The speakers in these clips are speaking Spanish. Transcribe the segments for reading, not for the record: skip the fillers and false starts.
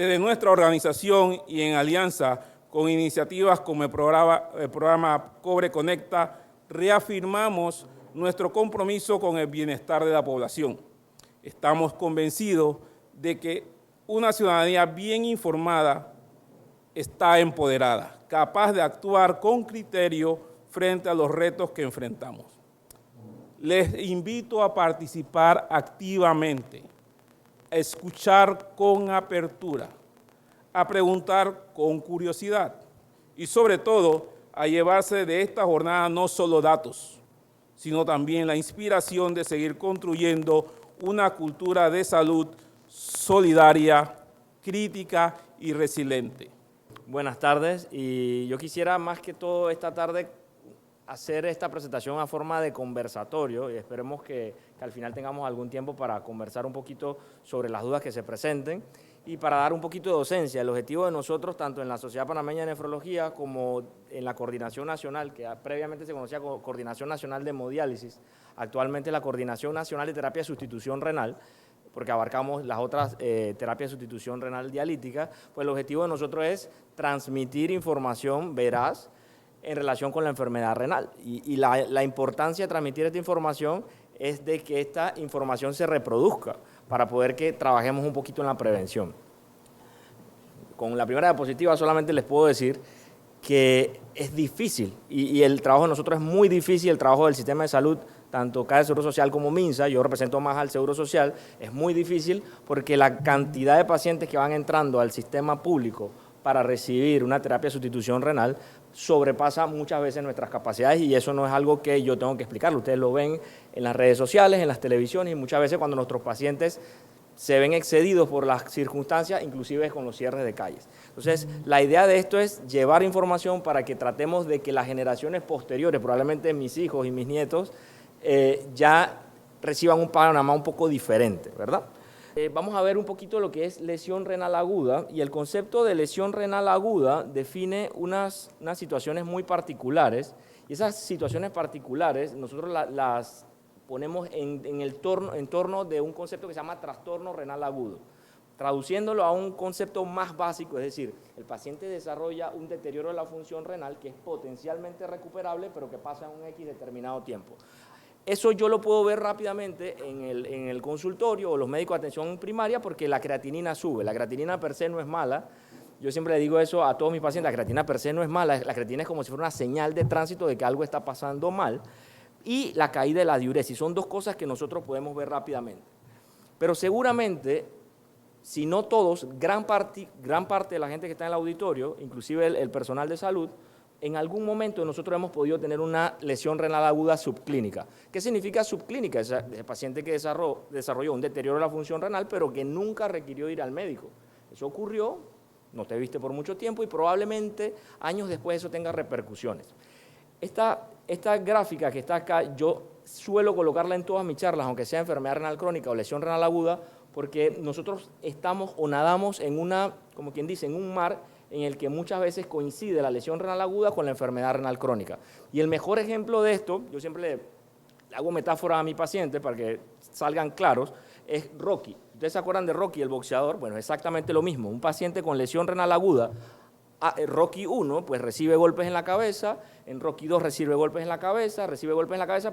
Desde nuestra organización y en alianza con iniciativas como el programa Cobre Conecta, reafirmamos nuestro compromiso con el bienestar de la población. Estamos convencidos de que una ciudadanía bien informada está empoderada, capaz de actuar con criterio frente a los retos que enfrentamos. Les invito a participar activamente, a escuchar con apertura, a preguntar con curiosidad y sobre todo a llevarse de esta jornada no solo datos, sino también la inspiración de seguir construyendo una cultura de salud solidaria, crítica y resiliente. Buenas tardes, y yo quisiera más que todo esta tarde hacer esta presentación a forma de conversatorio y esperemos que al final tengamos algún tiempo para conversar un poquito sobre las dudas que se presenten y para dar un poquito de docencia. El objetivo de nosotros, tanto en la Sociedad Panameña de Nefrología como en la Coordinación Nacional, que previamente se conocía como Coordinación Nacional de Hemodiálisis, actualmente la Coordinación Nacional de Terapia de Sustitución Renal, porque abarcamos las otras terapias de sustitución renal dialítica, pues el objetivo de nosotros es transmitir información veraz en relación con la enfermedad renal. Y la importancia de transmitir esta información es de que esta información se reproduzca para poder que trabajemos un poquito en la prevención. Con la primera diapositiva solamente les puedo decir que es difícil y el trabajo de nosotros es muy difícil, el trabajo del sistema de salud, tanto Caja de Seguro Social como MINSA, yo represento más al Seguro Social, es muy difícil porque la cantidad de pacientes que van entrando al sistema público para recibir una terapia de sustitución renal sobrepasa muchas veces nuestras capacidades y eso no es algo que yo tengo que explicarlo. Ustedes lo ven en las redes sociales, en las televisiones y muchas veces cuando nuestros pacientes se ven excedidos por las circunstancias, inclusive con los cierres de calles. Entonces, la idea de esto es llevar información para que tratemos de que las generaciones posteriores, probablemente mis hijos y mis nietos, ya reciban un panorama un poco diferente, ¿verdad? Vamos a ver un poquito lo que es lesión renal aguda y el concepto de lesión renal aguda define unas situaciones muy particulares y esas situaciones particulares nosotros las ponemos en torno de un concepto que se llama trastorno renal agudo. Traduciéndolo a un concepto más básico, es decir, el paciente desarrolla un deterioro de la función renal que es potencialmente recuperable pero que pasa en un X determinado tiempo. Eso yo lo puedo ver rápidamente en el consultorio o los médicos de atención primaria porque la creatinina sube. La creatinina per se no es mala. Yo siempre le digo eso a todos mis pacientes, la creatina per se no es mala. La creatina es como si fuera una señal de tránsito de que algo está pasando mal. Y la caída de la diuresis. Son dos cosas que nosotros podemos ver rápidamente. Pero seguramente, si no todos, gran parte de la gente que está en el auditorio, inclusive el personal de salud, en algún momento nosotros hemos podido tener una lesión renal aguda subclínica. ¿Qué significa subclínica? Es el paciente que desarrolló un deterioro de la función renal, pero que nunca requirió ir al médico. Eso ocurrió, no te viste por mucho tiempo y probablemente años después eso tenga repercusiones. Esta gráfica que está acá, yo suelo colocarla en todas mis charlas, aunque sea enfermedad renal crónica o lesión renal aguda, porque nosotros estamos o nadamos en como quien dice, en un mar en el que muchas veces coincide la lesión renal aguda con la enfermedad renal crónica. Y el mejor ejemplo de esto, yo siempre le hago metáfora a mi paciente para que salgan claros, es Rocky. ¿Ustedes se acuerdan de Rocky, el boxeador? Bueno, exactamente lo mismo. Un paciente con lesión renal aguda, Rocky 1, pues recibe golpes en la cabeza, en Rocky 2 recibe golpes en la cabeza,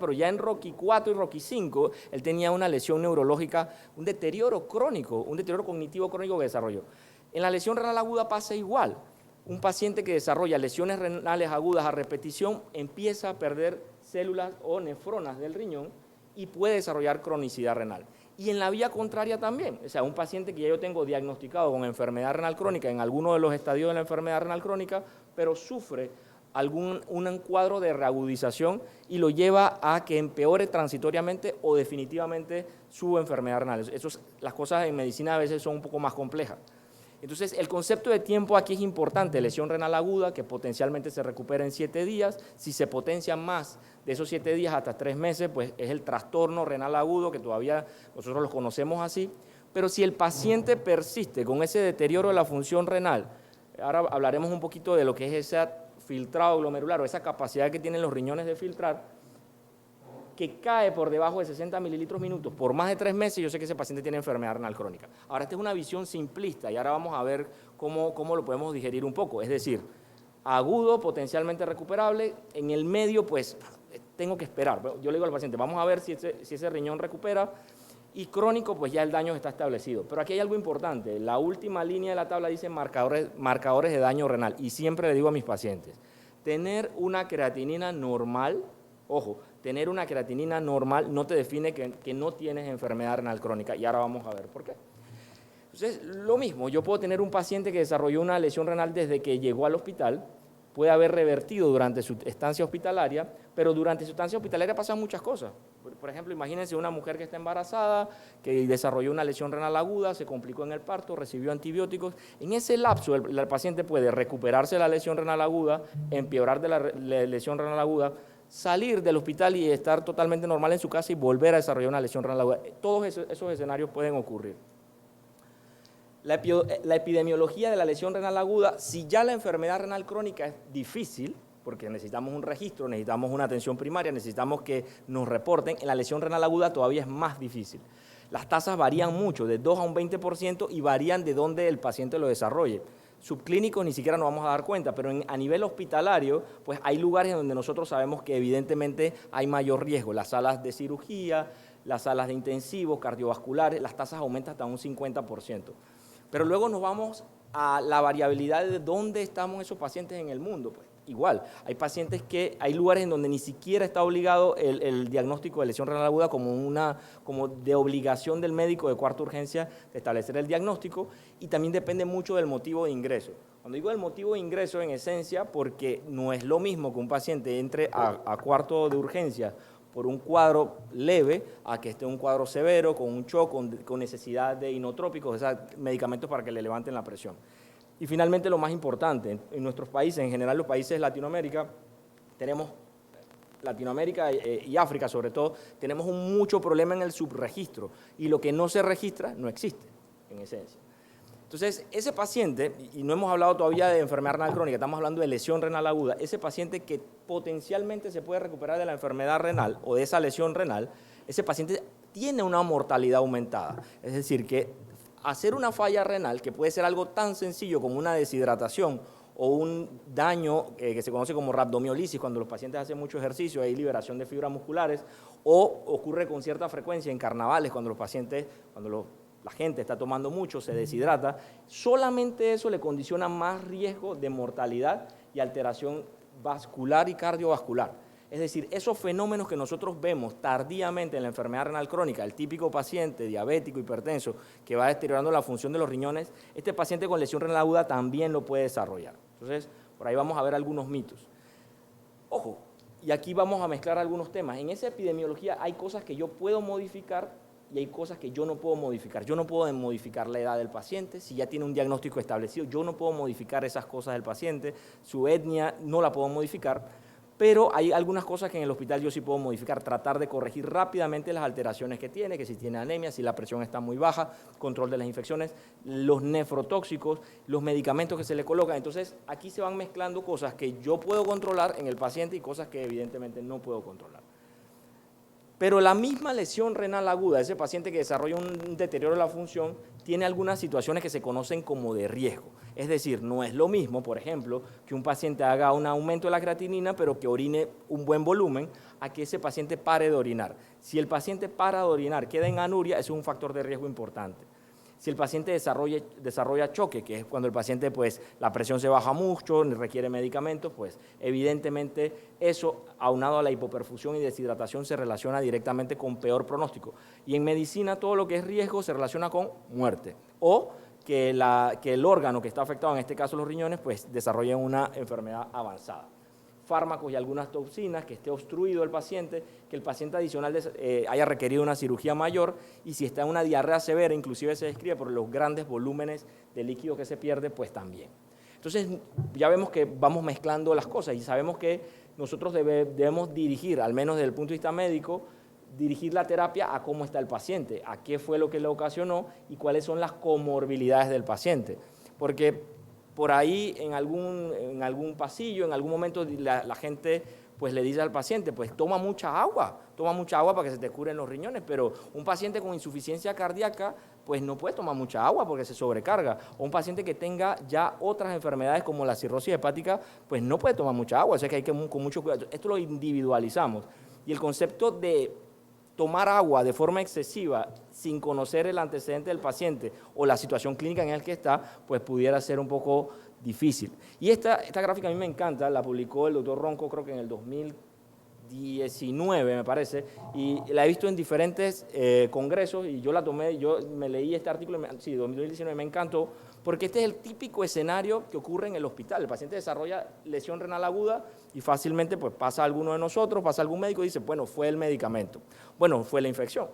pero ya en Rocky 4 y Rocky 5, él tenía una lesión neurológica, un deterioro crónico, un deterioro cognitivo crónico que desarrolló. En la lesión renal aguda pasa igual. Un paciente que desarrolla lesiones renales agudas a repetición empieza a perder células o nefronas del riñón y puede desarrollar cronicidad renal. Y en la vía contraria también, o sea, un paciente que ya yo tengo diagnosticado con enfermedad renal crónica en alguno de los estadios de la enfermedad renal crónica, pero sufre un cuadro de reagudización y lo lleva a que empeore transitoriamente o definitivamente su enfermedad renal. Las cosas en medicina a veces son un poco más complejas. Entonces, el concepto de tiempo aquí es importante, lesión renal aguda que potencialmente se recupera en 7 días, si se potencia más de esos 7 días hasta 3 meses, pues es el trastorno renal agudo, que todavía nosotros lo conocemos así, pero si el paciente persiste con ese deterioro de la función renal, ahora hablaremos un poquito de lo que es ese filtrado glomerular o esa capacidad que tienen los riñones de filtrar, que cae por debajo de 60 mililitros minutos por más de 3 meses, yo sé que ese paciente tiene enfermedad renal crónica. Ahora, esta es una visión simplista y ahora vamos a ver cómo lo podemos digerir un poco. Es decir, agudo, potencialmente recuperable, en el medio, pues, tengo que esperar. Yo le digo al paciente, vamos a ver si ese riñón recupera, y crónico, pues ya el daño está establecido. Pero aquí hay algo importante, la última línea de la tabla dice marcadores de daño renal, y siempre le digo a mis pacientes, tener una creatinina normal, ojo, tener una creatinina normal no te define que no tienes enfermedad renal crónica, y ahora vamos a ver por qué. Entonces, lo mismo, yo puedo tener un paciente que desarrolló una lesión renal desde que llegó al hospital, puede haber revertido durante su estancia hospitalaria, pero durante su estancia hospitalaria pasan muchas cosas. Por ejemplo, imagínense una mujer que está embarazada, que desarrolló una lesión renal aguda, se complicó en el parto, recibió antibióticos. En ese lapso, el paciente puede recuperarse de la lesión renal aguda, empeorar de la lesión renal aguda, salir del hospital y estar totalmente normal en su casa y volver a desarrollar una lesión renal aguda. Todos esos escenarios pueden ocurrir. La epidemiología de la lesión renal aguda, si ya la enfermedad renal crónica es difícil, porque necesitamos un registro, necesitamos una atención primaria, necesitamos que nos reporten, en la lesión renal aguda todavía es más difícil. Las tasas varían mucho, de 2 a un 20%, y varían de dónde el paciente lo desarrolle. Subclínicos ni siquiera nos vamos a dar cuenta, pero a nivel hospitalario, pues hay lugares donde nosotros sabemos que evidentemente hay mayor riesgo. Las salas de cirugía, las salas de intensivos, cardiovasculares, las tasas aumentan hasta un 50%. Pero luego nos vamos a la variabilidad de dónde estamos esos pacientes en el mundo. Pues igual, hay lugares en donde ni siquiera está obligado el diagnóstico de lesión renal aguda como de obligación del médico de cuarta urgencia de establecer el diagnóstico, y también depende mucho del motivo de ingreso. Cuando digo el motivo de ingreso, en esencia, porque no es lo mismo que un paciente entre a cuarto de urgencia por un cuadro leve a que esté un cuadro severo, con un shock, con necesidad de inotrópicos, o sea, medicamentos para que le levanten la presión. Y finalmente, lo más importante, en nuestros países, en general los países de Latinoamérica, y África sobre todo, tenemos mucho problema en el subregistro, y lo que no se registra no existe, en esencia. Entonces, ese paciente, y no hemos hablado todavía de enfermedad renal crónica, estamos hablando de lesión renal aguda, ese paciente que potencialmente se puede recuperar de la enfermedad renal o de esa lesión renal, ese paciente tiene una mortalidad aumentada. Es decir, que hacer una falla renal, que puede ser algo tan sencillo como una deshidratación o un daño que se conoce como rhabdomiolisis, cuando los pacientes hacen mucho ejercicio, hay liberación de fibras musculares, o ocurre con cierta frecuencia en carnavales, cuando la gente está tomando mucho, se deshidrata, solamente eso le condiciona más riesgo de mortalidad y alteración vascular y cardiovascular. Es decir, esos fenómenos que nosotros vemos tardíamente en la enfermedad renal crónica, el típico paciente diabético, hipertenso, que va deteriorando la función de los riñones, este paciente con lesión renal aguda también lo puede desarrollar. Entonces, por ahí vamos a ver algunos mitos. Ojo, y aquí vamos a mezclar algunos temas. En esa epidemiología hay cosas que yo puedo modificar y hay cosas que yo no puedo modificar. Yo no puedo modificar la edad del paciente, si ya tiene un diagnóstico establecido, yo no puedo modificar esas cosas del paciente, su etnia no la puedo modificar, pero hay algunas cosas que en el hospital yo sí puedo modificar, tratar de corregir rápidamente las alteraciones que tiene, que si tiene anemia, si la presión está muy baja, control de las infecciones, los nefrotóxicos, los medicamentos que se le colocan. Entonces, aquí se van mezclando cosas que yo puedo controlar en el paciente y cosas que evidentemente no puedo controlar. Pero la misma lesión renal aguda, ese paciente que desarrolla un deterioro de la función, tiene algunas situaciones que se conocen como de riesgo. Es decir, no es lo mismo, por ejemplo, que un paciente haga un aumento de la creatinina, pero que orine un buen volumen, a que ese paciente pare de orinar. Si el paciente para de orinar, queda en anuria, eso es un factor de riesgo importante. Si el paciente desarrolla choque, que es cuando el paciente, pues, la presión se baja mucho, requiere medicamentos, pues, evidentemente eso, aunado a la hipoperfusión y deshidratación, se relaciona directamente con peor pronóstico. Y en medicina, todo lo que es riesgo se relaciona con muerte. O que el órgano que está afectado, en este caso los riñones, pues, desarrolle una enfermedad avanzada. Fármacos y algunas toxinas, que esté obstruido el paciente, que el paciente adicional haya requerido una cirugía mayor, y si está en una diarrea severa, inclusive se describe por los grandes volúmenes de líquido que se pierde, pues también. Entonces, ya vemos que vamos mezclando las cosas y sabemos que nosotros debemos dirigir, al menos desde el punto de vista médico, dirigir la terapia a cómo está el paciente, a qué fue lo que le ocasionó y cuáles son las comorbilidades del paciente. Porque por ahí en algún pasillo, en algún momento la gente pues le dice al paciente, pues toma mucha agua para que se te curen los riñones, pero un paciente con insuficiencia cardíaca pues no puede tomar mucha agua porque se sobrecarga, o un paciente que tenga ya otras enfermedades como la cirrosis hepática, pues no puede tomar mucha agua, o sea que hay que con mucho cuidado. Esto lo individualizamos, y el concepto de tomar agua de forma excesiva sin conocer el antecedente del paciente o la situación clínica en la que está, pues pudiera ser un poco difícil. Y esta gráfica a mí me encanta, la publicó el doctor Ronco creo que en el 2019 me parece, y la he visto en diferentes congresos, y yo la tomé, yo me leí este artículo, sí, 2019, me encantó, porque este es el típico escenario que ocurre en el hospital. El paciente desarrolla lesión renal aguda y fácilmente pues pasa a alguno de nosotros, pasa a algún médico y dice, bueno, fue el medicamento, bueno, fue la infección,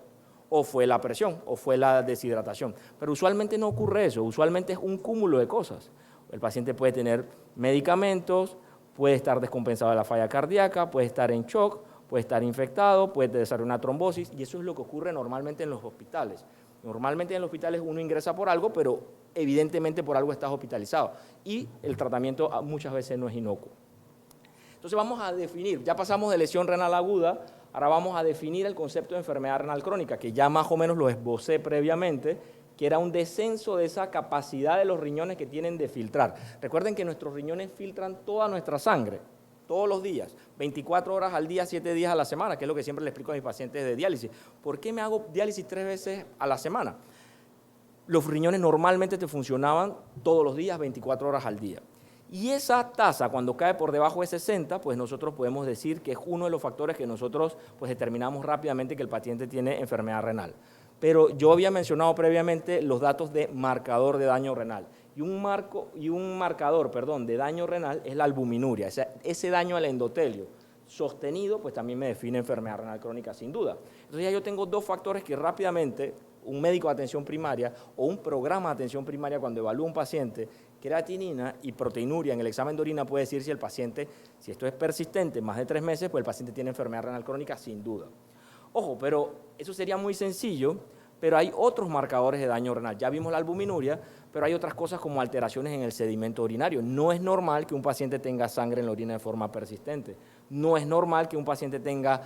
o fue la presión, o fue la deshidratación. Pero usualmente no ocurre eso, usualmente es un cúmulo de cosas. El paciente puede tener medicamentos, puede estar descompensado de la falla cardíaca, puede estar en shock, puede estar infectado, puede desarrollar una trombosis, y eso es lo que ocurre normalmente en los hospitales. Normalmente en los hospitales uno ingresa por algo, pero evidentemente por algo estás hospitalizado, y el tratamiento muchas veces no es inocuo. Entonces vamos a definir, ya pasamos de lesión renal aguda, ahora vamos a definir el concepto de enfermedad renal crónica, que ya más o menos lo esbocé previamente, que era un descenso de esa capacidad de los riñones que tienen de filtrar. Recuerden que nuestros riñones filtran toda nuestra sangre, todos los días, 24 horas al día, 7 días a la semana, que es lo que siempre le explico a mis pacientes de diálisis. ¿Por qué me hago diálisis 3 veces a la semana? Los riñones normalmente te funcionaban todos los días, 24 horas al día. Y esa tasa, cuando cae por debajo de 60, pues nosotros podemos decir que es uno de los factores que nosotros pues determinamos rápidamente que el paciente tiene enfermedad renal. Pero yo había mencionado previamente los datos de marcador de daño renal. Y un marcador de daño renal es la albuminuria, ese daño al endotelio sostenido, pues también me define enfermedad renal crónica sin duda. Entonces ya yo tengo dos factores que rápidamente un médico de atención primaria o un programa de atención primaria cuando evalúa un paciente, creatinina y proteinuria en el examen de orina puede decir si el paciente, si esto es persistente, más de 3 meses, pues el paciente tiene enfermedad renal crónica sin duda. Ojo, pero eso sería muy sencillo, pero hay otros marcadores de daño renal. Ya vimos la albuminuria, pero hay otras cosas como alteraciones en el sedimento urinario. No es normal que un paciente tenga sangre en la orina de forma persistente. No es normal que un paciente tenga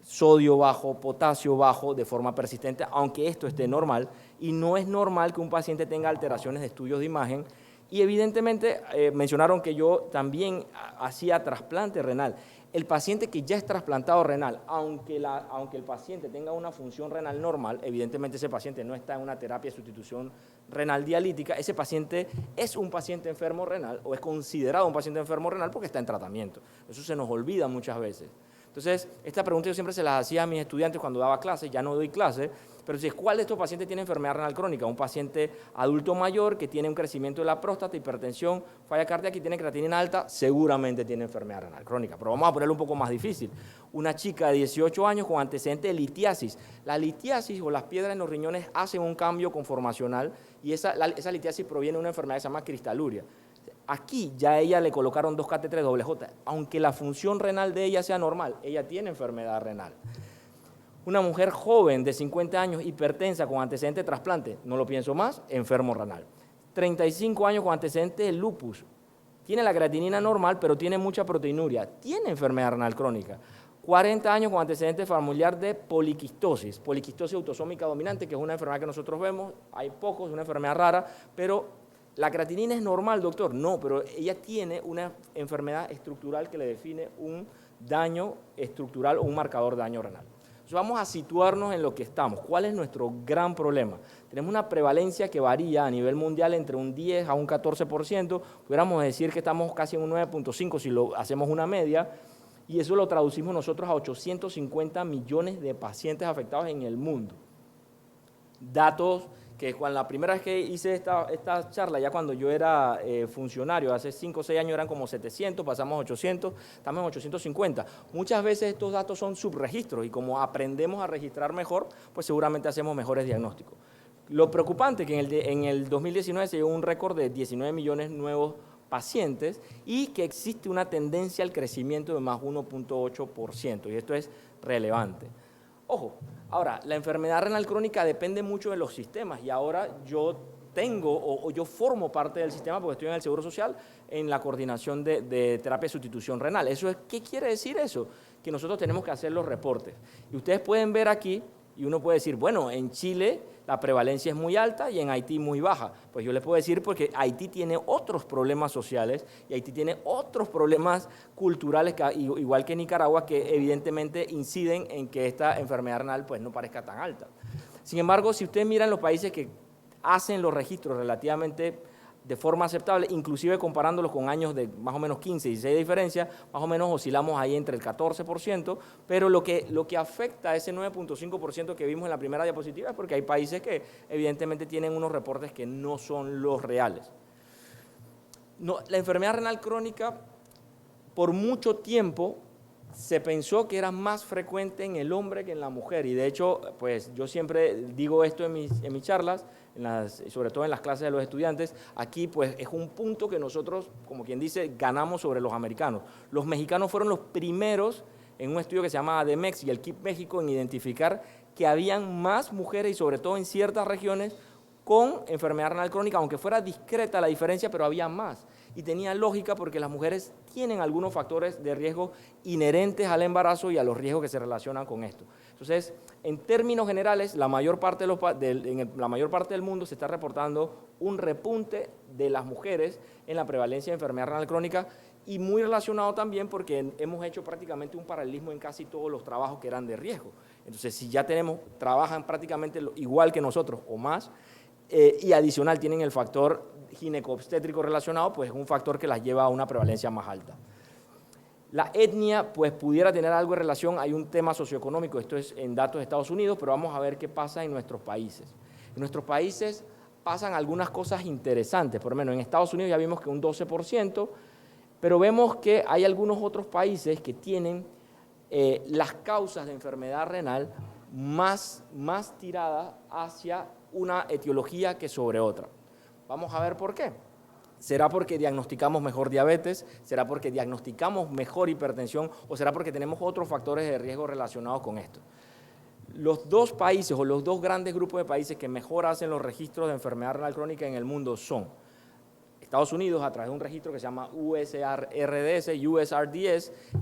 sodio bajo, potasio bajo de forma persistente, aunque esto esté normal. Y no es normal que un paciente tenga alteraciones de estudios de imagen. Y evidentemente mencionaron que yo también hacía trasplante renal. El paciente que ya es trasplantado renal, aunque el paciente tenga una función renal normal, evidentemente ese paciente no está en una terapia de sustitución renal dialítica, ese paciente es un paciente enfermo renal o es considerado un paciente enfermo renal porque está en tratamiento. Eso se nos olvida muchas veces. Entonces, esta pregunta yo siempre se las hacía a mis estudiantes cuando daba clases, ya no doy clases, pero si es ¿cuál de estos pacientes tiene enfermedad renal crónica? Un paciente adulto mayor que tiene un crecimiento de la próstata, hipertensión, falla cardíaca y tiene creatinina alta, seguramente tiene enfermedad renal crónica. Pero vamos a ponerlo un poco más difícil. Una chica de 18 años con antecedente de litiasis. La litiasis o las piedras en los riñones hacen un cambio conformacional y esa litiasis proviene de una enfermedad que se llama cristaluria. Aquí ya a ella le colocaron 2 catéteres WJ. Aunque la función renal de ella sea normal, ella tiene enfermedad renal. Una mujer joven de 50 años, hipertensa, con antecedente de trasplante, no lo pienso más, enfermo renal. 35 años con antecedente de lupus, tiene la creatinina normal, pero tiene mucha proteinuria, tiene enfermedad renal crónica. 40 años con antecedente familiar de poliquistosis autosómica dominante, que es una enfermedad que nosotros vemos, hay pocos, es una enfermedad rara, pero ¿la creatinina es normal, doctor? No, pero ella tiene una enfermedad estructural que le define un daño estructural o un marcador de daño renal. Entonces vamos a situarnos en lo que estamos. ¿Cuál es nuestro gran problema? Tenemos una prevalencia que varía a nivel mundial entre un 10 a un 14%, pudiéramos decir que estamos casi en un 9.5 si lo hacemos una media, y eso lo traducimos nosotros a 850 millones de pacientes afectados en el mundo. Datos que cuando la primera vez que hice esta charla, ya cuando yo era funcionario, hace 5 o 6 años eran como 700, pasamos a 800, estamos en 850. Muchas veces estos datos son subregistros y como aprendemos a registrar mejor, pues seguramente hacemos mejores diagnósticos. Lo preocupante es que en el 2019 se llegó un récord de 19 millones nuevos pacientes y que existe una tendencia al crecimiento de más 1.8%, y esto es relevante. Ojo, ahora, la enfermedad renal crónica depende mucho de los sistemas y ahora yo tengo o yo formo parte del sistema porque estoy en el Seguro Social en la coordinación de terapia de sustitución renal. ¿Qué quiere decir eso? Que nosotros tenemos que hacer los reportes. Y ustedes pueden ver aquí, y uno puede decir, bueno, en Chile la prevalencia es muy alta y en Haití muy baja. Pues yo les puedo decir porque Haití tiene otros problemas sociales y Haití tiene otros problemas culturales, igual que Nicaragua, que evidentemente inciden en que esta enfermedad renal pues, no parezca tan alta. Sin embargo, si ustedes miran los países que hacen los registros relativamente de forma aceptable, inclusive comparándolos con años de más o menos 15, 16 de diferencia, más o menos oscilamos ahí entre el 14%, pero lo que afecta a ese 9.5% que vimos en la primera diapositiva es porque hay países que evidentemente tienen unos reportes que no son los reales. No, la enfermedad renal crónica, por mucho tiempo, se pensó que era más frecuente en el hombre que en la mujer, y de hecho, pues yo siempre digo esto en mis charlas, sobre todo en las clases de los estudiantes. Aquí pues es un punto que nosotros, como quien dice, ganamos sobre los americanos. Los mexicanos fueron los primeros en un estudio que se llama ADMEX y el KIP México en identificar que habían más mujeres y sobre todo en ciertas regiones con enfermedad renal crónica, aunque fuera discreta la diferencia, pero había más. Y tenía lógica porque las mujeres tienen algunos factores de riesgo inherentes al embarazo y a los riesgos que se relacionan con esto. Entonces, en términos generales, la mayor parte del mundo se está reportando un repunte de las mujeres en la prevalencia de enfermedad renal crónica y muy relacionado también porque hemos hecho prácticamente un paralelismo en casi todos los trabajos que eran de riesgo. Entonces, si ya trabajan prácticamente igual que nosotros o más, y adicional tienen el factor gineco-obstétrico relacionado, pues es un factor que las lleva a una prevalencia más alta. La etnia, pues pudiera tener algo de relación, hay un tema socioeconómico, esto es en datos de Estados Unidos, pero vamos a ver qué pasa en nuestros países. En nuestros países pasan algunas cosas interesantes, por lo menos en Estados Unidos ya vimos que un 12%, pero vemos que hay algunos otros países que tienen las causas de enfermedad renal más tiradas hacia una etiología que sobre otra. Vamos a ver por qué. ¿Será porque diagnosticamos mejor diabetes? ¿Será porque diagnosticamos mejor hipertensión? ¿O será porque tenemos otros factores de riesgo relacionados con esto? Los dos países o los dos grandes grupos de países que mejor hacen los registros de enfermedad renal crónica en el mundo son Estados Unidos a través de un registro que se llama USRDS,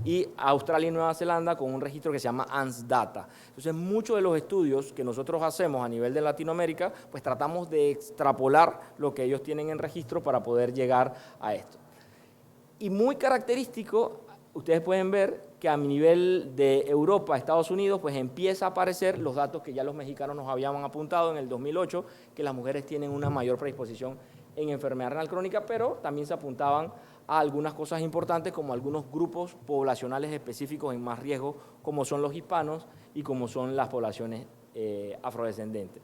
y Australia y Nueva Zelanda con un registro que se llama ANSData. Entonces, muchos de los estudios que nosotros hacemos a nivel de Latinoamérica, pues tratamos de extrapolar lo que ellos tienen en registro para poder llegar a esto. Y muy característico, ustedes pueden ver que a nivel de Europa, Estados Unidos, pues empieza a aparecer los datos que ya los mexicanos nos habían apuntado en el 2008, que las mujeres tienen una mayor predisposición en enfermedad renal crónica, pero también se apuntaban a algunas cosas importantes como algunos grupos poblacionales específicos en más riesgo, como son los hispanos y como son las poblaciones afrodescendentes.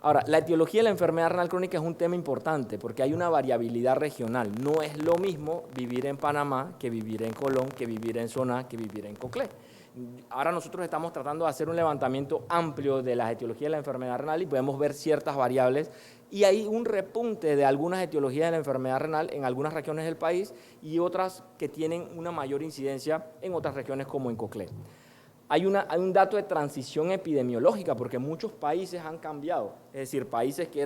Ahora, la etiología de la enfermedad renal crónica es un tema importante porque hay una variabilidad regional. No es lo mismo vivir en Panamá que vivir en Colón, que vivir en Soná, que vivir en Coclé. Ahora nosotros estamos tratando de hacer un levantamiento amplio de las etiologías de la enfermedad renal y podemos ver ciertas variables y hay un repunte de algunas etiologías de la enfermedad renal en algunas regiones del país y otras que tienen una mayor incidencia en otras regiones como en Coclé. Hay un dato de transición epidemiológica porque muchos países han cambiado, es decir, países que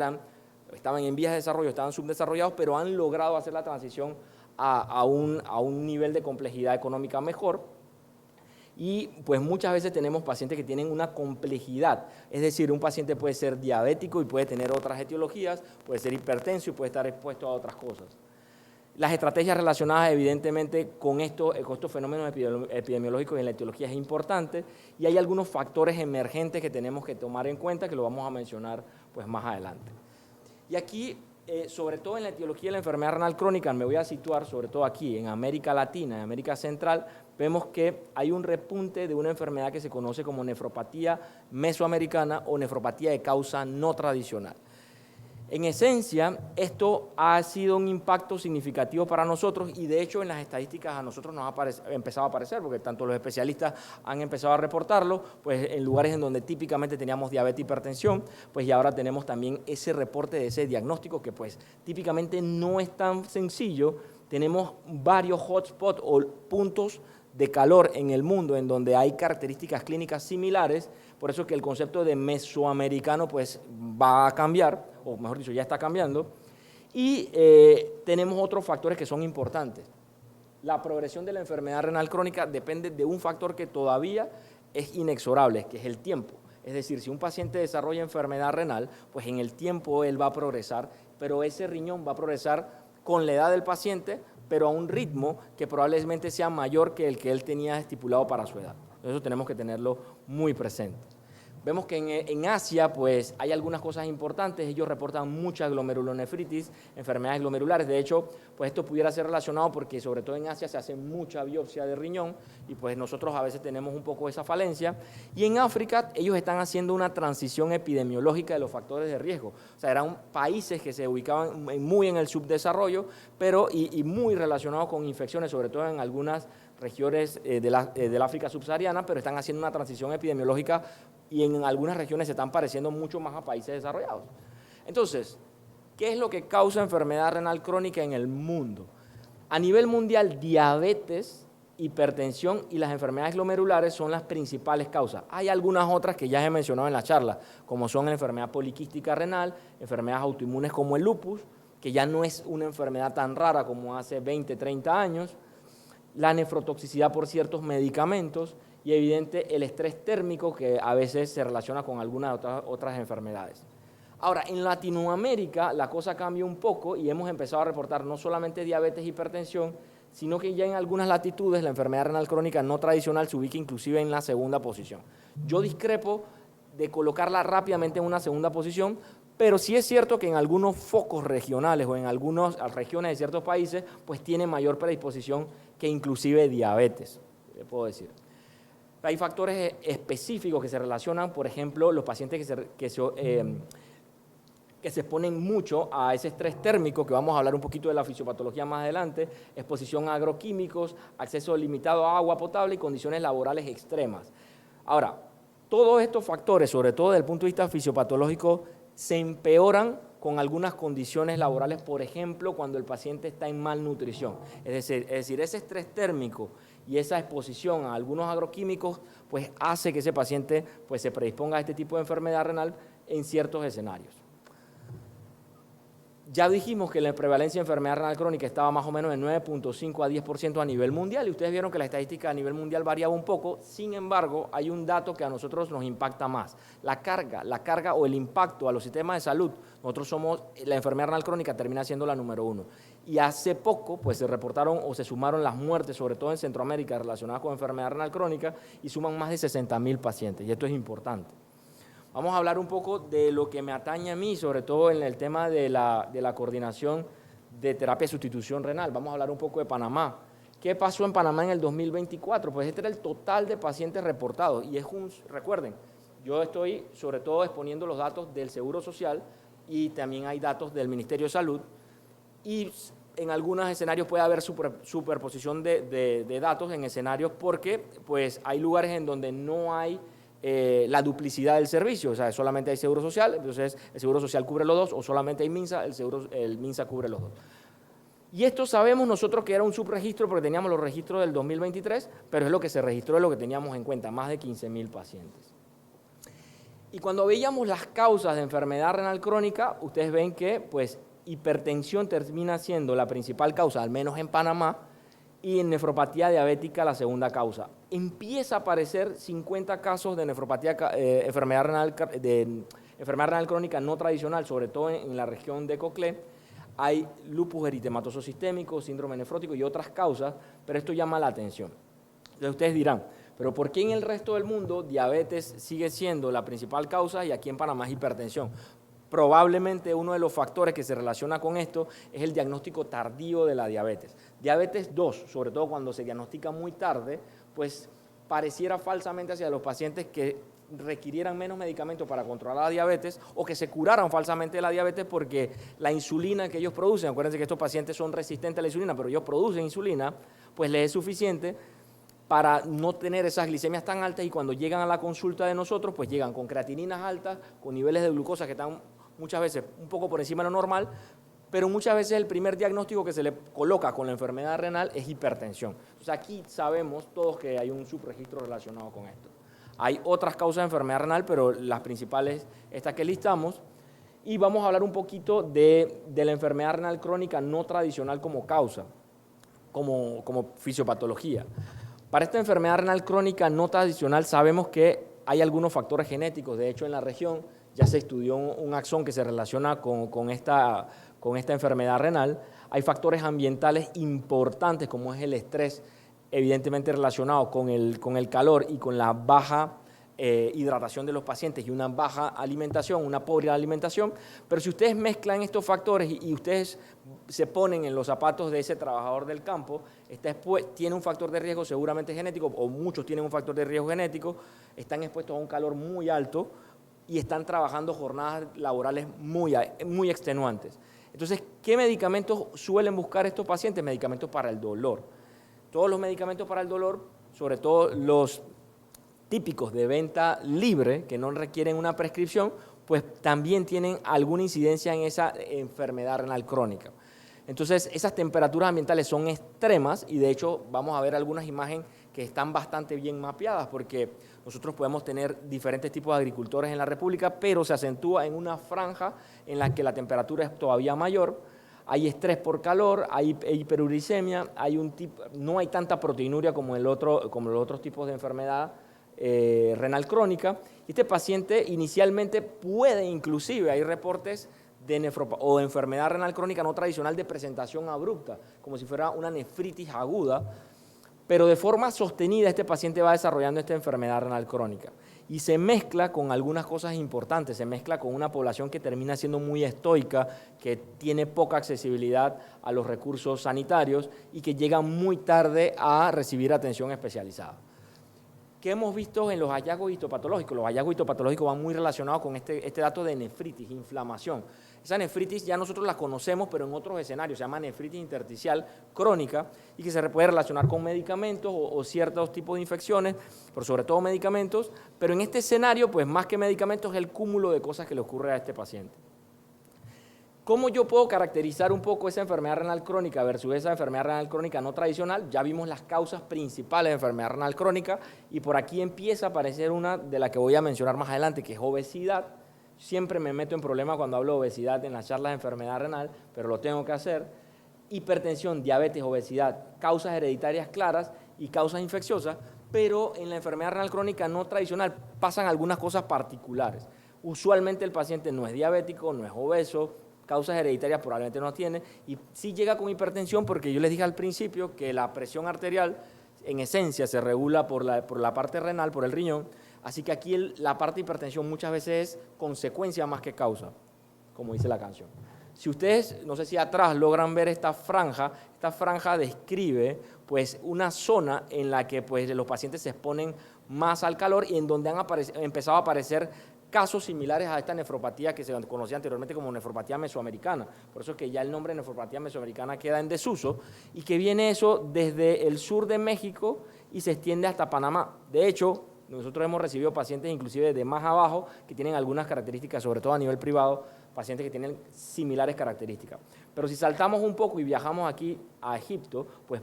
estaban en vías de desarrollo, estaban subdesarrollados, pero han logrado hacer la transición a un nivel de complejidad económica mejor. Y pues muchas veces tenemos pacientes que tienen una complejidad, es decir, un paciente puede ser diabético y puede tener otras etiologías, puede ser hipertenso y puede estar expuesto a otras cosas. Las estrategias relacionadas evidentemente con estos fenómenos epidemiológicos en la etiología es importante y hay algunos factores emergentes que tenemos que tomar en cuenta que lo vamos a mencionar pues, más adelante. Y aquí, sobre todo en la etiología de la enfermedad renal crónica, me voy a situar sobre todo aquí en América Latina, en América Central, vemos que hay un repunte de una enfermedad que se conoce como nefropatía mesoamericana o nefropatía de causa no tradicional. En esencia, esto ha sido un impacto significativo para nosotros y de hecho en las estadísticas a nosotros nos ha empezado a aparecer, porque tanto los especialistas han empezado a reportarlo, pues en lugares en donde típicamente teníamos diabetes y hipertensión, pues y ahora tenemos también ese reporte de ese diagnóstico que pues típicamente no es tan sencillo. Tenemos varios hotspots o puntos de calor en el mundo en donde hay características clínicas similares, por eso que el concepto de mesoamericano pues va a cambiar o mejor dicho, ya está cambiando. Y tenemos otros factores que son importantes. La progresión de la enfermedad renal crónica depende de un factor que todavía es inexorable, que es el tiempo. Es decir, si un paciente desarrolla enfermedad renal, pues en el tiempo él va a progresar, pero ese riñón va a progresar con la edad del paciente, pero a un ritmo que probablemente sea mayor que el que él tenía estipulado para su edad. Eso tenemos que tenerlo muy presente. Vemos que en Asia pues, hay algunas cosas importantes. Ellos reportan mucha glomerulonefritis, enfermedades glomerulares. De hecho, pues esto pudiera ser relacionado porque sobre todo en Asia se hace mucha biopsia de riñón y pues nosotros a veces tenemos un poco esa falencia. Y en África ellos están haciendo una transición epidemiológica de los factores de riesgo. O sea, eran países que se ubicaban muy en el subdesarrollo, pero y muy relacionados con infecciones, sobre todo en algunas regiones del África subsahariana, pero están haciendo una transición epidemiológica y en algunas regiones se están pareciendo mucho más a países desarrollados. Entonces, ¿qué es lo que causa enfermedad renal crónica en el mundo? A nivel mundial, diabetes, hipertensión y las enfermedades glomerulares son las principales causas. Hay algunas otras que ya he mencionado en la charla, como son la enfermedad poliquística renal, enfermedades autoinmunes como el lupus, que ya no es una enfermedad tan rara como hace 20, 30 años, la nefrotoxicidad por ciertos medicamentos y evidente el estrés térmico que a veces se relaciona con algunas otras enfermedades. Ahora, en Latinoamérica la cosa cambia un poco y hemos empezado a reportar no solamente diabetes y hipertensión, sino que ya en algunas latitudes la enfermedad renal crónica no tradicional se ubica inclusive en la segunda posición. Yo discrepo de colocarla rápidamente en una segunda posición, pero sí es cierto que en algunos focos regionales o en algunas regiones de ciertos países, pues tiene mayor predisposición que inclusive diabetes, le puedo decir. Hay factores específicos que se relacionan, por ejemplo, los pacientes que se exponen mucho a ese estrés térmico, que vamos a hablar un poquito de la fisiopatología más adelante, exposición a agroquímicos, acceso limitado a agua potable y condiciones laborales extremas. Ahora, todos estos factores, sobre todo desde el punto de vista fisiopatológico, se empeoran con algunas condiciones laborales, por ejemplo, cuando el paciente está en malnutrición. Es decir, ese estrés térmico y esa exposición a algunos agroquímicos, pues hace que ese paciente pues, se predisponga a este tipo de enfermedad renal en ciertos escenarios. Ya dijimos que la prevalencia de enfermedad renal crónica estaba más o menos en 9.5 a 10% a nivel mundial y ustedes vieron que la estadística a nivel mundial variaba un poco. Sin embargo, hay un dato que a nosotros nos impacta más. La carga o el impacto a los sistemas de salud. Nosotros somos, la enfermedad renal crónica termina siendo la número 1. Y hace poco pues se reportaron o se sumaron las muertes, sobre todo en Centroamérica, relacionadas con enfermedad renal crónica y suman más de 60.000 pacientes y esto es importante. Vamos a hablar un poco de lo que me atañe a mí, sobre todo en el tema de la coordinación de terapia de sustitución renal. Vamos a hablar un poco de Panamá. ¿Qué pasó en Panamá en el 2024? Pues este era el total de pacientes reportados. Y recuerden, yo estoy sobre todo exponiendo los datos del Seguro Social y también hay datos del Ministerio de Salud. Y en algunos escenarios puede haber superposición de datos en escenarios porque pues, hay lugares en donde no hay la duplicidad del servicio, o sea, solamente hay Seguro Social, entonces el Seguro Social cubre los dos, o solamente hay MINSA, el MINSA cubre los dos. Y esto sabemos nosotros que era un subregistro porque teníamos los registros del 2023, pero es lo que se registró, es lo que teníamos en cuenta, más de 15.000 pacientes. Y cuando veíamos las causas de enfermedad renal crónica, ustedes ven que pues, hipertensión termina siendo la principal causa, al menos en Panamá, y en nefropatía diabética la segunda causa. Empieza a aparecer 50 casos de nefropatía, enfermedad renal crónica no tradicional, sobre todo en la región de Coclé. Hay lupus eritematoso sistémico, síndrome nefrótico y otras causas, pero esto llama la atención. Entonces ustedes dirán, pero ¿por qué en el resto del mundo diabetes sigue siendo la principal causa y aquí en Panamá es hipertensión? Probablemente uno de los factores que se relaciona con esto es el diagnóstico tardío de la diabetes. Diabetes 2, sobre todo cuando se diagnostica muy tarde, pues pareciera falsamente hacia los pacientes que requirieran menos medicamentos para controlar la diabetes o que se curaran falsamente de la diabetes porque la insulina que ellos producen, acuérdense que estos pacientes son resistentes a la insulina, pero ellos producen insulina, pues les es suficiente para no tener esas glicemias tan altas y cuando llegan a la consulta de nosotros, pues llegan con creatininas altas, con niveles de glucosa que están muchas veces un poco por encima de lo normal, pero muchas veces el primer diagnóstico que se le coloca con la enfermedad renal es hipertensión. Entonces aquí sabemos todos que hay un subregistro relacionado con esto. Hay otras causas de enfermedad renal, pero las principales, estas que listamos, Y vamos a hablar un poquito de la enfermedad renal crónica no tradicional como causa, como fisiopatología. Para esta enfermedad renal crónica no tradicional sabemos que hay algunos factores genéticos. De hecho, en la región ya se estudió un axón que se relaciona con esta enfermedad renal. Hay factores ambientales importantes como es el estrés, evidentemente relacionado con el calor y con la baja hidratación de los pacientes y una baja alimentación, una pobre alimentación, pero si ustedes mezclan estos factores y ustedes se ponen en los zapatos de ese trabajador del campo, tiene un factor de riesgo seguramente genético, o muchos tienen un factor de riesgo genético, están expuestos a un calor muy alto y están trabajando jornadas laborales muy extenuantes. Entonces, ¿qué medicamentos suelen buscar estos pacientes? Medicamentos para el dolor. Todos los medicamentos para el dolor, sobre todo los típicos de venta libre, que no requieren una prescripción, pues también tienen alguna incidencia en esa enfermedad renal crónica. Entonces, esas temperaturas ambientales son extremas y de hecho vamos a ver algunas imágenes que están bastante bien mapeadas porque nosotros podemos tener diferentes tipos de agricultores en la República, pero se acentúa en una franja en la que la temperatura es todavía mayor, hay estrés por calor, hay hiperuricemia, no hay tanta proteinuria como los otros tipos de enfermedad renal crónica. Este paciente inicialmente puede, inclusive, hay reportes de enfermedad renal crónica no tradicional de presentación abrupta, como si fuera una nefritis aguda, pero de forma sostenida este paciente va desarrollando esta enfermedad renal crónica y se mezcla con algunas cosas importantes, se mezcla con una población que termina siendo muy estoica, que tiene poca accesibilidad a los recursos sanitarios y que llega muy tarde a recibir atención especializada. ¿Qué hemos visto en los hallazgos histopatológicos? Los hallazgos histopatológicos van muy relacionados con este dato de nefritis, inflamación. Esa nefritis ya nosotros la conocemos, pero en otros escenarios, se llama nefritis intersticial crónica y que se puede relacionar con medicamentos o ciertos tipos de infecciones, pero sobre todo medicamentos, pero en este escenario, pues más que medicamentos, es el cúmulo de cosas que le ocurre a este paciente. ¿Cómo yo puedo caracterizar un poco esa enfermedad renal crónica versus esa enfermedad renal crónica no tradicional? Ya vimos las causas principales de enfermedad renal crónica y por aquí empieza a aparecer una de la que voy a mencionar más adelante, que es obesidad. Siempre me meto en problemas cuando hablo de obesidad en las charlas de enfermedad renal, pero lo tengo que hacer. Hipertensión, diabetes, obesidad, causas hereditarias claras y causas infecciosas, pero en la enfermedad renal crónica no tradicional pasan algunas cosas particulares. Usualmente el paciente no es diabético, no es obeso, causas hereditarias probablemente no tiene, y sí llega con hipertensión porque yo les dije al principio que la presión arterial en esencia se regula por la parte renal, por el riñón, así que aquí la parte de hipertensión muchas veces es consecuencia más que causa, como dice la canción. Si ustedes, no sé si atrás logran ver esta franja describe pues una zona en la que pues los pacientes se exponen más al calor y en donde han empezado a aparecer casos similares a esta nefropatía que se conocía anteriormente como nefropatía mesoamericana. Por eso es que ya el nombre de nefropatía mesoamericana queda en desuso y que viene eso desde el sur de México y se extiende hasta Panamá. De hecho, nosotros hemos recibido pacientes inclusive de más abajo que tienen algunas características, sobre todo a nivel privado, pacientes que tienen similares características. Pero si saltamos un poco y viajamos aquí a Egipto, pues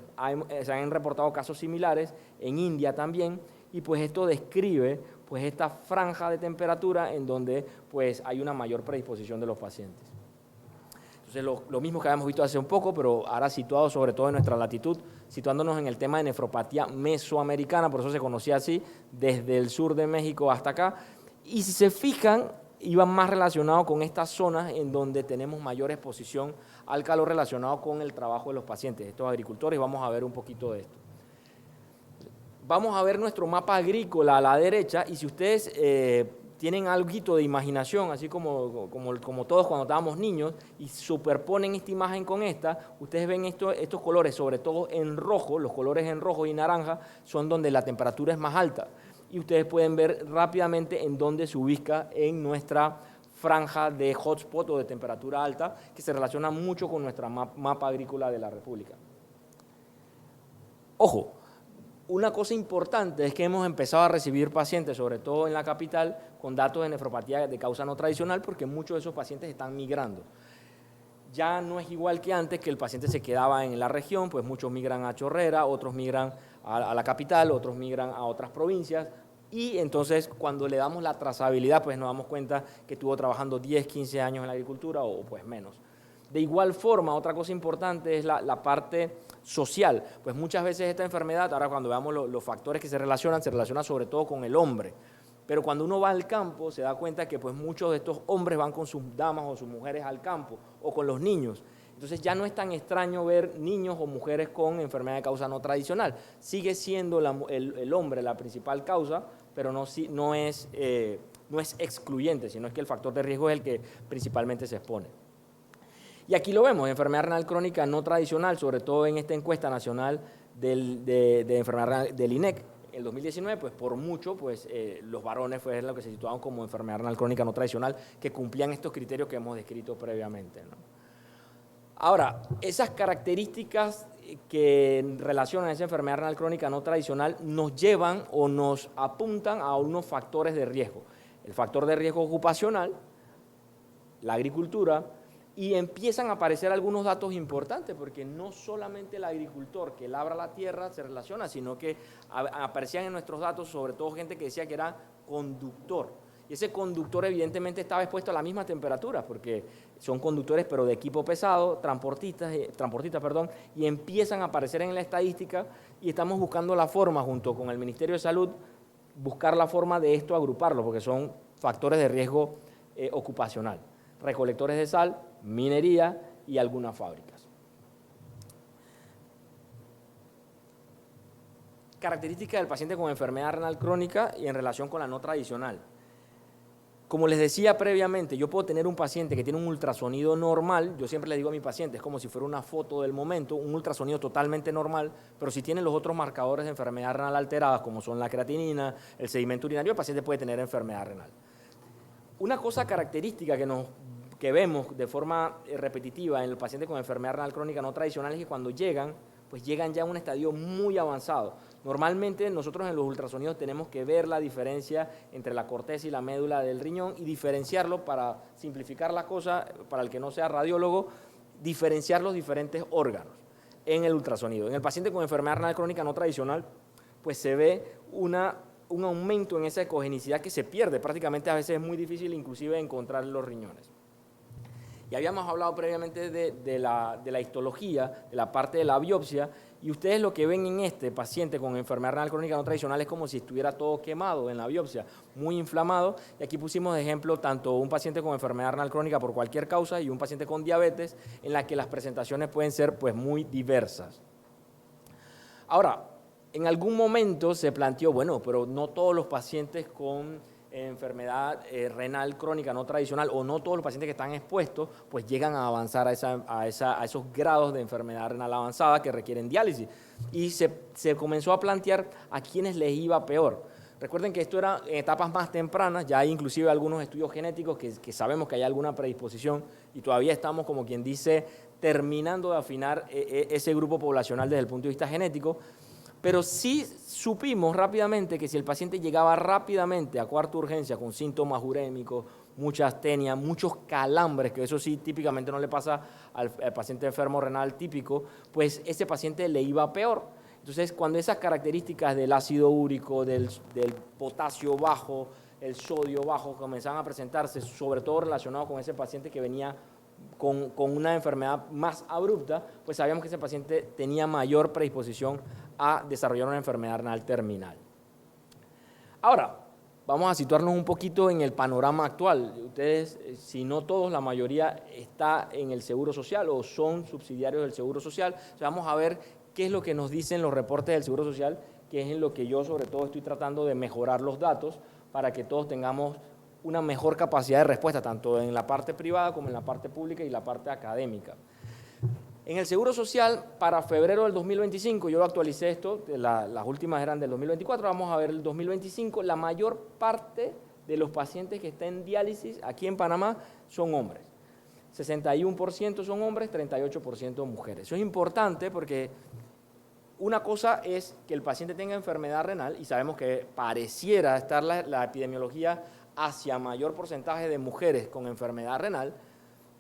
se han reportado casos similares, en India también, y pues esto describe pues esta franja de temperatura en donde pues hay una mayor predisposición de los pacientes. Entonces lo mismo que habíamos visto hace un poco, pero ahora situado sobre todo en nuestra latitud, situándonos en el tema de nefropatía mesoamericana, por eso se conocía así, desde el sur de México hasta acá, y si se fijan, iban más relacionados con estas zonas en donde tenemos mayor exposición al calor relacionado con el trabajo de los pacientes, estos agricultores, y vamos a ver un poquito de esto. Vamos a ver nuestro mapa agrícola a la derecha y si ustedes tienen algo de imaginación, así como todos cuando estábamos niños, y superponen esta imagen con esta, ustedes ven estos colores, sobre todo en rojo, los colores en rojo y naranja son donde la temperatura es más alta. Y ustedes pueden ver rápidamente en dónde se ubica en nuestra franja de hotspot o de temperatura alta, que se relaciona mucho con nuestra mapa agrícola de la República. Ojo. Una cosa importante es que hemos empezado a recibir pacientes, sobre todo en la capital, con datos de nefropatía de causa no tradicional, porque muchos de esos pacientes están migrando. Ya no es igual que antes, que el paciente se quedaba en la región, pues muchos migran a Chorrera, otros migran a la capital, otros migran a otras provincias, Y entonces, cuando le damos la trazabilidad, pues nos damos cuenta que estuvo trabajando 10, 15 años en la agricultura o pues menos. De igual forma, otra cosa importante es la parte social. Pues muchas veces esta enfermedad, ahora cuando veamos los factores que se relaciona sobre todo con el hombre. Pero cuando uno va al campo, se da cuenta que pues muchos de estos hombres van con sus damas o sus mujeres al campo o con los niños. Entonces ya no es tan extraño ver niños o mujeres con enfermedad de causa no tradicional. Sigue siendo el hombre la principal causa, pero no es excluyente, sino es que el factor de riesgo es el que principalmente se expone. Y aquí lo vemos, enfermedad renal crónica no tradicional, sobre todo en esta encuesta nacional de enfermedad renal del INEC. En el 2019, pues por mucho, pues los varones fue lo que se situaban como enfermedad renal crónica no tradicional, que cumplían estos criterios que hemos descrito previamente, ¿no? Ahora, esas características que relacionan esa enfermedad renal crónica no tradicional nos llevan o nos apuntan a unos factores de riesgo. El factor de riesgo ocupacional, la agricultura, y empiezan a aparecer algunos datos importantes, porque no solamente el agricultor que labra la tierra se relaciona, sino que aparecían en nuestros datos sobre todo gente que decía que era conductor. Y ese conductor evidentemente estaba expuesto a la misma temperatura, porque son conductores pero de equipo pesado, transportistas, y empiezan a aparecer en la estadística y estamos buscando la forma, junto con el Ministerio de Salud, buscar la forma de esto agruparlo, porque son factores de riesgo ocupacional. Recolectores de sal, minería y algunas fábricas. Características del paciente con enfermedad renal crónica y en relación con la no tradicional. Como les decía previamente, yo puedo tener un paciente que tiene un ultrasonido normal, yo siempre le digo a mi paciente, es como si fuera una foto del momento, un ultrasonido totalmente normal, pero si tiene los otros marcadores de enfermedad renal alteradas, como son la creatinina, el sedimento urinario, el paciente puede tener enfermedad renal. Una cosa característica que vemos de forma repetitiva en el paciente con enfermedad renal crónica no tradicional es que cuando llegan, pues llegan ya a un estadio muy avanzado. Normalmente nosotros en los ultrasonidos tenemos que ver la diferencia entre la corteza y la médula del riñón y diferenciarlo, para simplificar la cosa, para el que no sea radiólogo, diferenciar los diferentes órganos en el ultrasonido. En el paciente con enfermedad renal crónica no tradicional, pues se ve un aumento en esa ecogenicidad que se pierde. Prácticamente a veces es muy difícil inclusive encontrar los riñones. Y habíamos hablado previamente de la histología, de la parte de la biopsia, y ustedes lo que ven en este paciente con enfermedad renal crónica no tradicional es como si estuviera todo quemado en la biopsia, muy inflamado, y aquí pusimos de ejemplo tanto un paciente con enfermedad renal crónica por cualquier causa y un paciente con diabetes, en la que las presentaciones pueden ser pues muy diversas. Ahora, en algún momento se planteó, bueno, pero no todos los pacientes con enfermedad renal crónica no tradicional o no todos los pacientes que están expuestos pues llegan a avanzar a esos grados de enfermedad renal avanzada que requieren diálisis, y se comenzó a plantear a quienes les iba peor. Recuerden que esto era en etapas más tempranas, ya hay inclusive algunos estudios genéticos que sabemos que hay alguna predisposición y todavía estamos, como quien dice, terminando de afinar ese grupo poblacional desde el punto de vista genético. Pero sí supimos rápidamente que si el paciente llegaba rápidamente a cuarta urgencia con síntomas urémicos, mucha astenia, muchos calambres, que eso sí típicamente no le pasa al paciente enfermo renal típico, pues ese paciente le iba peor. Entonces, cuando esas características del ácido úrico, del potasio bajo, el sodio bajo, comenzaban a presentarse, sobre todo relacionado con ese paciente que venía con una enfermedad más abrupta, pues sabíamos que ese paciente tenía mayor predisposición a desarrollar una enfermedad renal terminal. Ahora, vamos a situarnos un poquito en el panorama actual. Ustedes, si no todos, la mayoría está en el Seguro Social o son subsidiarios del Seguro Social. Entonces, vamos a ver qué es lo que nos dicen los reportes del Seguro Social, que es en lo que yo sobre todo estoy tratando de mejorar los datos para que todos tengamos una mejor capacidad de respuesta, tanto en la parte privada como en la parte pública y la parte académica. En el Seguro Social, para febrero del 2025, yo actualicé esto, las últimas eran del 2024, vamos a ver el 2025, la mayor parte de los pacientes que están en diálisis aquí en Panamá son hombres. 61% son hombres, 38% mujeres. Eso es importante porque una cosa es que el paciente tenga enfermedad renal y sabemos que pareciera estar la epidemiología hacia mayor porcentaje de mujeres con enfermedad renal,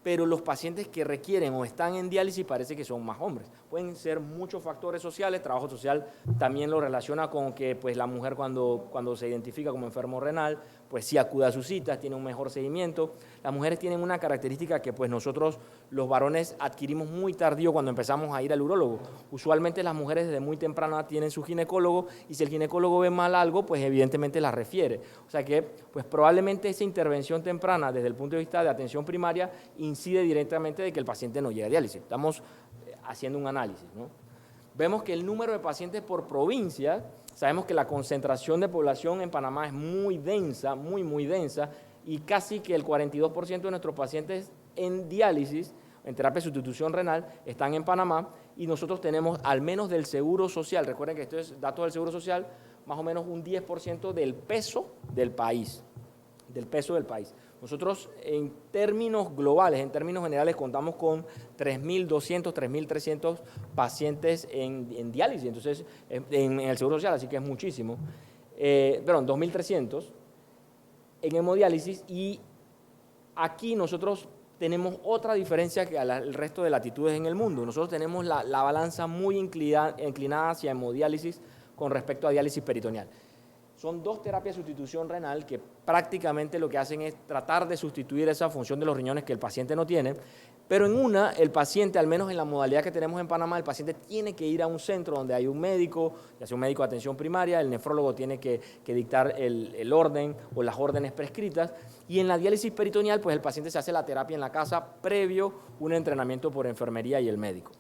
pero los pacientes que requieren o están en diálisis parece que son más hombres. Pueden ser muchos factores sociales. Trabajo social también lo relaciona con que pues, la mujer cuando se identifica como enfermo renal, pues sí acude a sus citas, tiene un mejor seguimiento. Las mujeres tienen una característica que pues nosotros los varones adquirimos muy tardío cuando empezamos a ir al urólogo. Usualmente las mujeres desde muy temprana tienen su ginecólogo y si el ginecólogo ve mal algo, pues evidentemente la refiere. O sea que pues probablemente esa intervención temprana desde el punto de vista de atención primaria incide directamente de que el paciente no llegue a diálisis. Estamos haciendo un análisis, ¿no? Vemos que el número de pacientes por provincia, sabemos que la concentración de población en Panamá es muy densa, muy densa, y casi que el 42% de nuestros pacientes en diálisis, en terapia de sustitución renal, están en Panamá, y nosotros tenemos al menos del Seguro Social, recuerden que esto es datos del Seguro Social, más o menos un 10% del peso del país, Nosotros en términos globales, en términos generales, contamos con 3.200, 3.300 pacientes en diálisis, entonces en el Seguro Social, así que es muchísimo. 2.300 en hemodiálisis, y aquí nosotros tenemos otra diferencia que el resto de latitudes en el mundo. Nosotros tenemos la balanza muy inclinada hacia hemodiálisis con respecto a diálisis peritoneal. Son dos terapias de sustitución renal que prácticamente lo que hacen es tratar de sustituir esa función de los riñones que el paciente no tiene, pero en una, el paciente, al menos en la modalidad que tenemos en Panamá, el paciente tiene que ir a un centro donde hay un médico, ya sea un médico de atención primaria, el nefrólogo tiene que dictar el orden o las órdenes prescritas, y en la diálisis peritoneal, pues el paciente se hace la terapia en la casa previo un entrenamiento por enfermería y el médico.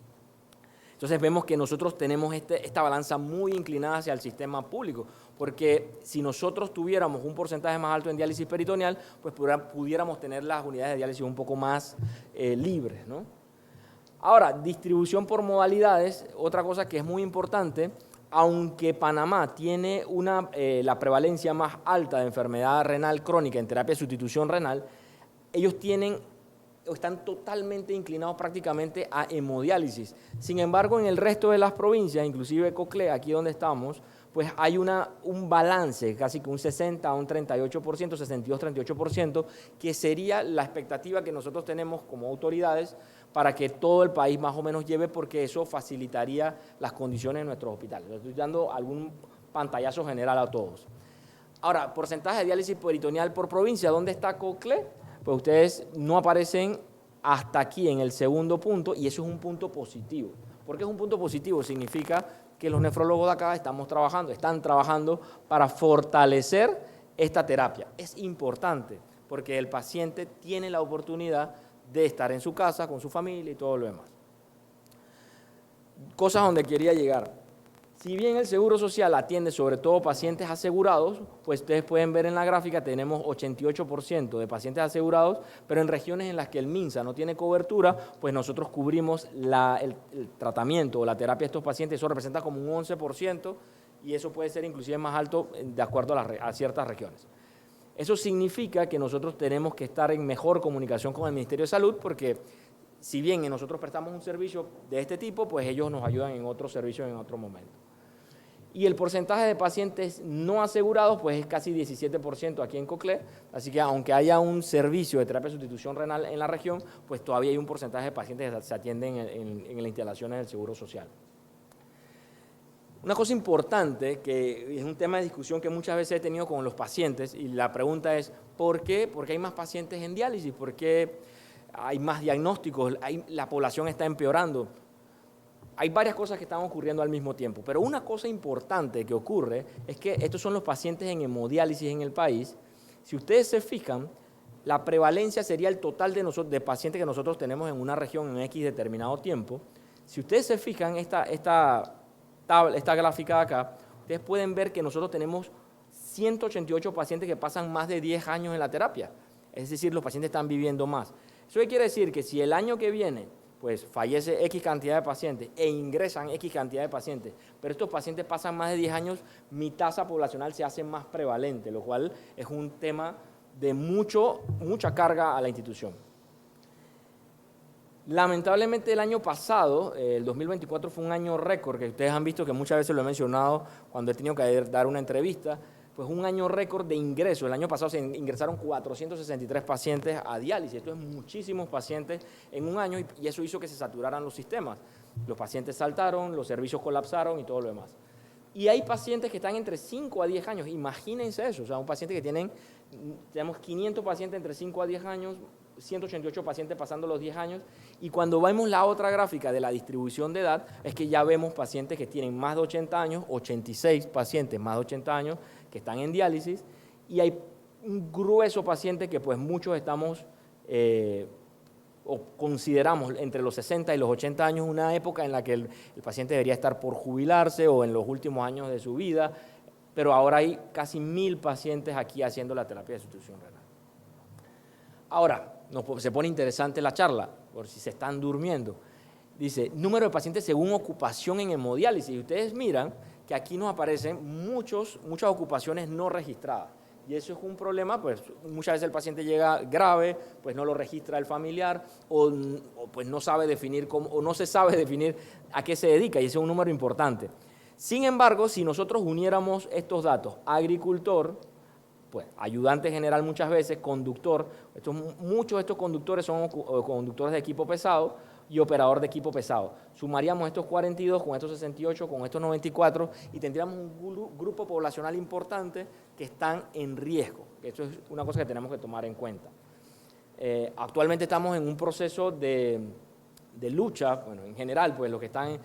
Entonces vemos que nosotros tenemos esta balanza muy inclinada hacia el sistema público, porque si nosotros tuviéramos un porcentaje más alto en diálisis peritoneal, pues pudiéramos tener las unidades de diálisis un poco más libres, ¿no? Ahora, distribución por modalidades, otra cosa que es muy importante, aunque Panamá tiene la prevalencia más alta de enfermedad renal crónica en terapia de sustitución renal, ellos están totalmente inclinados prácticamente a hemodiálisis. Sin embargo, en el resto de las provincias, inclusive Coclé, aquí donde estamos, pues hay un balance, casi que un 60 a un 38%, 62-38%, que sería la expectativa que nosotros tenemos como autoridades para que todo el país más o menos lleve, porque eso facilitaría las condiciones de nuestros hospitales. Les estoy dando algún pantallazo general a todos. Ahora, porcentaje de diálisis peritoneal por provincia, ¿dónde está Coclé? Pues ustedes no aparecen hasta aquí en el segundo punto, y eso es un punto positivo. ¿Por qué es un punto positivo? Significa que los nefrólogos de acá están trabajando para fortalecer esta terapia. Es importante porque el paciente tiene la oportunidad de estar en su casa, con su familia y todo lo demás. Cosas donde quería llegar. Si bien el Seguro Social atiende sobre todo pacientes asegurados, pues ustedes pueden ver en la gráfica, tenemos 88% de pacientes asegurados, pero en regiones en las que el MINSA no tiene cobertura, pues nosotros cubrimos el tratamiento o la terapia de estos pacientes. Eso representa como un 11%, y eso puede ser inclusive más alto de acuerdo a ciertas regiones. Eso significa que nosotros tenemos que estar en mejor comunicación con el Ministerio de Salud, porque si bien nosotros prestamos un servicio de este tipo, pues ellos nos ayudan en otros servicios en otro momento. Y el porcentaje de pacientes no asegurados, pues es casi 17% aquí en Coclé, así que aunque haya un servicio de terapia de sustitución renal en la región, pues todavía hay un porcentaje de pacientes que se atienden en las instalaciones del Seguro Social. Una cosa importante, que es un tema de discusión que muchas veces he tenido con los pacientes, y la pregunta es, ¿por qué? ¿Por qué hay más pacientes en diálisis? ¿Por qué hay más diagnósticos? La población está empeorando. Hay varias cosas que están ocurriendo al mismo tiempo, pero una cosa importante que ocurre es que estos son los pacientes en hemodiálisis en el país. Si ustedes se fijan, la prevalencia sería el total de pacientes que nosotros tenemos en una región en X determinado tiempo. Si ustedes se fijan, esta gráfica de acá, ustedes pueden ver que nosotros tenemos 188 pacientes que pasan más de 10 años en la terapia. Es decir, los pacientes están viviendo más. ¿Eso qué quiere decir? Que si el año que viene pues fallece X cantidad de pacientes e ingresan X cantidad de pacientes, pero estos pacientes pasan más de 10 años, mi tasa poblacional se hace más prevalente, lo cual es un tema de mucha carga a la institución. Lamentablemente el año pasado, el 2024, fue un año récord, que ustedes han visto que muchas veces lo he mencionado cuando he tenido que dar una entrevista. pues un año récord de ingreso. El año pasado se ingresaron 463 pacientes a diálisis. Esto es muchísimos pacientes en un año y eso hizo que se saturaran los sistemas. Los pacientes saltaron, los servicios colapsaron y todo lo demás. Y hay pacientes que están entre 5 a 10 años. Imagínense eso. O sea, un paciente que tenemos 500 pacientes entre 5 a 10 años, 188 pacientes pasando los 10 años, y cuando vemos la otra gráfica de la distribución de edad, es que ya vemos pacientes que tienen más de 80 años, 86 pacientes más de 80 años que están en diálisis, y hay un grueso paciente que pues muchos estamos, o consideramos entre los 60 y los 80 años una época en la que el paciente debería estar por jubilarse o en los últimos años de su vida, pero ahora hay casi 1000 pacientes aquí haciendo la terapia de sustitución renal. Ahora, se pone interesante la charla, por si se están durmiendo. Dice, número de pacientes según ocupación en hemodiálisis. Y ustedes miran que aquí nos aparecen muchas ocupaciones no registradas. Y eso es un problema, pues muchas veces el paciente llega grave, pues no lo registra el familiar, o pues no sabe definir o no se sabe definir a qué se dedica, y ese es un número importante. Sin embargo, si nosotros uniéramos estos datos, agricultor, pues ayudante general muchas veces, conductor, muchos de estos conductores son conductores de equipo pesado y operador de equipo pesado. Sumaríamos estos 42 con estos 68, con estos 94 y tendríamos un grupo poblacional importante que están en riesgo. Eso es una cosa que tenemos que tomar en cuenta. Actualmente estamos en un proceso de lucha, bueno, en general, pues los que están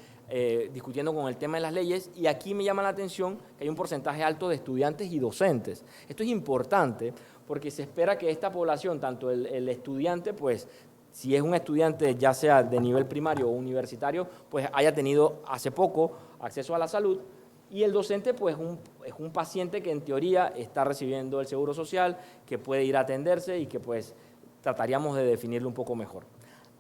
discutiendo con el tema de las leyes, y aquí me llama la atención que hay un porcentaje alto de estudiantes y docentes. Esto es importante porque se espera que esta población, tanto el estudiante, pues si es un estudiante ya sea de nivel primario o universitario, pues haya tenido hace poco acceso a la salud, y el docente pues es un paciente que en teoría está recibiendo el seguro social, que puede ir a atenderse y que pues trataríamos de definirlo un poco mejor.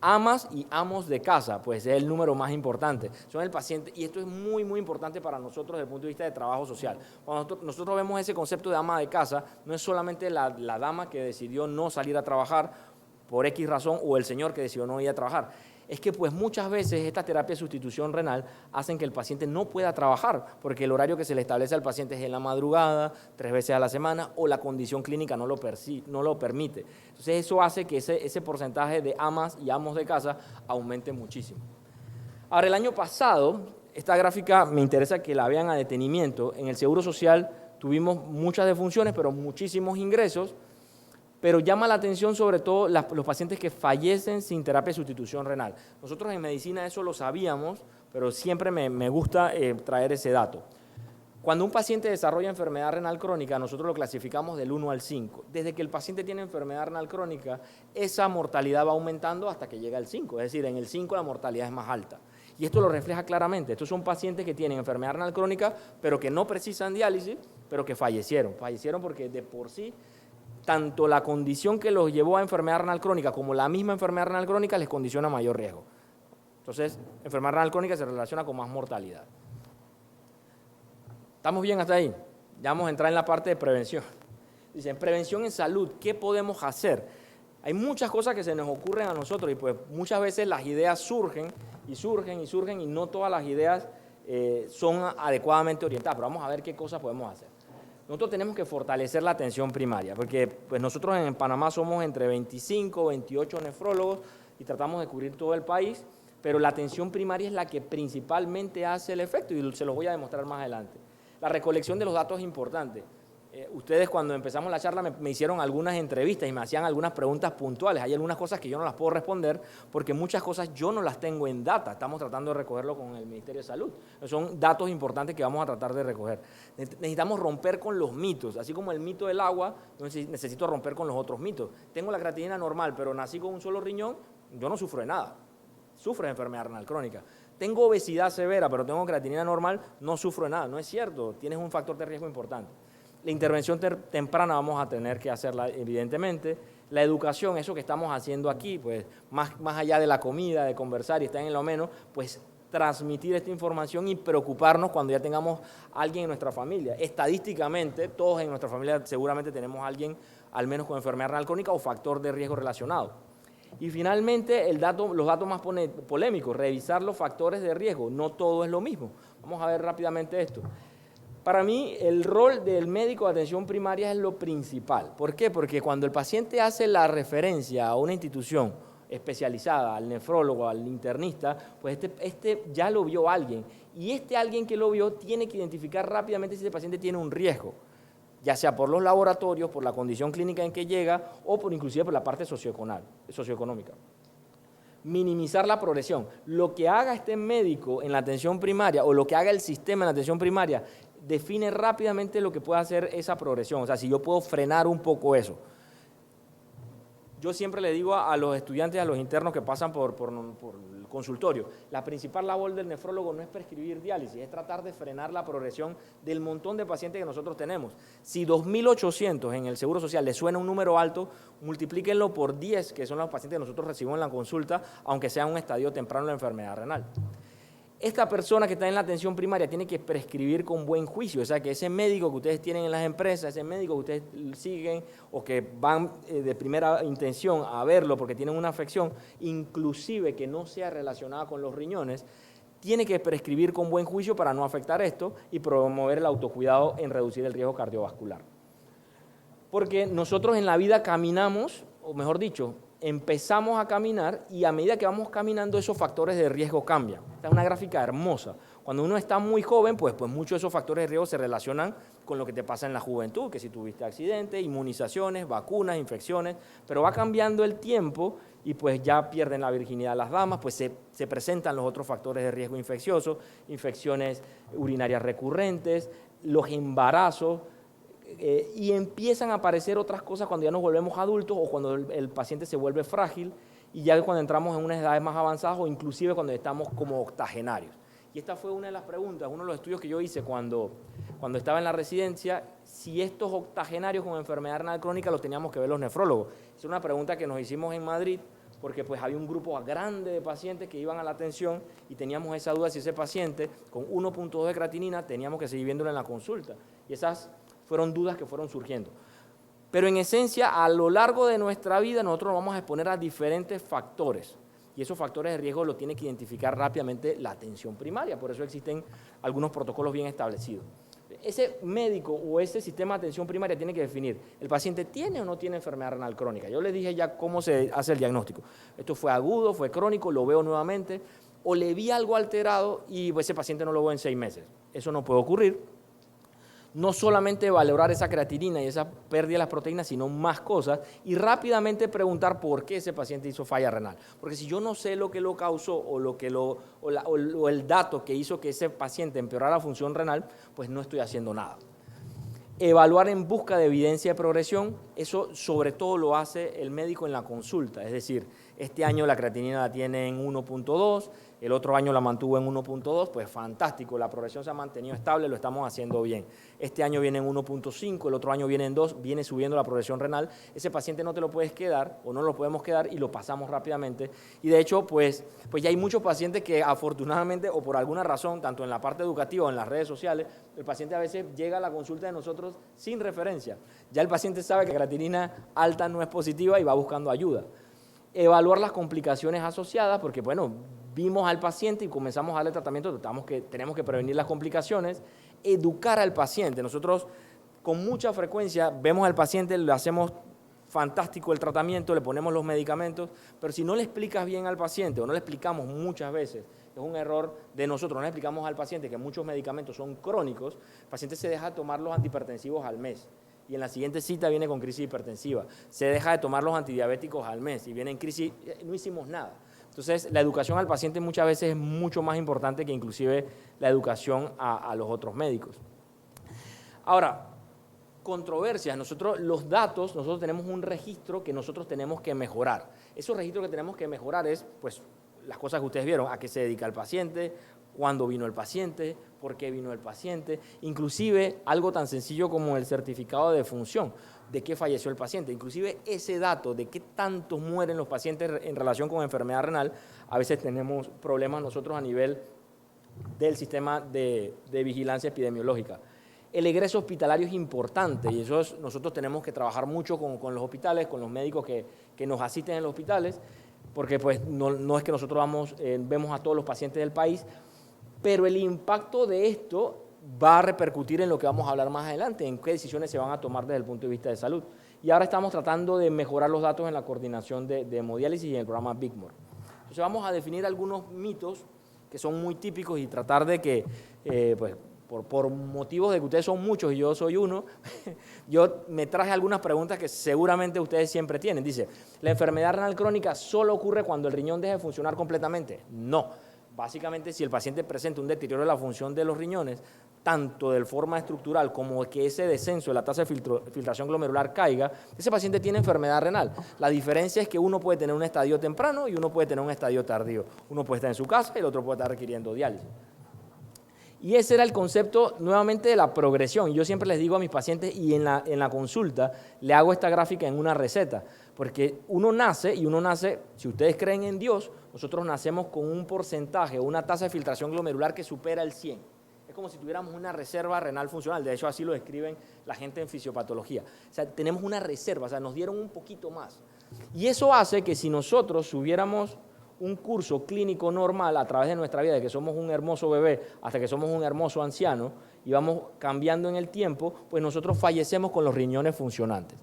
Amas y amos de casa, pues es el número más importante. Son el paciente, y esto es muy, muy importante para nosotros desde el punto de vista de trabajo social. Cuando nosotros vemos ese concepto de ama de casa, no es solamente la dama que decidió no salir a trabajar por X razón o el señor que decidió no ir a trabajar. Es que pues muchas veces estas terapias de sustitución renal hacen que el paciente no pueda trabajar porque el horario que se le establece al paciente es en la madrugada, 3 veces a la semana, o la condición clínica no lo permite. Entonces eso hace que ese porcentaje de amas y amos de casa aumente muchísimo. Ahora, el año pasado, esta gráfica me interesa que la vean a detenimiento. En el Seguro Social tuvimos muchas defunciones, pero muchísimos ingresos. Pero llama la atención sobre todo los pacientes que fallecen sin terapia de sustitución renal. Nosotros en medicina eso lo sabíamos, pero siempre me gusta traer ese dato. Cuando un paciente desarrolla enfermedad renal crónica, nosotros lo clasificamos del 1 al 5. Desde que el paciente tiene enfermedad renal crónica, esa mortalidad va aumentando hasta que llega al 5. Es decir, en el 5 la mortalidad es más alta. Y esto lo refleja claramente. Estos son pacientes que tienen enfermedad renal crónica, pero que no precisan diálisis, pero que fallecieron. Fallecieron porque de por sí tanto la condición que los llevó a enfermedad renal crónica como la misma enfermedad renal crónica les condiciona mayor riesgo. Entonces, enfermedad renal crónica se relaciona con más mortalidad. ¿Estamos bien hasta ahí? Ya vamos a entrar en la parte de prevención. Dicen, prevención en salud, ¿qué podemos hacer? Hay muchas cosas que se nos ocurren a nosotros y pues muchas veces las ideas surgen y no todas las ideas son adecuadamente orientadas, pero vamos a ver qué cosas podemos hacer. Nosotros tenemos que fortalecer la atención primaria, porque pues nosotros en Panamá somos entre 25, 28 nefrólogos y tratamos de cubrir todo el país, pero la atención primaria es la que principalmente hace el efecto y se los voy a demostrar más adelante. La recolección de los datos es importante. Ustedes cuando empezamos la charla me hicieron algunas entrevistas y me hacían algunas preguntas puntuales. Hay algunas cosas que yo no las puedo responder porque muchas cosas yo no las tengo en data. Estamos tratando de recogerlo con el Ministerio de Salud. Son datos importantes que vamos a tratar de recoger. Necesitamos romper con los mitos. Así como el mito del agua, necesito romper con los otros mitos. Tengo la creatinina normal, pero nací con un solo riñón, yo no sufro de nada. Sufro de enfermedad renal crónica. Tengo obesidad severa, pero tengo creatinina normal, no sufro de nada. No es cierto, tienes un factor de riesgo importante. La intervención temprana vamos a tener que hacerla, evidentemente. La educación, eso que estamos haciendo aquí, pues más allá de la comida, de conversar y estar en lo menos, pues transmitir esta información y preocuparnos cuando ya tengamos a alguien en nuestra familia. Estadísticamente, todos en nuestra familia seguramente tenemos a alguien, al menos con enfermedad renal crónica o factor de riesgo relacionado. Y finalmente, los datos más polémicos, revisar los factores de riesgo. No todo es lo mismo. Vamos a ver rápidamente esto. Para mí, el rol del médico de atención primaria es lo principal. ¿Por qué? Porque cuando el paciente hace la referencia a una institución especializada, al nefrólogo, al internista, pues este ya lo vio alguien. Y este alguien que lo vio tiene que identificar rápidamente si ese paciente tiene un riesgo, ya sea por los laboratorios, por la condición clínica en que llega o inclusive por la parte socioeconómica. Minimizar la progresión. Lo que haga este médico en la atención primaria o lo que haga el sistema en la atención primaria define rápidamente lo que puede hacer esa progresión. O sea, si yo puedo frenar un poco eso. Yo siempre le digo a los estudiantes, a los internos que pasan por el consultorio, la principal labor del nefrólogo no es prescribir diálisis, es tratar de frenar la progresión del montón de pacientes que nosotros tenemos. Si 2.800 en el Seguro Social les suena un número alto, multiplíquenlo por 10, que son los pacientes que nosotros recibimos en la consulta, aunque sea un estadio temprano de la enfermedad renal. Esta persona que está en la atención primaria tiene que prescribir con buen juicio, o sea, que ese médico que ustedes tienen en las empresas, ese médico que ustedes siguen o que van de primera intención a verlo porque tienen una afección, inclusive que no sea relacionada con los riñones, tiene que prescribir con buen juicio para no afectar esto y promover el autocuidado en reducir el riesgo cardiovascular. Porque nosotros en la vida caminamos, o mejor dicho, empezamos a caminar y a medida que vamos caminando esos factores de riesgo cambian. Esta es una gráfica hermosa. Cuando uno está muy joven, pues muchos de esos factores de riesgo se relacionan con lo que te pasa en la juventud, que si tuviste accidentes, inmunizaciones, vacunas, infecciones, pero va cambiando el tiempo y pues ya pierden la virginidad las damas, pues se presentan los otros factores de riesgo infeccioso, infecciones urinarias recurrentes, los embarazos, y empiezan a aparecer otras cosas cuando ya nos volvemos adultos o cuando el paciente se vuelve frágil y ya cuando entramos en unas edades más avanzadas o inclusive cuando estamos como octogenarios. Y esta fue una de las preguntas, uno de los estudios que yo hice cuando estaba en la residencia, si estos octogenarios con enfermedad renal crónica los teníamos que ver los nefrólogos. Es una pregunta que nos hicimos en Madrid porque pues había un grupo grande de pacientes que iban a la atención y teníamos esa duda si ese paciente con 1.2 de creatinina teníamos que seguir viéndolo en la consulta. Y esas fueron dudas que fueron surgiendo. Pero en esencia, a lo largo de nuestra vida, nosotros nos vamos a exponer a diferentes factores. Y esos factores de riesgo los tiene que identificar rápidamente la atención primaria. Por eso existen algunos protocolos bien establecidos. Ese médico o ese sistema de atención primaria tiene que definir, ¿el paciente tiene o no tiene enfermedad renal crónica? Yo les dije ya cómo se hace el diagnóstico. Esto fue agudo, fue crónico, lo veo nuevamente, o le vi algo alterado y ese paciente no lo veo en 6 meses. Eso no puede ocurrir. No solamente valorar esa creatinina y esa pérdida de las proteínas, sino más cosas, y rápidamente preguntar por qué ese paciente hizo falla renal. Porque si yo no sé lo que lo causó o el dato que hizo que ese paciente empeorara la función renal, pues no estoy haciendo nada. Evaluar en busca de evidencia de progresión, eso sobre todo lo hace el médico en la consulta, es decir, este año la creatinina la tiene en 1.2, el otro año la mantuvo en 1.2, pues fantástico, la progresión se ha mantenido estable, lo estamos haciendo bien. Este año viene en 1.5, el otro año viene en 2, viene subiendo la progresión renal, ese paciente no te lo puedes quedar o no lo podemos quedar y lo pasamos rápidamente. Y de hecho, pues ya hay muchos pacientes que afortunadamente o por alguna razón, tanto en la parte educativa o en las redes sociales, el paciente a veces llega a la consulta de nosotros sin referencia. Ya el paciente sabe que la creatinina alta no es positiva y va buscando ayuda. Evaluar las complicaciones asociadas, porque bueno, vimos al paciente y comenzamos a darle tratamiento, tenemos que prevenir las complicaciones. Educar al paciente. Nosotros con mucha frecuencia vemos al paciente, le hacemos fantástico el tratamiento, le ponemos los medicamentos, pero si no le explicas bien al paciente o no le explicamos muchas veces, es un error de nosotros, no le explicamos al paciente que muchos medicamentos son crónicos, el paciente se deja de tomar los antihipertensivos al mes. Y en la siguiente cita viene con crisis hipertensiva. Se deja de tomar los antidiabéticos al mes y viene en crisis, no hicimos nada. Entonces, la educación al paciente muchas veces es mucho más importante que inclusive la educación a los otros médicos. Ahora, controversias. Los datos, nosotros tenemos un registro que nosotros tenemos que mejorar. Esos registros que tenemos que mejorar es, pues, las cosas que ustedes vieron, a qué se dedica el paciente, cuándo vino el paciente, por qué vino el paciente, inclusive algo tan sencillo como el certificado de función, de qué falleció el paciente, inclusive ese dato de qué tantos mueren los pacientes en relación con enfermedad renal, a veces tenemos problemas nosotros a nivel del sistema de vigilancia epidemiológica. El egreso hospitalario es importante y nosotros tenemos que trabajar mucho con los hospitales, con los médicos que nos asisten en los hospitales, porque pues no es que nosotros vemos a todos los pacientes del país, pero el impacto de esto va a repercutir en lo que vamos a hablar más adelante, en qué decisiones se van a tomar desde el punto de vista de salud. Y ahora estamos tratando de mejorar los datos en la coordinación de hemodiálisis y en el programa BigMore. Entonces vamos a definir algunos mitos que son muy típicos y tratar de que, pues, por motivos de que ustedes son muchos y yo soy uno, yo me traje algunas preguntas que seguramente ustedes siempre tienen. Dice, ¿la enfermedad renal crónica solo ocurre cuando el riñón deja de funcionar completamente? No. Básicamente, si el paciente presenta un deterioro de la función de los riñones, tanto de forma estructural como que ese descenso de la tasa de filtración glomerular caiga, ese paciente tiene enfermedad renal. La diferencia es que uno puede tener un estadio temprano y uno puede tener un estadio tardío. Uno puede estar en su casa y el otro puede estar requiriendo diálisis. Y ese era el concepto, nuevamente, de la progresión. Yo siempre les digo a mis pacientes, y en la consulta, le hago esta gráfica en una receta, porque uno nace, si ustedes creen en Dios, nosotros nacemos con un porcentaje o una tasa de filtración glomerular que supera el 100. Es como si tuviéramos una reserva renal funcional, de hecho así lo describen la gente en fisiopatología. O sea, tenemos una reserva, o sea, nos dieron un poquito más. Y eso hace que si nosotros subiéramos un curso clínico normal a través de nuestra vida, de que somos un hermoso bebé hasta que somos un hermoso anciano, y vamos cambiando en el tiempo, pues nosotros fallecemos con los riñones funcionantes.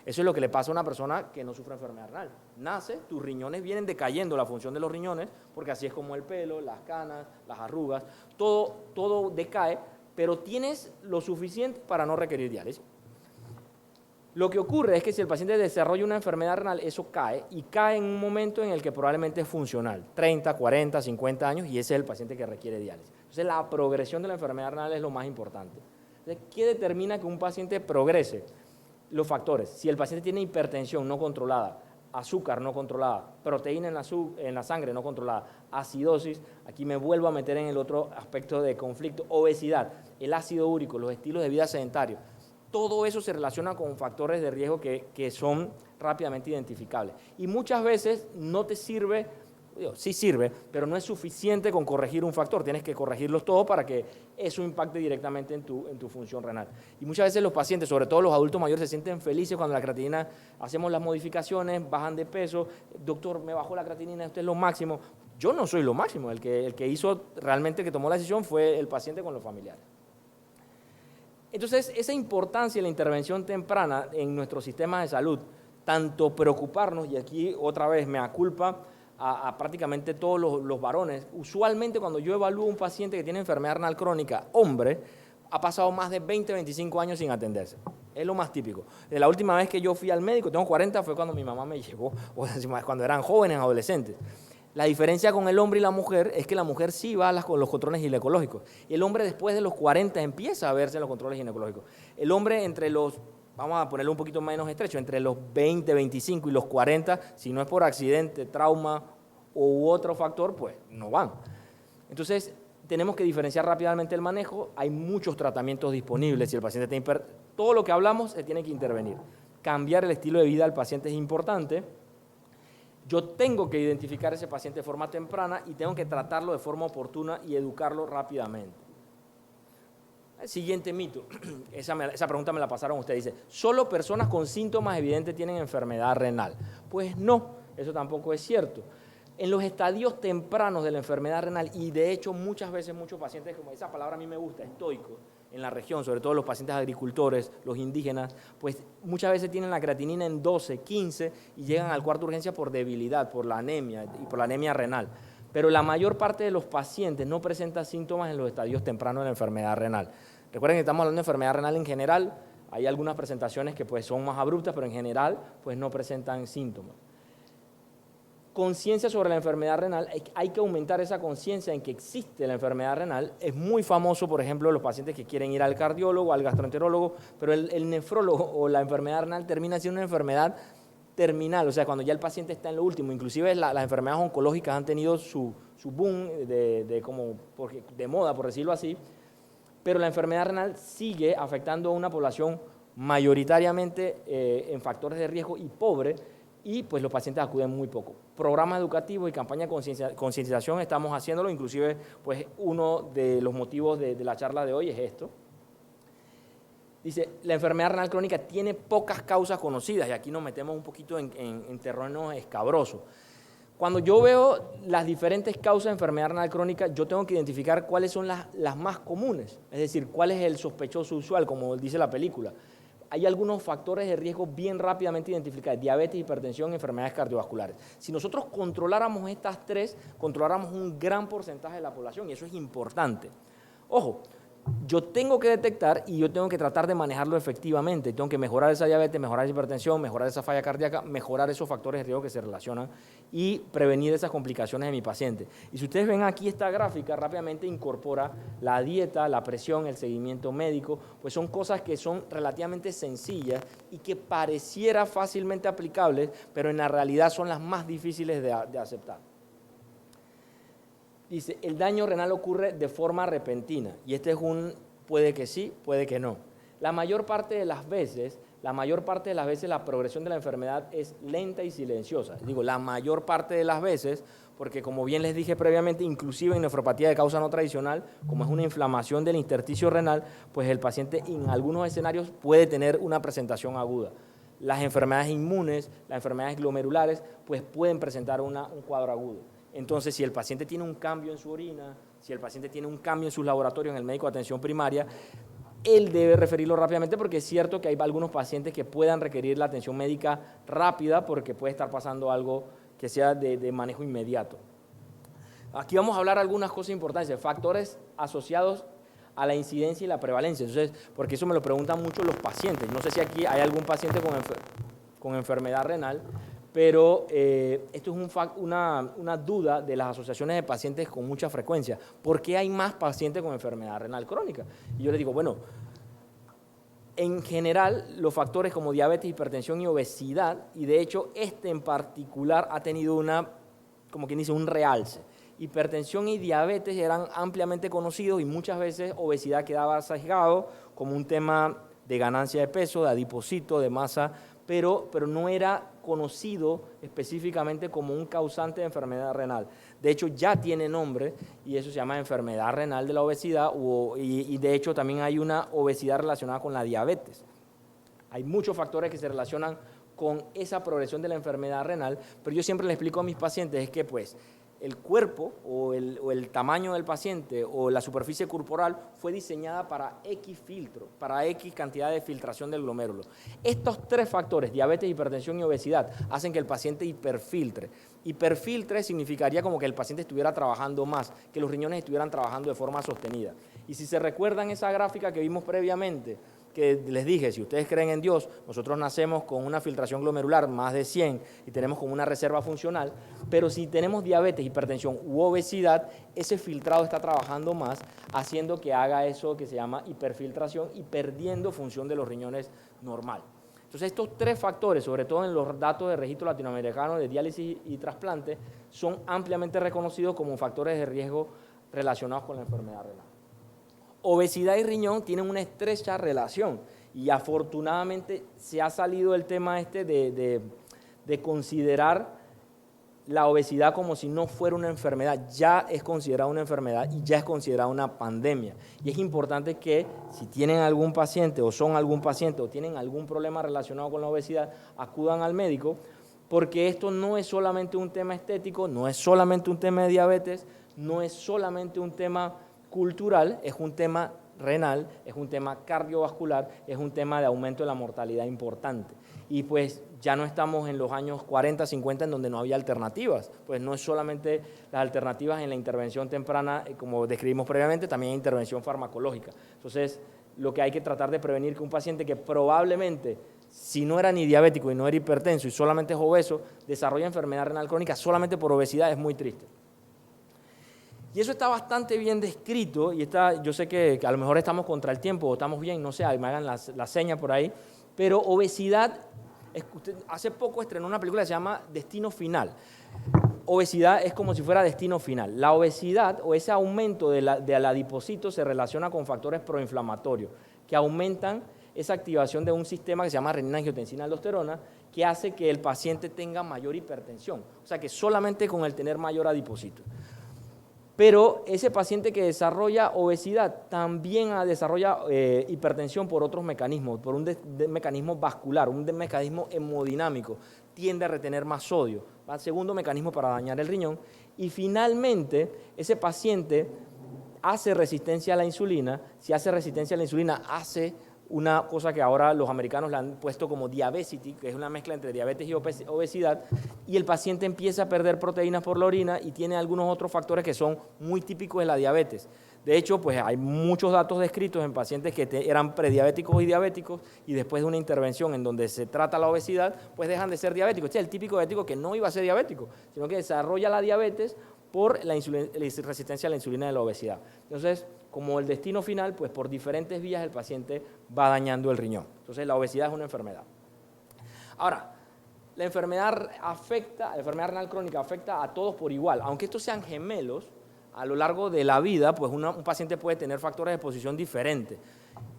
Eso es lo que le pasa a una persona que no sufre enfermedad renal. Nace, tus riñones vienen decayendo, la función de los riñones, porque así es como el pelo, las canas, las arrugas, todo decae, pero tienes lo suficiente para no requerir diálisis. Lo que ocurre es que si el paciente desarrolla una enfermedad renal, eso cae, y cae en un momento en el que probablemente es funcional, 30, 40, 50 años, y ese es el paciente que requiere diálisis. Entonces, la progresión de la enfermedad renal es lo más importante. Entonces, ¿qué determina que un paciente progrese? Los factores. Si el paciente tiene hipertensión no controlada, azúcar no controlada, proteína en la sangre no controlada, acidosis, aquí me vuelvo a meter en el otro aspecto de conflicto, obesidad, el ácido úrico, los estilos de vida sedentarios. Todo eso se relaciona con factores de riesgo que son rápidamente identificables. Y muchas veces no te sirve, sí sirve, pero no es suficiente con corregir un factor. Tienes que corregirlos todos para que eso impacte directamente en tu función renal. Y muchas veces los pacientes, sobre todo los adultos mayores, se sienten felices cuando la creatinina, hacemos las modificaciones, bajan de peso. Doctor, me bajó la creatinina, esto es lo máximo. Yo no soy lo máximo. El que hizo realmente, que tomó la decisión, fue el paciente con los familiares. Entonces, esa importancia de la intervención temprana en nuestro sistema de salud, tanto preocuparnos, y aquí otra vez me aculpa a prácticamente todos los varones, usualmente cuando yo evalúo a un paciente que tiene enfermedad renal crónica, hombre, ha pasado más de 20, 25 años sin atenderse. Es lo más típico. De la última vez que yo fui al médico, tengo 40, fue cuando mi mamá me llevó, o cuando eran jóvenes, adolescentes. La diferencia con el hombre y la mujer es que la mujer sí va a los controles ginecológicos. Y el hombre después de los 40 empieza a verse en los controles ginecológicos. El hombre entre los, vamos a ponerlo un poquito menos estrecho, entre los 20, 25 y los 40, si no es por accidente, trauma u otro factor, pues no van. Entonces, tenemos que diferenciar rápidamente el manejo. Hay muchos tratamientos disponibles. Si el paciente tiene todo lo que hablamos se tiene que intervenir. Cambiar el estilo de vida del paciente es importante. Yo tengo que identificar a ese paciente de forma temprana y tengo que tratarlo de forma oportuna y educarlo rápidamente. El siguiente mito, esa pregunta me la pasaron ustedes, dice, ¿solo personas con síntomas evidentes tienen enfermedad renal? Pues no, eso tampoco es cierto. En los estadios tempranos de la enfermedad renal, y de hecho muchas veces muchos pacientes, como esa palabra a mí me gusta, estoicos, en la región, sobre todo los pacientes agricultores, los indígenas, pues muchas veces tienen la creatinina en 12, 15 y llegan al cuarto de urgencia por debilidad, por la anemia y por la anemia renal. Pero la mayor parte de los pacientes no presenta síntomas en los estadios tempranos de la enfermedad renal. Recuerden que estamos hablando de enfermedad renal en general, hay algunas presentaciones que pues son más abruptas, pero en general pues no presentan síntomas. Conciencia sobre la enfermedad renal, hay que aumentar esa conciencia en que existe la enfermedad renal. Es muy famoso, por ejemplo, los pacientes que quieren ir al cardiólogo, al gastroenterólogo, pero el nefrólogo o la enfermedad renal termina siendo una enfermedad terminal, o sea, cuando ya el paciente está en lo último. Inclusive las enfermedades oncológicas han tenido su boom de moda, por decirlo así, pero la enfermedad renal sigue afectando a una población mayoritariamente en factores de riesgo y pobre, y pues los pacientes acuden muy poco. Programas educativos y campaña de concientización estamos haciéndolo, inclusive pues uno de los motivos de la charla de hoy es esto. Dice, la enfermedad renal crónica tiene pocas causas conocidas, y aquí nos metemos un poquito en terreno escabroso. Cuando yo veo las diferentes causas de enfermedad renal crónica, yo tengo que identificar cuáles son las más comunes, es decir, cuál es el sospechoso usual, como dice la película. Hay algunos factores de riesgo bien rápidamente identificados: diabetes, hipertensión, enfermedades cardiovasculares. Si nosotros controláramos estas tres, controláramos un gran porcentaje de la población, y eso es importante. Ojo, yo tengo que detectar y yo tengo que tratar de manejarlo efectivamente. Tengo que mejorar esa diabetes, mejorar esa hipertensión, mejorar esa falla cardíaca, mejorar esos factores de riesgo que se relacionan y prevenir esas complicaciones de mi paciente. Y si ustedes ven aquí esta gráfica, rápidamente incorpora la dieta, la presión, el seguimiento médico, pues son cosas que son relativamente sencillas y que pareciera fácilmente aplicables, pero en la realidad son las más difíciles de aceptar. Dice, el daño renal ocurre de forma repentina, y este es un puede que sí, puede que no. La mayor parte de las veces la progresión de la enfermedad es lenta y silenciosa. Digo, la mayor parte de las veces, porque como bien les dije previamente, inclusive en nefropatía de causa no tradicional, como es una inflamación del intersticio renal, pues el paciente en algunos escenarios puede tener una presentación aguda. Las enfermedades inmunes, las enfermedades glomerulares, pues pueden presentar un cuadro agudo. Entonces, si el paciente tiene un cambio en su orina, si el paciente tiene un cambio en sus laboratorios, en el médico de atención primaria, él debe referirlo rápidamente, porque es cierto que hay algunos pacientes que puedan requerir la atención médica rápida porque puede estar pasando algo que sea de manejo inmediato. Aquí vamos a hablar de algunas cosas importantes, factores asociados a la incidencia y la prevalencia. Entonces, porque eso me lo preguntan mucho los pacientes. No sé si aquí hay algún paciente con enfermedad renal, pero esto es una duda de las asociaciones de pacientes con mucha frecuencia. ¿Por qué hay más pacientes con enfermedad renal crónica? Y yo les digo, bueno, en general los factores como diabetes, hipertensión y obesidad, y de hecho este en particular ha tenido como quien dice, un realce. Hipertensión y diabetes eran ampliamente conocidos y muchas veces obesidad quedaba sesgado como un tema de ganancia de peso, de adipocito, de masa, pero no era conocido específicamente como un causante de enfermedad renal. De hecho, ya tiene nombre y eso se llama enfermedad renal de la obesidad y de hecho también hay una obesidad relacionada con la diabetes. Hay muchos factores que se relacionan con esa progresión de la enfermedad renal, pero yo siempre le explico a mis pacientes es que pues el cuerpo o el tamaño del paciente o la superficie corporal fue diseñada para X filtro, para X cantidad de filtración del glomérulo. Estos tres factores, diabetes, hipertensión y obesidad, hacen que el paciente hiperfiltre. Hiperfiltre significaría como que el paciente estuviera trabajando más, que los riñones estuvieran trabajando de forma sostenida. Y si se recuerdan esa gráfica que vimos previamente, que les dije, si ustedes creen en Dios, nosotros nacemos con una filtración glomerular más de 100 y tenemos como una reserva funcional, pero si tenemos diabetes, hipertensión u obesidad, ese filtrado está trabajando más, haciendo que haga eso que se llama hiperfiltración y perdiendo función de los riñones normal. Entonces estos tres factores, sobre todo en los datos de registro latinoamericano de diálisis y trasplante, son ampliamente reconocidos como factores de riesgo relacionados con la enfermedad renal. Obesidad y riñón tienen una estrecha relación y afortunadamente se ha salido el tema de considerar la obesidad como si no fuera una enfermedad. Ya es considerada una enfermedad y ya es considerada una pandemia. Y es importante que si tienen algún paciente o son algún paciente o tienen algún problema relacionado con la obesidad, acudan al médico, porque esto no es solamente un tema estético, no es solamente un tema de diabetes, no es solamente un tema cultural, es un tema renal, es un tema cardiovascular, es un tema de aumento de la mortalidad importante. Y pues ya no estamos en los años 40, 50 en donde no había alternativas, pues no es solamente las alternativas en la intervención temprana, como describimos previamente, también hay intervención farmacológica. Entonces, lo que hay que tratar de prevenir que un paciente que probablemente, si no era ni diabético y no era hipertenso y solamente es obeso, desarrolla enfermedad renal crónica solamente por obesidad, es muy triste. Y eso está bastante bien descrito, y yo sé que a lo mejor estamos contra el tiempo o estamos bien, no sé, me hagan la seña por ahí, pero obesidad, hace poco estrenó una película que se llama Destino Final. Obesidad es como si fuera destino final. La obesidad o ese aumento del adipocito se relaciona con factores proinflamatorios que aumentan esa activación de un sistema que se llama renina, angiotensina, aldosterona, que hace que el paciente tenga mayor hipertensión. O sea que solamente con el tener mayor adipocito. Pero ese paciente que desarrolla obesidad también desarrolla hipertensión por otros mecanismos, por un mecanismo vascular, un mecanismo hemodinámico, tiende a retener más sodio, ¿va? Segundo mecanismo para dañar el riñón. Y finalmente, ese paciente hace resistencia a la insulina. Si hace resistencia a la insulina, hace una cosa que ahora los americanos la han puesto como diabesity, que es una mezcla entre diabetes y obesidad, y el paciente empieza a perder proteínas por la orina y tiene algunos otros factores que son muy típicos de la diabetes. De hecho, pues hay muchos datos descritos en pacientes que eran prediabéticos y diabéticos, y después de una intervención en donde se trata la obesidad, pues dejan de ser diabéticos. Este es el típico diabético que no iba a ser diabético, sino que desarrolla la diabetes por la resistencia a la insulina de la obesidad. Entonces, como el destino final, pues por diferentes vías el paciente va dañando el riñón. Entonces, la obesidad es una enfermedad. Ahora, la enfermedad renal crónica afecta a todos por igual. Aunque estos sean gemelos, a lo largo de la vida, pues un paciente puede tener factores de exposición diferentes.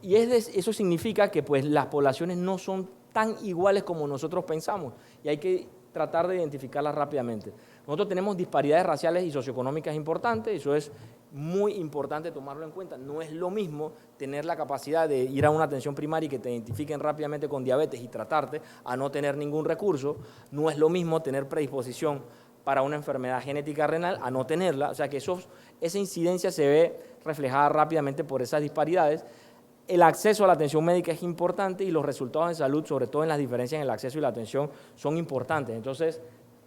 Y eso significa que pues, las poblaciones no son tan iguales como nosotros pensamos, y hay que tratar de identificarlas rápidamente. Nosotros tenemos disparidades raciales y socioeconómicas importantes, eso es muy importante tomarlo en cuenta. No es lo mismo tener la capacidad de ir a una atención primaria y que te identifiquen rápidamente con diabetes y tratarte a no tener ningún recurso. No es lo mismo tener predisposición para una enfermedad genética renal a no tenerla. O sea que esa incidencia se ve reflejada rápidamente por esas disparidades. El acceso a la atención médica es importante y los resultados en salud, sobre todo en las diferencias en el acceso y la atención, son importantes. Entonces,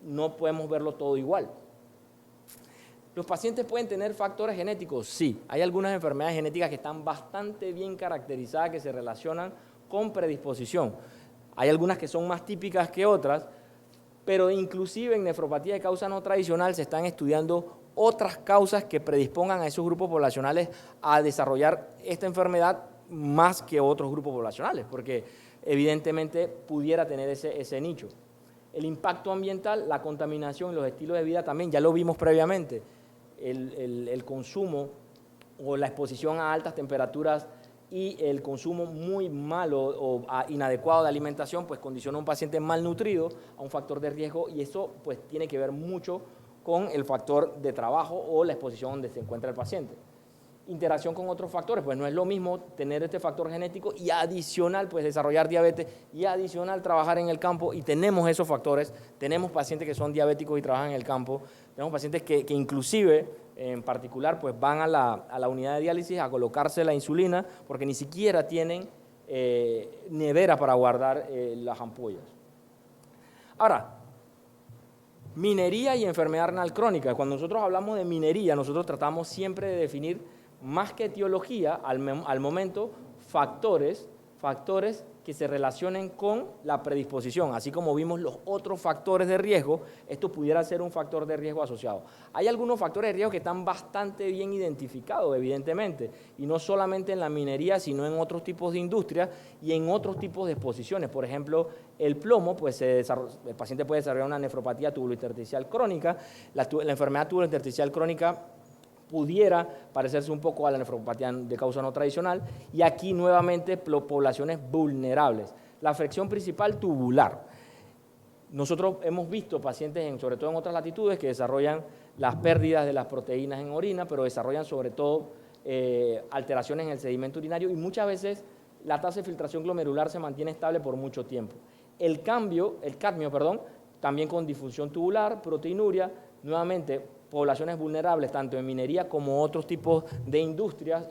no podemos verlo todo igual. ¿Los pacientes pueden tener factores genéticos? Sí, hay algunas enfermedades genéticas que están bastante bien caracterizadas, que se relacionan con predisposición. Hay algunas que son más típicas que otras, pero inclusive en nefropatía de causa no tradicional se están estudiando otras causas que predispongan a esos grupos poblacionales a desarrollar esta enfermedad más que otros grupos poblacionales, porque evidentemente pudiera tener ese nicho. El impacto ambiental, la contaminación, los estilos de vida también, ya lo vimos previamente. El consumo o la exposición a altas temperaturas y el consumo muy malo o inadecuado de alimentación, pues condiciona a un paciente malnutrido a un factor de riesgo, y eso pues tiene que ver mucho con el factor de trabajo o la exposición donde se encuentra el paciente. Interacción con otros factores, pues no es lo mismo tener este factor genético y adicional pues desarrollar diabetes y adicional trabajar en el campo, y tenemos esos factores. Tenemos pacientes que son diabéticos y trabajan en el campo, tenemos pacientes que inclusive en particular pues van a la unidad de diálisis a colocarse la insulina porque ni siquiera tienen nevera para guardar las ampollas. Ahora, minería y enfermedad renal crónica. Cuando nosotros hablamos de minería, nosotros tratamos siempre de definir, más que etiología, al momento, factores que se relacionen con la predisposición. Así como vimos los otros factores de riesgo, esto pudiera ser un factor de riesgo asociado. Hay algunos factores de riesgo que están bastante bien identificados, evidentemente, y no solamente en la minería, sino en otros tipos de industrias y en otros tipos de exposiciones. Por ejemplo, el plomo, pues el paciente puede desarrollar una nefropatía tubulointersticial crónica. La enfermedad tubulointersticial crónica pudiera parecerse un poco a la nefropatía de causa no tradicional, y aquí nuevamente poblaciones vulnerables. La afección principal tubular. Nosotros hemos visto pacientes, sobre todo en otras latitudes, que desarrollan las pérdidas de las proteínas en orina, pero desarrollan sobre todo alteraciones en el sedimento urinario, y muchas veces la tasa de filtración glomerular se mantiene estable por mucho tiempo. El cadmio, también con disfunción tubular, proteinuria, nuevamente poblaciones vulnerables tanto en minería como otros tipos de industrias,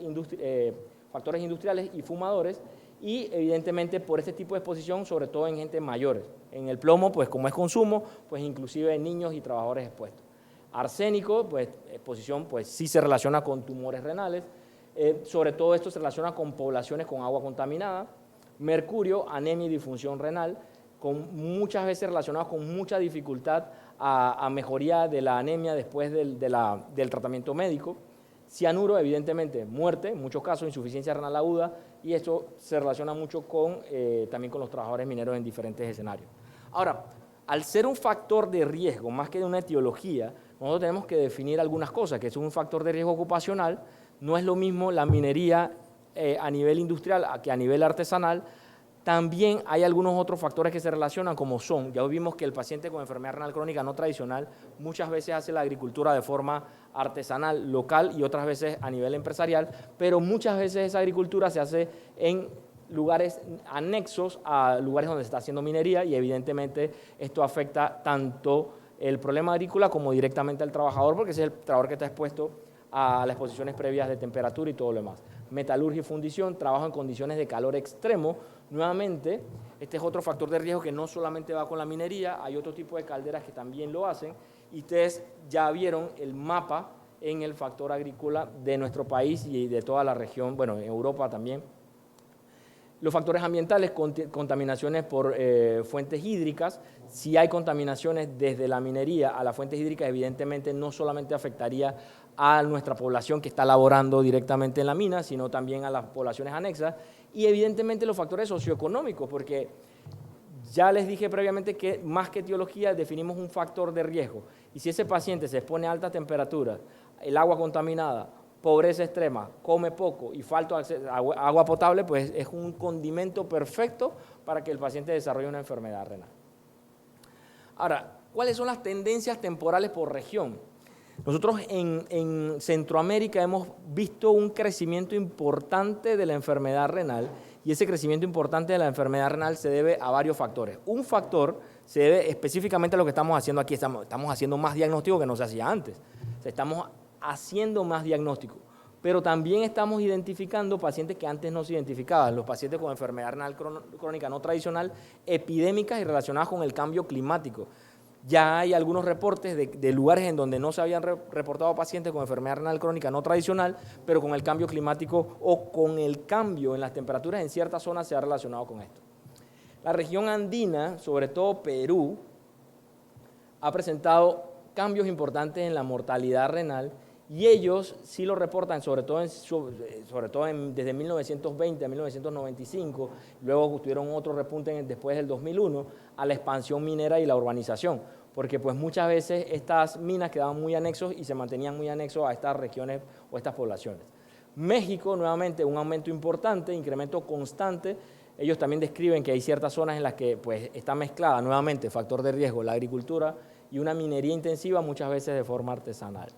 factores industriales y fumadores, y evidentemente por este tipo de exposición, sobre todo en gente mayores. En el plomo, pues como es consumo, pues inclusive en niños y trabajadores expuestos. Arsénico, pues exposición, pues sí se relaciona con tumores renales, sobre todo esto se relaciona con poblaciones con agua contaminada. Mercurio, anemia y disfunción renal, muchas veces relacionados con mucha dificultad a mejoría de la anemia después del tratamiento médico. Cianuro, evidentemente, muerte, en muchos casos, insuficiencia renal aguda, y esto se relaciona mucho también con los trabajadores mineros en diferentes escenarios. Ahora, al ser un factor de riesgo, más que de una etiología, nosotros tenemos que definir algunas cosas, que es un factor de riesgo ocupacional. No es lo mismo la minería a nivel industrial que a nivel artesanal. También hay algunos otros factores que se relacionan, como son, ya vimos que el paciente con enfermedad renal crónica no tradicional muchas veces hace la agricultura de forma artesanal, local y otras veces a nivel empresarial, pero muchas veces esa agricultura se hace en lugares anexos a lugares donde se está haciendo minería y evidentemente esto afecta tanto el problema agrícola como directamente al trabajador, porque ese es el trabajador que está expuesto a las exposiciones previas de temperatura y todo lo demás. Metalurgia y fundición, trabajo en condiciones de calor extremo. Nuevamente, este es otro factor de riesgo que no solamente va con la minería, hay otro tipo de calderas que también lo hacen, y ustedes ya vieron el mapa en el factor agrícola de nuestro país y de toda la región, bueno, en Europa también. Los factores ambientales, contaminaciones por fuentes hídricas. Si hay contaminaciones desde la minería a las fuentes hídricas, evidentemente no solamente afectaría a nuestra población que está laborando directamente en la mina, sino también a las poblaciones anexas. Y evidentemente los factores socioeconómicos, porque ya les dije previamente que más que etiología definimos un factor de riesgo. Y si ese paciente se expone a altas temperaturas, el agua contaminada, pobreza extrema, come poco y falta agua potable, pues es un condimento perfecto para que el paciente desarrolle una enfermedad renal. Ahora, ¿cuáles son las tendencias temporales por región? Nosotros en Centroamérica hemos visto un crecimiento importante de la enfermedad renal y ese crecimiento importante de la enfermedad renal se debe a varios factores. Un factor se debe específicamente a lo que estamos haciendo aquí, estamos haciendo más diagnóstico que no se hacía antes. O sea, estamos haciendo más diagnóstico, pero también estamos identificando pacientes que antes no se identificaban, los pacientes con enfermedad renal crónica no tradicional, epidémicas y relacionadas con el cambio climático. Ya hay algunos reportes de lugares en donde no se habían reportado pacientes con enfermedad renal crónica no tradicional, pero con el cambio climático o con el cambio en las temperaturas en ciertas zonas se ha relacionado con esto. La región andina, sobre todo Perú, ha presentado cambios importantes en la mortalidad renal y ellos sí lo reportan, sobre todo desde 1920 a 1995, luego tuvieron otro repunte después del 2001, a la expansión minera y la urbanización, porque pues muchas veces estas minas quedaban muy anexos y se mantenían muy anexos a estas regiones o estas poblaciones. México, nuevamente, un aumento importante, incremento constante. Ellos también describen que hay ciertas zonas en las que pues, está mezclada, nuevamente, factor de riesgo, la agricultura y una minería intensiva, muchas veces de forma artesanal.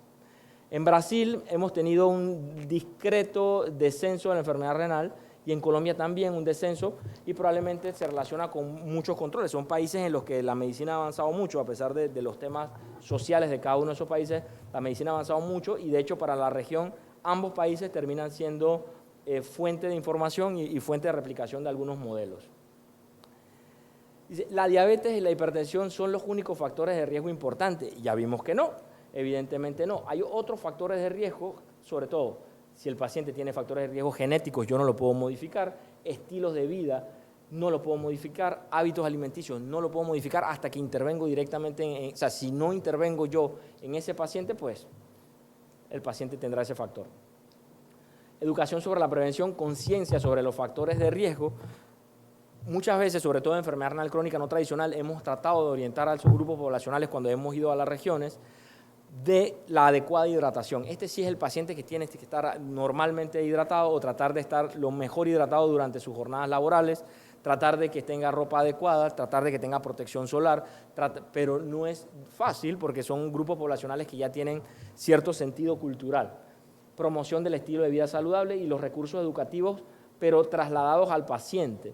En Brasil hemos tenido un discreto descenso de la enfermedad renal y en Colombia también un descenso y probablemente se relaciona con muchos controles. Son países en los que la medicina ha avanzado mucho, a pesar de los temas sociales de cada uno de esos países, la medicina ha avanzado mucho y de hecho para la región ambos países terminan siendo fuente de información y fuente de replicación de algunos modelos. Dice, la diabetes y la hipertensión son los únicos factores de riesgo importantes. Ya vimos que no, evidentemente no. Hay otros factores de riesgo, sobre todo si el paciente tiene factores de riesgo genéticos, yo no lo puedo modificar, estilos de vida, no lo puedo modificar, hábitos alimenticios, no lo puedo modificar hasta que intervengo directamente, o sea, si no intervengo yo en ese paciente, pues el paciente tendrá ese factor. Educación sobre la prevención, conciencia sobre los factores de riesgo. Muchas veces, sobre todo en enfermedad renal crónica no tradicional, hemos tratado de orientar a esos grupos poblacionales cuando hemos ido a las regiones de la adecuada hidratación. Este sí es el paciente que tiene que estar normalmente hidratado o tratar de estar lo mejor hidratado durante sus jornadas laborales, tratar de que tenga ropa adecuada, tratar de que tenga protección solar, pero no es fácil porque son grupos poblacionales que ya tienen cierto sentido cultural. Promoción del estilo de vida saludable y los recursos educativos, pero trasladados al paciente.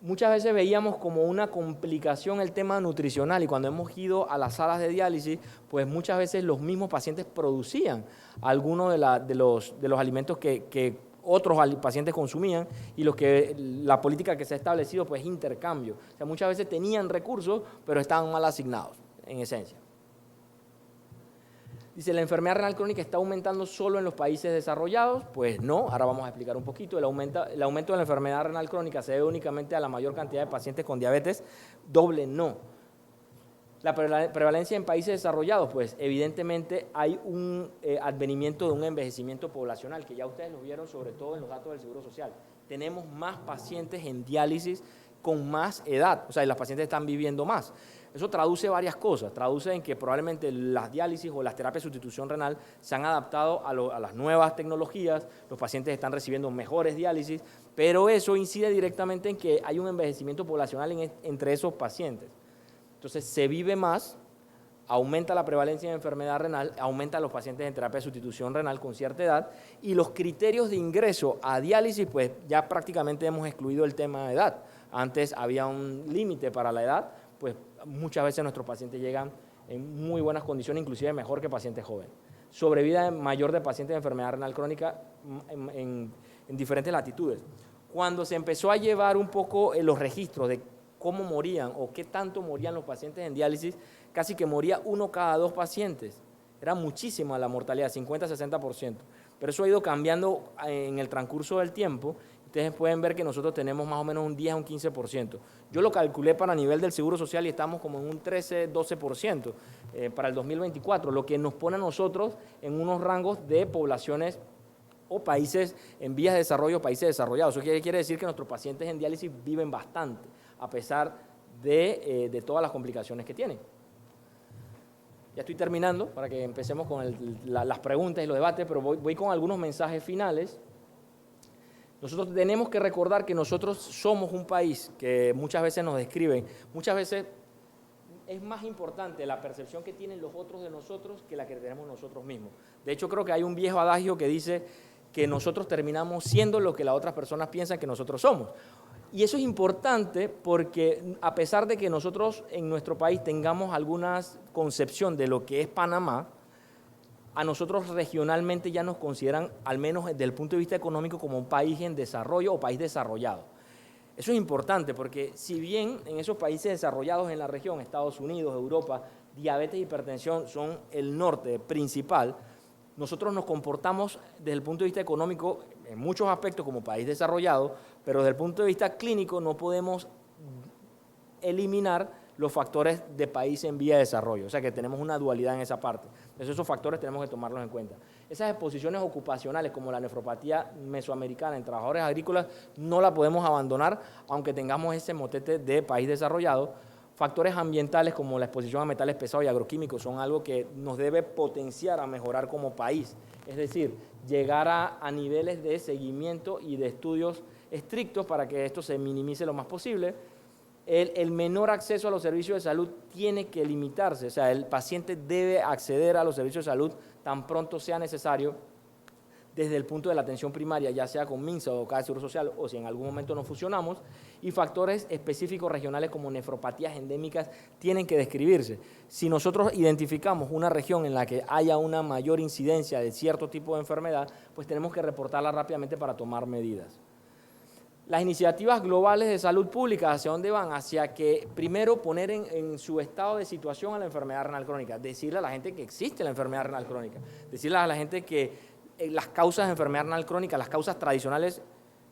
Muchas veces veíamos como una complicación el tema nutricional y cuando hemos ido a las salas de diálisis, pues muchas veces los mismos pacientes producían algunos de los alimentos que otros pacientes consumían y los que la política que se ha establecido pues intercambio. O sea, muchas veces tenían recursos, pero estaban mal asignados, en esencia. Dice, ¿la enfermedad renal crónica está aumentando solo en los países desarrollados? Pues no, ahora vamos a explicar un poquito. El aumento de la enfermedad renal crónica se debe únicamente a la mayor cantidad de pacientes con diabetes, doble no. La prevalencia en países desarrollados, pues evidentemente hay un advenimiento de un envejecimiento poblacional, que ya ustedes lo vieron sobre todo en los datos del Seguro Social. Tenemos más pacientes en diálisis con más edad, o sea, los pacientes están viviendo más. Eso traduce varias cosas, traduce en que probablemente las diálisis o las terapias de sustitución renal se han adaptado a las nuevas tecnologías, los pacientes están recibiendo mejores diálisis pero eso incide directamente en que hay un envejecimiento poblacional entre esos pacientes. Entonces, se vive más, aumenta la prevalencia de enfermedad renal, aumenta los pacientes en terapia de sustitución renal con cierta edad, y los criterios de ingreso a diálisis, pues ya prácticamente hemos excluido el tema de edad. Antes había un límite para la edad, pues muchas veces nuestros pacientes llegan en muy buenas condiciones, inclusive mejor que pacientes jóvenes. Sobrevida mayor de pacientes de enfermedad renal crónica en diferentes latitudes. Cuando se empezó a llevar un poco los registros de cómo morían o qué tanto morían los pacientes en diálisis, casi que moría 1 cada 2 pacientes. Era muchísima la mortalidad, 50-60%. Pero eso ha ido cambiando en el transcurso del tiempo. Ustedes pueden ver que nosotros tenemos más o menos un 10 a un 15%. Yo lo calculé para nivel del Seguro Social y estamos como en un 13-12% para el 2024, lo que nos pone a nosotros en unos rangos de poblaciones o países en vías de desarrollo, países desarrollados. Eso quiere decir que nuestros pacientes en diálisis viven bastante, a pesar de todas las complicaciones que tienen. Ya estoy terminando para que empecemos con las preguntas y los debates, pero voy con algunos mensajes finales. Nosotros tenemos que recordar que nosotros somos un país que muchas veces nos describen, muchas veces es más importante la percepción que tienen los otros de nosotros que la que tenemos nosotros mismos. De hecho, creo que hay un viejo adagio que dice que nosotros terminamos siendo lo que las otras personas piensan que nosotros somos. Y eso es importante porque a pesar de que nosotros en nuestro país tengamos alguna concepción de lo que es Panamá, a nosotros regionalmente ya nos consideran, al menos desde el punto de vista económico, como un país en desarrollo o país desarrollado. Eso es importante porque si bien en esos países desarrollados en la región, Estados Unidos, Europa, diabetes y hipertensión son el norte principal, nosotros nos comportamos desde el punto de vista económico en muchos aspectos como país desarrollado, pero desde el punto de vista clínico no podemos eliminar los factores de país en vía de desarrollo, o sea que tenemos una dualidad en esa parte. Entonces esos factores tenemos que tomarlos en cuenta. Esas exposiciones ocupacionales como la nefropatía mesoamericana en trabajadores agrícolas no la podemos abandonar aunque tengamos ese motete de país desarrollado. Factores ambientales como la exposición a metales pesados y agroquímicos son algo que nos debe potenciar a mejorar como país, es decir, llegar a niveles de seguimiento y de estudios estrictos para que esto se minimice lo más posible. El menor acceso a los servicios de salud tiene que limitarse, o sea, el paciente debe acceder a los servicios de salud tan pronto sea necesario desde el punto de la atención primaria, ya sea con MINSA o Caja de Seguro Social o si en algún momento nos fusionamos, y factores específicos regionales como nefropatías endémicas tienen que describirse. Si nosotros identificamos una región en la que haya una mayor incidencia de cierto tipo de enfermedad, pues tenemos que reportarla rápidamente para tomar medidas. Las iniciativas globales de salud pública, ¿hacia dónde van? Hacia que, primero, poner en su estado de situación a la enfermedad renal crónica, decirle a la gente que existe la enfermedad renal crónica, decirle a la gente que las causas de enfermedad renal crónica, las causas tradicionales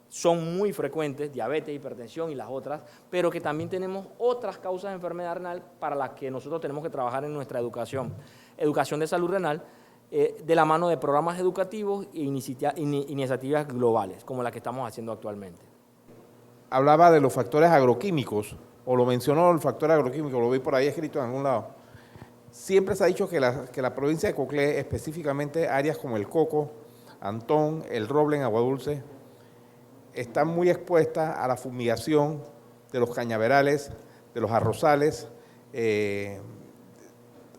son muy frecuentes, diabetes, hipertensión y las otras, pero que también tenemos otras causas de enfermedad renal para las que nosotros tenemos que trabajar en nuestra educación de salud renal, de la mano de programas educativos e iniciativas globales, como la que estamos haciendo actualmente. Hablaba de los factores agroquímicos, o lo mencionó el factor agroquímico, lo vi por ahí escrito en algún lado. Siempre se ha dicho que la provincia de Coclé, específicamente áreas como el Coco, Antón, el Roble en Aguadulce, están muy expuestas a la fumigación de los cañaverales, de los arrozales,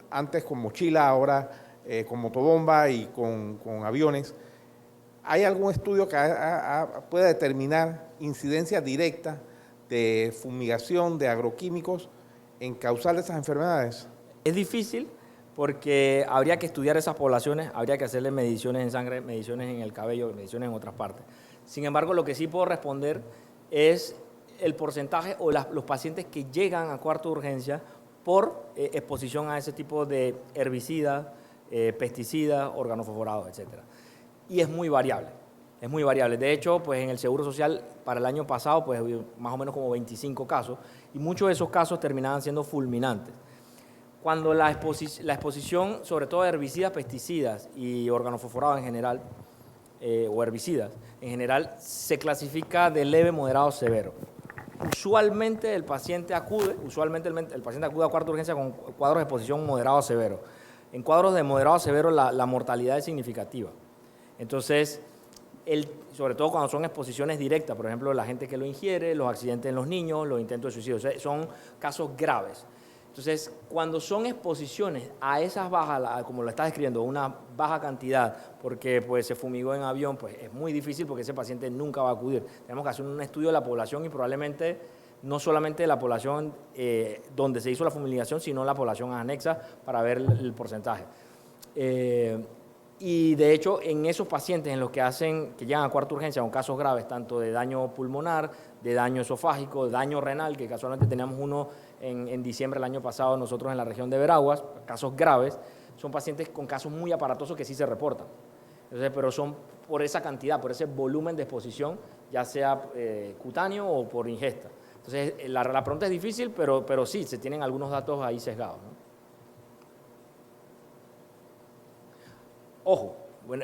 antes con mochila, ahora con motobomba y con aviones. ¿Hay algún estudio que pueda determinar incidencia directa de fumigación de agroquímicos en causar esas enfermedades? Es difícil porque habría que estudiar esas poblaciones, habría que hacerle mediciones en sangre, mediciones en el cabello, mediciones en otras partes. Sin embargo, lo que sí puedo responder es el porcentaje o los pacientes que llegan a cuarto de urgencia por exposición a ese tipo de herbicidas, pesticidas, organofosforados, etcétera. Y es muy variable, es muy variable. De hecho, pues en el Seguro Social para el año pasado, pues más o menos como 25 casos, y muchos de esos casos terminaban siendo fulminantes. Cuando la exposición, sobre todo de herbicidas, pesticidas y organofosforados en general, o herbicidas en general, se clasifica de leve, moderado, severo. Usualmente el paciente acude, el paciente acude a cuarta de urgencia con cuadros de exposición moderado a severo. En cuadros de moderado a severo la mortalidad es significativa. Entonces, sobre todo cuando son exposiciones directas, por ejemplo, la gente que lo ingiere, los accidentes en los niños, los intentos de suicidio, o sea, son casos graves. Entonces, cuando son exposiciones a esas bajas, como lo estás describiendo, una baja cantidad, porque pues, se fumigó en avión, pues es muy difícil porque ese paciente nunca va a acudir. Tenemos que hacer un estudio de la población y probablemente no solamente de la población donde se hizo la fumigación, sino la población anexa para ver el porcentaje. Y de hecho, en esos pacientes en los que llegan a cuarta urgencia con casos graves, tanto de daño pulmonar, de daño esofágico, de daño renal, que casualmente teníamos uno en diciembre del año pasado nosotros en la región de Veraguas, casos graves, son pacientes con casos muy aparatosos que sí se reportan. Entonces, pero son por esa cantidad, por ese volumen de exposición, ya sea cutáneo o por ingesta. Entonces, la pregunta es difícil, pero sí, se tienen algunos datos ahí sesgados, ¿no? Ojo, bueno,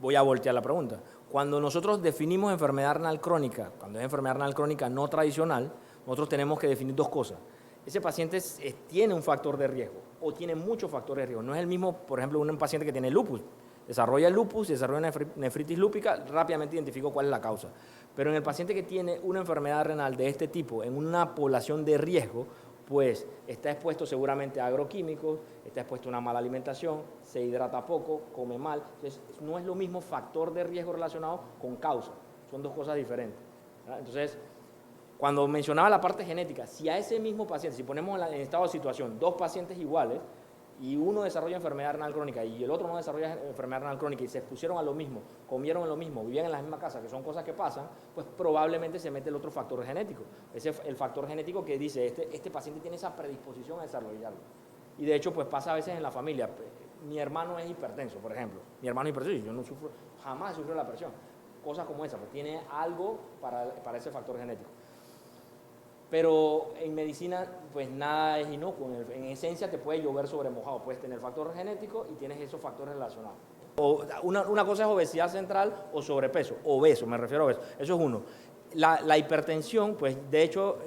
voy a voltear la pregunta. Cuando nosotros definimos enfermedad renal crónica, cuando es enfermedad renal crónica no tradicional, nosotros tenemos que definir dos cosas. Ese paciente tiene un factor de riesgo o tiene muchos factores de riesgo. No es el mismo, por ejemplo, un paciente que tiene lupus. Desarrolla el lupus, desarrolla nefritis lúpica, rápidamente identifico cuál es la causa. Pero en el paciente que tiene una enfermedad renal de este tipo, en una población de riesgo, pues está expuesto seguramente a agroquímicos, está expuesto a una mala alimentación, se hidrata poco, come mal. Entonces, no es lo mismo factor de riesgo relacionado con causa, son dos cosas diferentes, ¿verdad? Entonces, cuando mencionaba la parte genética, si a ese mismo paciente, si ponemos en estado de situación dos pacientes iguales, y uno desarrolla enfermedad renal crónica y el otro no desarrolla enfermedad renal crónica y se expusieron a lo mismo, comieron lo mismo, vivían en la misma casa, que son cosas que pasan, pues probablemente se mete el otro factor genético. Ese es el factor genético que dice, este paciente tiene esa predisposición a desarrollarlo. Y de hecho, pues pasa a veces en la familia. Mi hermano es hipertenso, por ejemplo. Mi hermano es hipertenso, yo no sufro, jamás sufro la presión. Cosas como esa, pues tiene algo para ese factor genético. Pero en medicina, pues nada es inocuo. En esencia te puede llover sobre mojado. Puedes tener factor genético y tienes esos factores relacionados. Una cosa es obesidad central o sobrepeso. Obeso, me refiero a obeso. Eso es uno. La hipertensión, pues de hecho,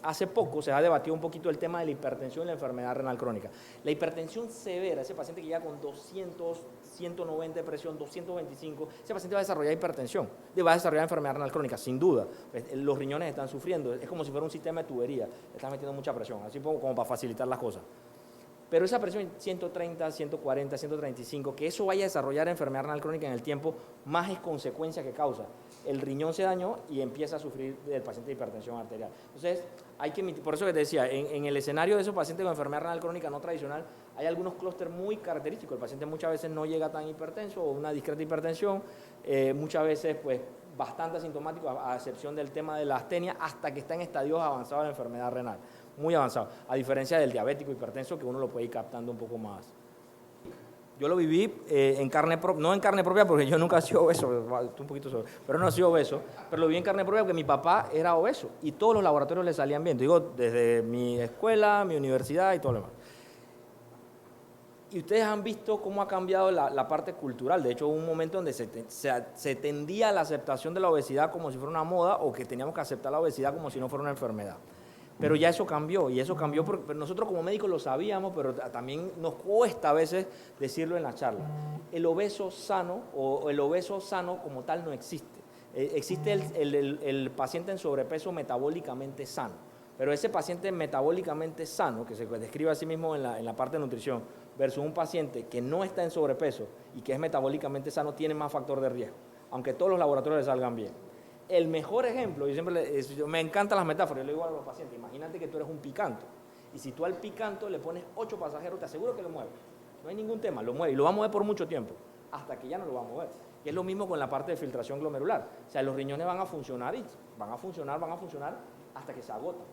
hace poco se ha debatido un poquito el tema de la hipertensión y la enfermedad renal crónica. La hipertensión severa, ese paciente que llega con 200, 190 de presión, 225, ese paciente va a desarrollar hipertensión, va a desarrollar enfermedad renal crónica, sin duda. Pues, los riñones están sufriendo, es como si fuera un sistema de tubería, le están metiendo mucha presión, así como para facilitar las cosas. Pero esa presión 130, 140, 135, que eso vaya a desarrollar enfermedad renal crónica en el tiempo, más es consecuencia que causa. El riñón se dañó y empieza a sufrir del paciente de hipertensión arterial. Entonces, por eso que te decía, en el escenario de esos pacientes con enfermedad renal crónica no tradicional, hay algunos clústeres muy característicos. El paciente muchas veces no llega tan hipertenso o una discreta hipertensión, muchas veces pues bastante asintomático, a excepción del tema de la astenia, hasta que está en estadios avanzados de la enfermedad renal. Muy avanzado, a diferencia del diabético hipertenso que uno lo puede ir captando un poco más. Yo lo viví en carne propia, no en carne propia porque yo nunca he sido obeso, un poquito sobre, pero no he sido obeso, pero lo viví en carne propia porque mi papá era obeso y todos los laboratorios le salían bien, digo, desde mi escuela, mi universidad y todo lo demás. Y ustedes han visto cómo ha cambiado la parte cultural. De hecho, hubo un momento donde se tendía a la aceptación de la obesidad como si fuera una moda o que teníamos que aceptar la obesidad como si no fuera una enfermedad. Pero ya eso cambió, y eso cambió porque nosotros como médicos lo sabíamos, pero también nos cuesta a veces decirlo en la charla. El obeso sano o el obeso sano como tal no existe. Existe el paciente en sobrepeso metabólicamente sano, pero ese paciente metabólicamente sano, que se describe a sí mismo en la parte de nutrición, versus un paciente que no está en sobrepeso y que es metabólicamente sano, tiene más factor de riesgo, aunque todos los laboratorios le salgan bien. El mejor ejemplo, me encantan las metáforas, yo le digo a los pacientes, imagínate que tú eres un picanto, y si tú al picanto le pones 8 pasajeros, te aseguro que lo mueve, no hay ningún tema, lo mueve, y lo va a mover por mucho tiempo, hasta que ya no lo va a mover. Y es lo mismo con la parte de filtración glomerular, o sea, los riñones van a funcionar, hasta que se agotan.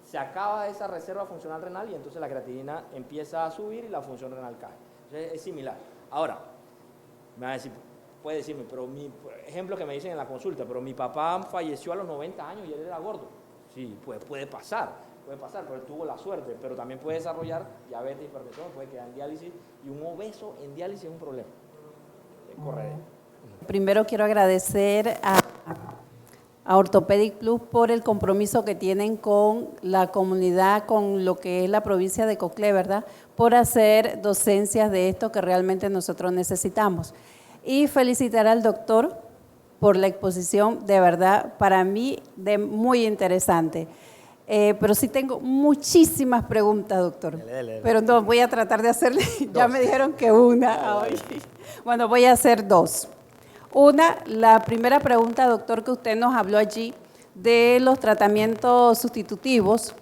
Se acaba esa reserva funcional renal y entonces la creatinina empieza a subir y la función renal cae. Entonces es similar. Ahora, me va a decir, puede decirme, pero ejemplo que me dicen en la consulta, pero mi papá falleció a los 90 años y él era gordo. Sí, puede pasar, pero él tuvo la suerte, pero también puede desarrollar diabetes, hipertensión, puede quedar en diálisis, y un obeso en diálisis es un problema. Correcto. Primero quiero agradecer a Orthopedic Plus por el compromiso que tienen con la comunidad, con lo que es la provincia de Coclé, ¿verdad? Por hacer docencias de esto que realmente nosotros necesitamos. y felicitar al doctor por la exposición, de verdad, para mí, muy interesante. Pero sí tengo muchísimas preguntas, doctor. Dele. Pero no, voy a tratar de hacerle, ya me dijeron que una. Ay. Bueno, voy a hacer dos. La primera pregunta, doctor, que usted nos habló allí de los tratamientos sustitutivos,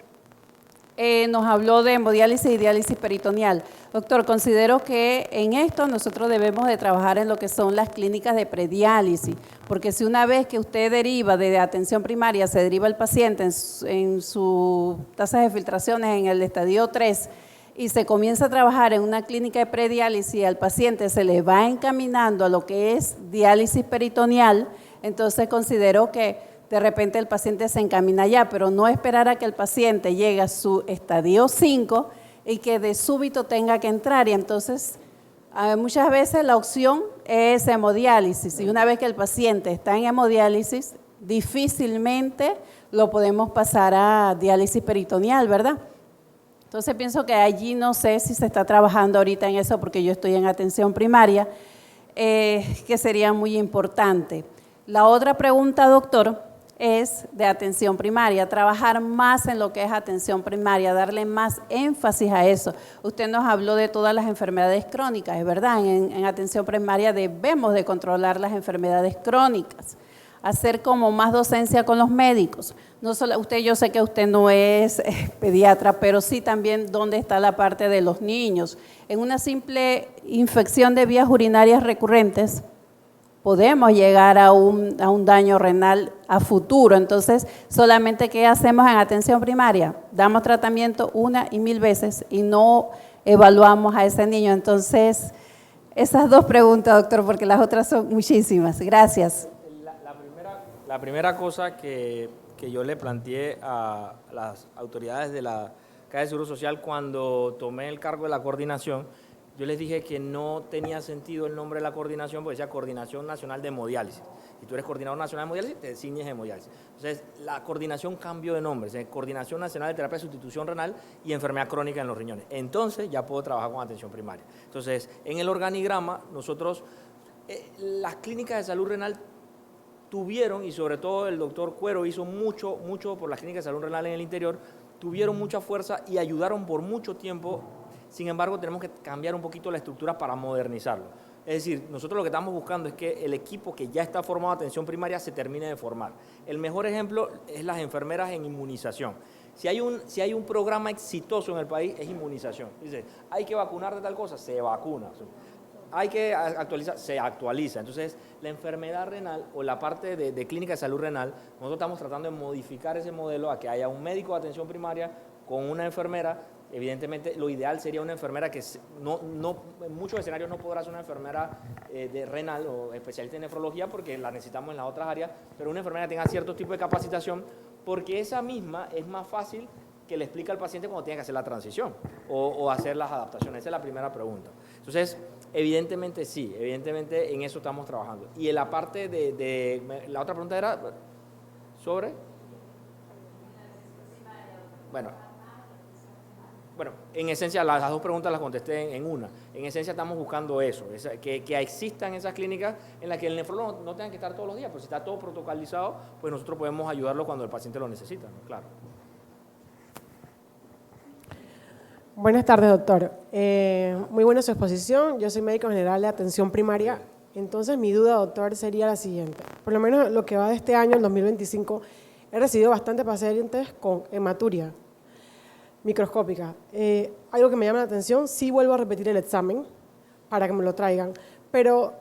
nos habló de hemodiálisis y diálisis peritoneal. Doctor, considero que en esto nosotros debemos de trabajar en lo que son las clínicas de prediálisis, porque si una vez que usted deriva de atención primaria, se deriva el paciente en su tasa de filtraciones en el estadio 3 y se comienza a trabajar en una clínica de prediálisis, al paciente se le va encaminando a lo que es diálisis peritoneal, entonces considero que de repente el paciente se encamina allá, pero no esperar a que el paciente llegue a su estadio 5 y que de súbito tenga que entrar. Y entonces, muchas veces la opción es hemodiálisis. Y una vez que el paciente está en hemodiálisis, difícilmente lo podemos pasar a diálisis peritoneal, ¿verdad? Entonces pienso que allí no sé si se está trabajando ahorita en eso, porque yo estoy en atención primaria, que sería muy importante. La otra pregunta, doctor, es de atención primaria, trabajar más en lo que es atención primaria, darle más énfasis a eso. Usted nos habló de todas las enfermedades crónicas, es verdad, en atención primaria debemos de controlar las enfermedades crónicas, hacer como más docencia con los médicos. No solo usted, yo sé que usted no es pediatra, pero sí también dónde está la parte de los niños. En una simple infección de vías urinarias recurrentes, podemos llegar a un daño renal a futuro. Entonces, solamente ¿qué hacemos en atención primaria? Damos tratamiento 1 y 1000 veces y no evaluamos a ese niño. Entonces, esas dos preguntas, doctor, porque las otras son muchísimas. Gracias. La primera cosa que yo le planteé a las autoridades de la Caja de Seguro Social cuando tomé el cargo de la coordinación, yo les dije que no tenía sentido el nombre de la coordinación porque decía Coordinación Nacional de Hemodiálisis. Y tú eres Coordinador Nacional de Hemodiálisis, te designes hemodiálisis. Entonces, la coordinación cambió de nombre, es Coordinación Nacional de Terapia de Sustitución Renal y Enfermedad Crónica en los Riñones. Entonces, ya puedo trabajar con atención primaria. Entonces, en el organigrama, nosotros, las clínicas de salud renal tuvieron, y sobre todo el doctor Cuero hizo mucho por las clínicas de salud renal en el interior, tuvieron mucha fuerza y ayudaron por mucho tiempo. Sin embargo, tenemos que cambiar un poquito la estructura para modernizarlo. Es decir, nosotros lo que estamos buscando es que el equipo que ya está formado de atención primaria se termine de formar. El mejor ejemplo es las enfermeras en inmunización. Si hay un programa exitoso en el país, es inmunización. Dice, hay que vacunar de tal cosa, se vacuna. Hay que actualizar, se actualiza. Entonces, la enfermedad renal o la parte de clínica de salud renal, nosotros estamos tratando de modificar ese modelo a que haya un médico de atención primaria con una enfermera. Evidentemente, lo ideal sería una enfermera que en muchos escenarios no podrá ser una enfermera de renal o especialista en nefrología porque la necesitamos en las otras áreas, pero una enfermera que tenga cierto tipo de capacitación porque esa misma es más fácil que le explique al paciente cuando tiene que hacer la transición o hacer las adaptaciones. Esa es la primera pregunta. Entonces, evidentemente sí, evidentemente en eso estamos trabajando. Y en la parte la otra pregunta era sobre... Bueno, en esencia las dos preguntas las contesté en una. En esencia estamos buscando eso, que existan esas clínicas en las que el nefrólogo no tenga que estar todos los días, pues si está todo protocolizado, pues nosotros podemos ayudarlo cuando el paciente lo necesita, ¿no? Claro. Buenas tardes, doctor. Muy buena su exposición. Yo soy médico general de atención primaria. Entonces, mi duda, doctor, sería la siguiente. Por lo menos lo que va de este año, el 2025, he recibido bastantes pacientes con hematuria microscópica. Algo que me llama la atención, sí vuelvo a repetir el examen para que me lo traigan, pero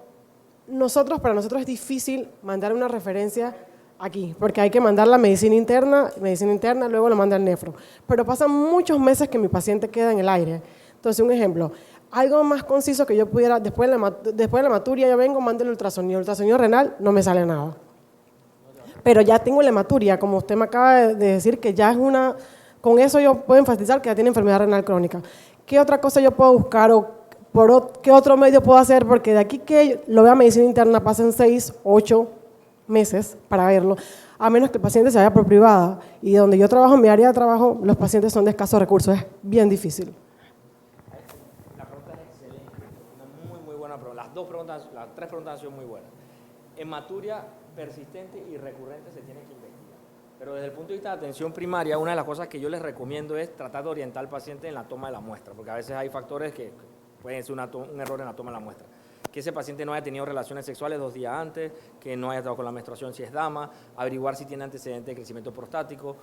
para nosotros es difícil mandar una referencia aquí, porque hay que mandar la medicina interna, luego lo manda el nefro. Pero pasan muchos meses que mi paciente queda en el aire. Entonces, un ejemplo, algo más conciso que yo pudiera, después de la hematuria yo vengo, mando el ultrasonido renal, no me sale nada. Pero ya tengo la hematuria, como usted me acaba de decir, que ya es una... Con eso yo puedo enfatizar que ya tiene enfermedad renal crónica. ¿Qué otra cosa yo puedo buscar o qué otro medio puedo hacer? Porque de aquí que lo vea medicina interna pasen 6, 8 meses para verlo, a menos que el paciente se vaya por privada. Y donde yo trabajo, en mi área de trabajo, los pacientes son de escasos recursos, es bien difícil. La pregunta es excelente, una muy buena pregunta. las tres preguntas han sido muy buenas. Hematuria persistente y recurrente se tiene que investigar. Pero desde el punto de vista de atención primaria, una de las cosas que yo les recomiendo es tratar de orientar al paciente en la toma de la muestra, porque a veces hay factores que pueden ser un error en la toma de la muestra. Que ese paciente no haya tenido relaciones sexuales 2 días antes, que no haya estado con la menstruación si es dama, averiguar si tiene antecedentes de crecimiento prostático.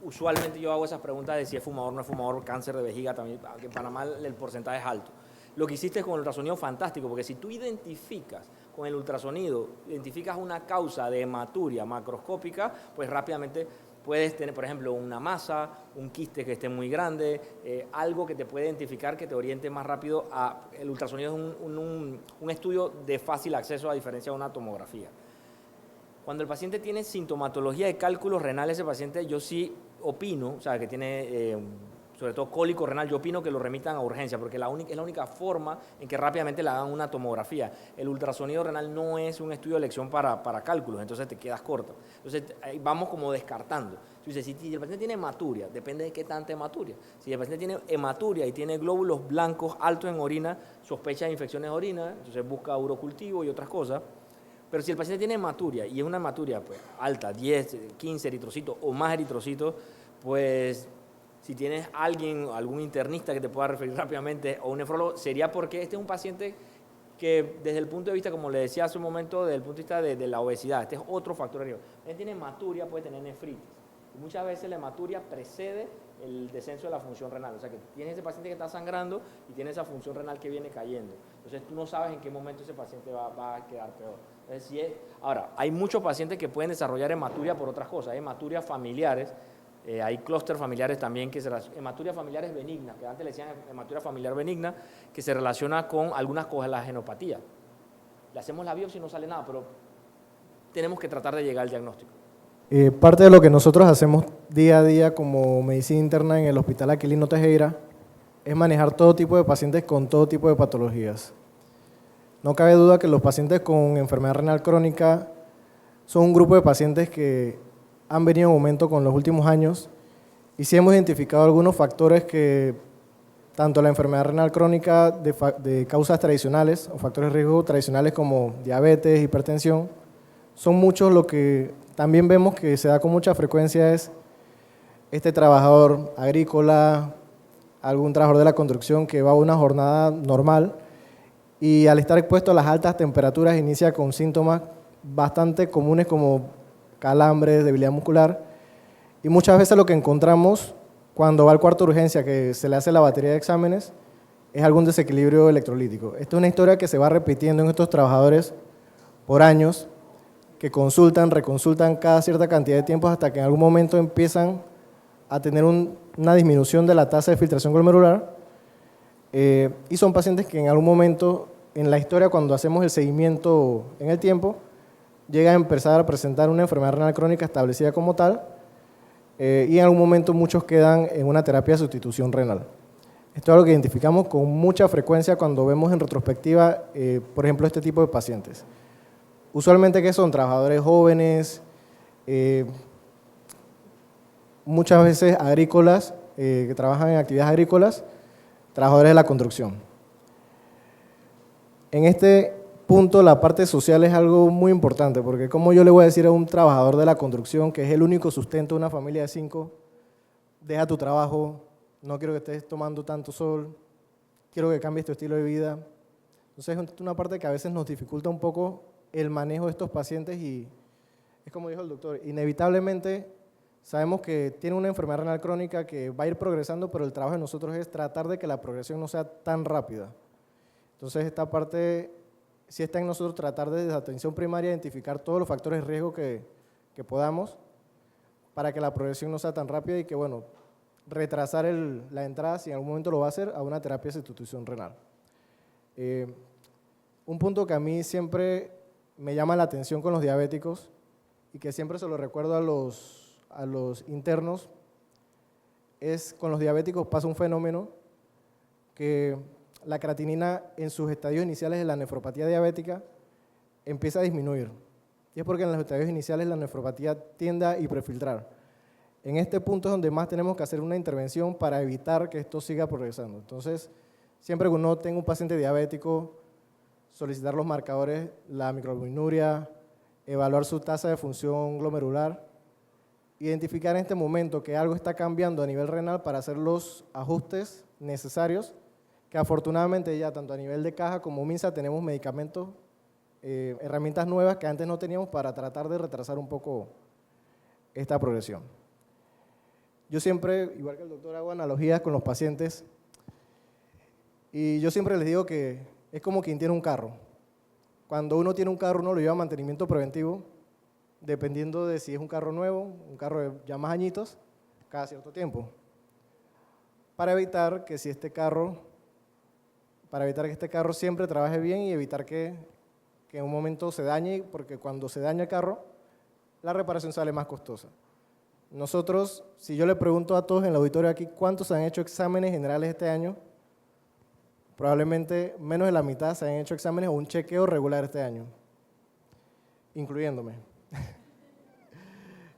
Usualmente yo hago esas preguntas de si es fumador o no es fumador, cáncer de vejiga también, aunque en Panamá el porcentaje es alto. Lo que hiciste con el ultrasonido fantástico, porque si tú identificas con el ultrasonido, identificas una causa de hematuria macroscópica, pues rápidamente puedes tener, por ejemplo, una masa, un quiste que esté muy grande, algo que te puede identificar, que te oriente más rápido a... El ultrasonido es un estudio de fácil acceso a diferencia de una tomografía. Cuando el paciente tiene sintomatología de cálculos renales, ese paciente yo sí opino, o sea, que tiene sobre todo cólico renal, yo opino que lo remitan a urgencia, porque es la única forma en que rápidamente le hagan una tomografía. El ultrasonido renal no es un estudio de elección para cálculos, entonces te quedas corto. Entonces ahí vamos como descartando. Entonces, si el paciente tiene hematuria, depende de qué tanta hematuria. Si el paciente tiene hematuria y tiene glóbulos blancos altos en orina, sospecha de infecciones de orina, entonces busca urocultivo y otras cosas. Pero si el paciente tiene hematuria y es una hematuria pues, alta, 10, 15 eritrocitos o más eritrocitos, pues si tienes algún internista que te pueda referir rápidamente o un nefrólogo, sería porque este es un paciente que desde el punto de vista, como le decía hace un momento, desde el punto de vista de la obesidad, este es otro factor de riesgo. Si tiene hematuria, puede tener nefritis. Y muchas veces la hematuria precede el descenso de la función renal. O sea, que tienes ese paciente que está sangrando y tiene esa función renal que viene cayendo. Entonces, tú no sabes en qué momento ese paciente va a quedar peor. Entonces, ahora, hay muchos pacientes que pueden desarrollar hematuria por otras cosas. Hay hematurias familiares, hay clústeres familiares también, hematuria familiares benignas, que antes le decían hematuria familiar benigna, que se relaciona con algunas coagulagenopatías. Le hacemos la biopsia y no sale nada, pero tenemos que tratar de llegar al diagnóstico. Parte de lo que nosotros hacemos día a día como medicina interna en el Hospital Aquilino Tejera es manejar todo tipo de pacientes con todo tipo de patologías. No cabe duda que los pacientes con enfermedad renal crónica son un grupo de pacientes que han venido en aumento con los últimos años y sí hemos identificado algunos factores que tanto la enfermedad renal crónica de causas tradicionales o factores de riesgo tradicionales como diabetes, hipertensión, son muchos. Lo que también vemos que se da con mucha frecuencia es este trabajador agrícola, algún trabajador de la construcción que va a una jornada normal y al estar expuesto a las altas temperaturas inicia con síntomas bastante comunes como calambres, debilidad muscular, y muchas veces lo que encontramos cuando va al cuarto de urgencia, que se le hace la batería de exámenes, es algún desequilibrio electrolítico. Esta es una historia que se va repitiendo en estos trabajadores por años, que consultan, reconsultan cada cierta cantidad de tiempo hasta que en algún momento empiezan a tener una disminución de la tasa de filtración glomerular, y son pacientes que en algún momento en la historia, cuando hacemos el seguimiento en el tiempo, llega a empezar a presentar una enfermedad renal crónica establecida como tal, y en algún momento muchos quedan en una terapia de sustitución renal. Esto es algo que identificamos con mucha frecuencia cuando vemos en retrospectiva, por ejemplo, este tipo de pacientes. Usualmente, ¿qué son? Trabajadores jóvenes, muchas veces agrícolas, que trabajan en actividades agrícolas, trabajadores de la construcción. En este punto, la parte social es algo muy importante, porque como yo le voy a decir a un trabajador de la construcción, que es el único sustento de una familia de 5, deja tu trabajo, no quiero que estés tomando tanto sol, quiero que cambies tu estilo de vida. Entonces es una parte que a veces nos dificulta un poco el manejo de estos pacientes y es como dijo el doctor, inevitablemente sabemos que tiene una enfermedad renal crónica que va a ir progresando, pero el trabajo de nosotros es tratar de que la progresión no sea tan rápida. Entonces esta parte sí está en nosotros tratar desde atención primaria identificar todos los factores de riesgo que podamos para que la progresión no sea tan rápida y que, bueno, retrasar la entrada, si en algún momento lo va a hacer, a una terapia de sustitución renal. Un punto que a mí siempre me llama la atención con los diabéticos y que siempre se lo recuerdo a los internos, es con los diabéticos pasa un fenómeno que la creatinina en sus estadios iniciales de la nefropatía diabética empieza a disminuir. Y es porque en los estadios iniciales la nefropatía tiende a hiperfiltrar. En este punto es donde más tenemos que hacer una intervención para evitar que esto siga progresando. Entonces, siempre que uno tenga un paciente diabético, solicitar los marcadores, la microalbuminuria, evaluar su tasa de función glomerular, identificar en este momento que algo está cambiando a nivel renal para hacer los ajustes necesarios, que afortunadamente ya tanto a nivel de caja como MINSA tenemos medicamentos, herramientas nuevas que antes no teníamos para tratar de retrasar un poco esta progresión. Yo siempre, igual que el doctor, hago analogías con los pacientes y yo siempre les digo que es como quien tiene un carro. Cuando uno tiene un carro, uno lo lleva a mantenimiento preventivo, dependiendo de si es un carro nuevo, un carro de ya más añitos, cada cierto tiempo. Para evitar que este carro siempre trabaje bien y evitar que en un momento se dañe, porque cuando se daña el carro, la reparación sale más costosa. Nosotros, si yo le pregunto a todos en el auditorio aquí cuántos han hecho exámenes generales este año, probablemente menos de la mitad se han hecho exámenes o un chequeo regular este año, incluyéndome.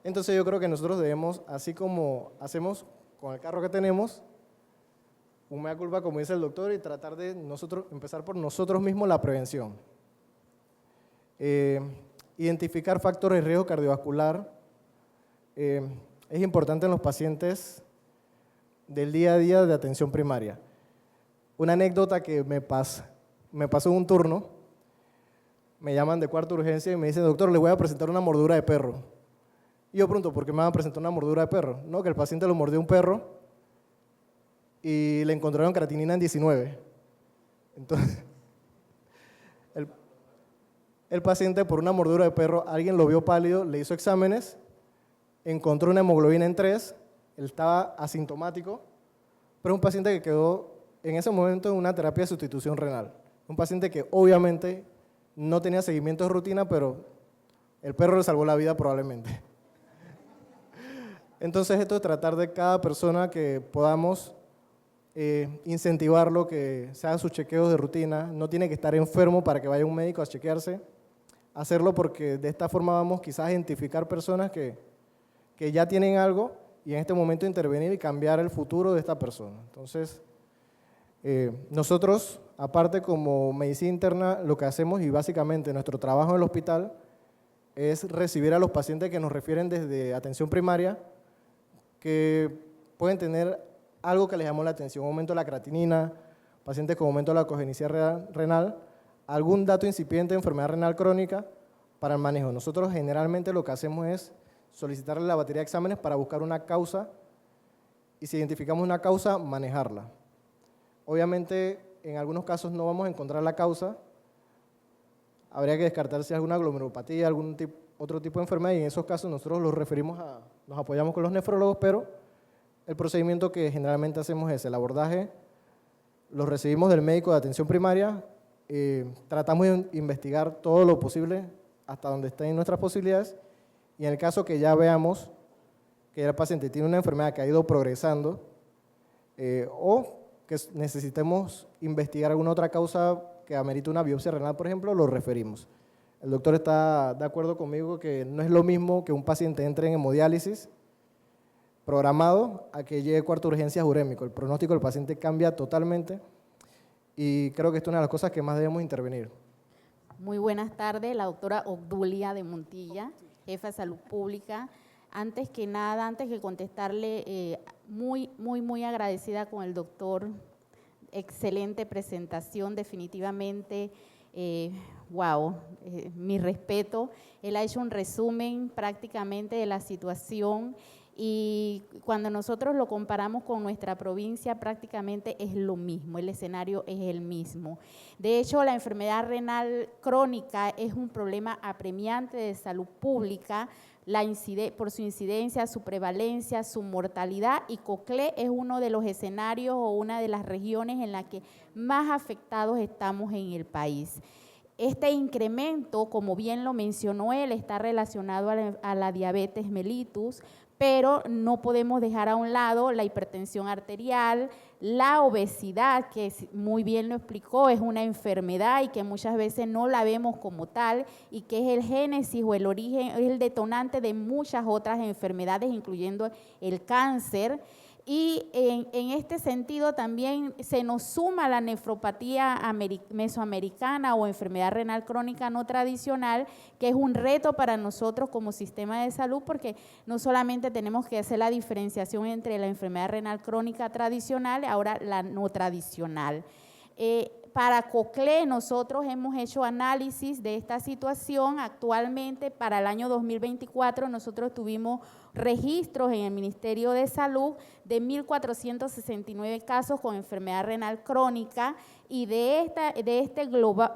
Entonces yo creo que nosotros debemos, así como hacemos con el carro que tenemos, un mea culpa, como dice el doctor, y tratar de empezar por nosotros mismos la prevención. Identificar factores de riesgo cardiovascular es importante en los pacientes del día a día de atención primaria. Una anécdota que me pasó en un turno, me llaman de cuarta urgencia y me dicen, doctor, le voy a presentar una mordedura de perro. Y yo pregunto, ¿por qué me van a presentar una mordedura de perro? No, que el paciente lo mordió un perro y le encontraron creatinina en 19. Entonces, el paciente por una mordedura de perro, alguien lo vio pálido, le hizo exámenes, encontró una hemoglobina en 3, él estaba asintomático, pero un paciente que quedó en ese momento en una terapia de sustitución renal. Un paciente que obviamente no tenía seguimiento de rutina, pero el perro le salvó la vida probablemente. Entonces esto es tratar de cada persona que podamos incentivarlo, que se haga sus chequeos de rutina, no tiene que estar enfermo para que vaya un médico a chequearse, hacerlo porque de esta forma vamos quizás a identificar personas que ya tienen algo y en este momento intervenir y cambiar el futuro de esta persona. Entonces, nosotros, aparte como medicina interna, lo que hacemos y básicamente nuestro trabajo en el hospital es recibir a los pacientes que nos refieren desde atención primaria, que pueden tener algo que les llamó la atención, aumento de la creatinina, pacientes con aumento de la congenicidad renal, algún dato incipiente de enfermedad renal crónica para el manejo. Nosotros generalmente lo que hacemos es solicitarle la batería de exámenes para buscar una causa y si identificamos una causa, manejarla. Obviamente, en algunos casos no vamos a encontrar la causa, habría que descartar si hay alguna glomerulopatía, otro tipo de enfermedad y en esos casos nosotros nos apoyamos con los nefrólogos, pero el procedimiento que generalmente hacemos es el abordaje, lo recibimos del médico de atención primaria, tratamos de investigar todo lo posible hasta donde estén nuestras posibilidades y en el caso que ya veamos que el paciente tiene una enfermedad que ha ido progresando o que necesitemos investigar alguna otra causa que amerite una biopsia renal, por ejemplo, lo referimos. El doctor está de acuerdo conmigo que no es lo mismo que un paciente entre en hemodiálisis programado a que llegue a cuarta urgencia urémico. El pronóstico del paciente cambia totalmente y creo que esto es una de las cosas que más debemos intervenir. Muy buenas tardes, la doctora Obdulia de Montilla, jefa de Salud Pública. Antes que nada, antes que contestarle, muy agradecida con el doctor. Excelente presentación, definitivamente. Mi respeto. Él ha hecho un resumen prácticamente de la situación y cuando nosotros lo comparamos con nuestra provincia prácticamente es lo mismo, el escenario es el mismo. De hecho, la enfermedad renal crónica es un problema apremiante de salud pública por su incidencia, su prevalencia, su mortalidad y Coclé es uno de los escenarios o una de las regiones en las que más afectados estamos en el país. Este incremento, como bien lo mencionó él, está relacionado a la diabetes mellitus, pero no podemos dejar a un lado la hipertensión arterial, la obesidad, que muy bien lo explicó, es una enfermedad y que muchas veces no la vemos como tal y que es el génesis o el origen, es el detonante de muchas otras enfermedades, incluyendo el cáncer. Y en este sentido también se nos suma la nefropatía mesoamericana o enfermedad renal crónica no tradicional, que es un reto para nosotros como sistema de salud, porque no solamente tenemos que hacer la diferenciación entre la enfermedad renal crónica tradicional y ahora la no tradicional. Para COCLE nosotros hemos hecho análisis de esta situación. Actualmente para el año 2024 nosotros tuvimos registros en el Ministerio de Salud de 1.469 casos con enfermedad renal crónica, y de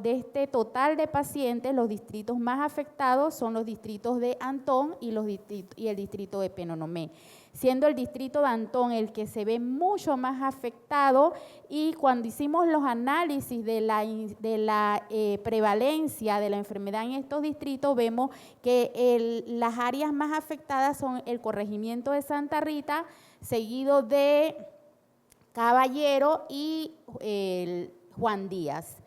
este total de pacientes los distritos más afectados son los distritos de Antón y el distrito de Penonomé, siendo el distrito de Antón el que se ve mucho más afectado. Y cuando hicimos los análisis de la prevalencia de la enfermedad en estos distritos, vemos que las áreas más afectadas son el corregimiento de Santa Rita, seguido de Caballero y Juan Díaz.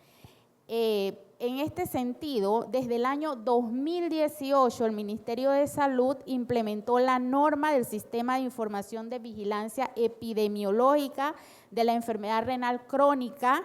En este sentido, desde el año 2018, el Ministerio de Salud implementó la norma del Sistema de Información de Vigilancia Epidemiológica de la Enfermedad Renal Crónica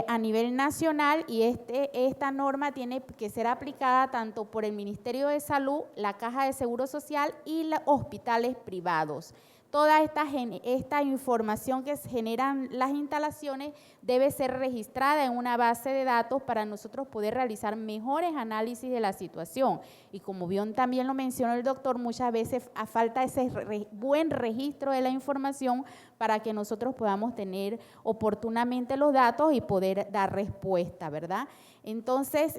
a nivel nacional, y esta norma tiene que ser aplicada tanto por el Ministerio de Salud, la Caja de Seguro Social y los hospitales privados. Toda esta información que generan las instalaciones debe ser registrada en una base de datos para nosotros poder realizar mejores análisis de la situación. Y como bien también lo mencionó el doctor, muchas veces falta ese buen registro de la información para que nosotros podamos tener oportunamente los datos y poder dar respuesta, ¿verdad? Entonces,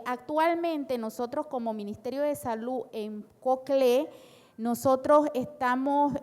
actualmente nosotros como Ministerio de Salud en COCLE, nosotros estamos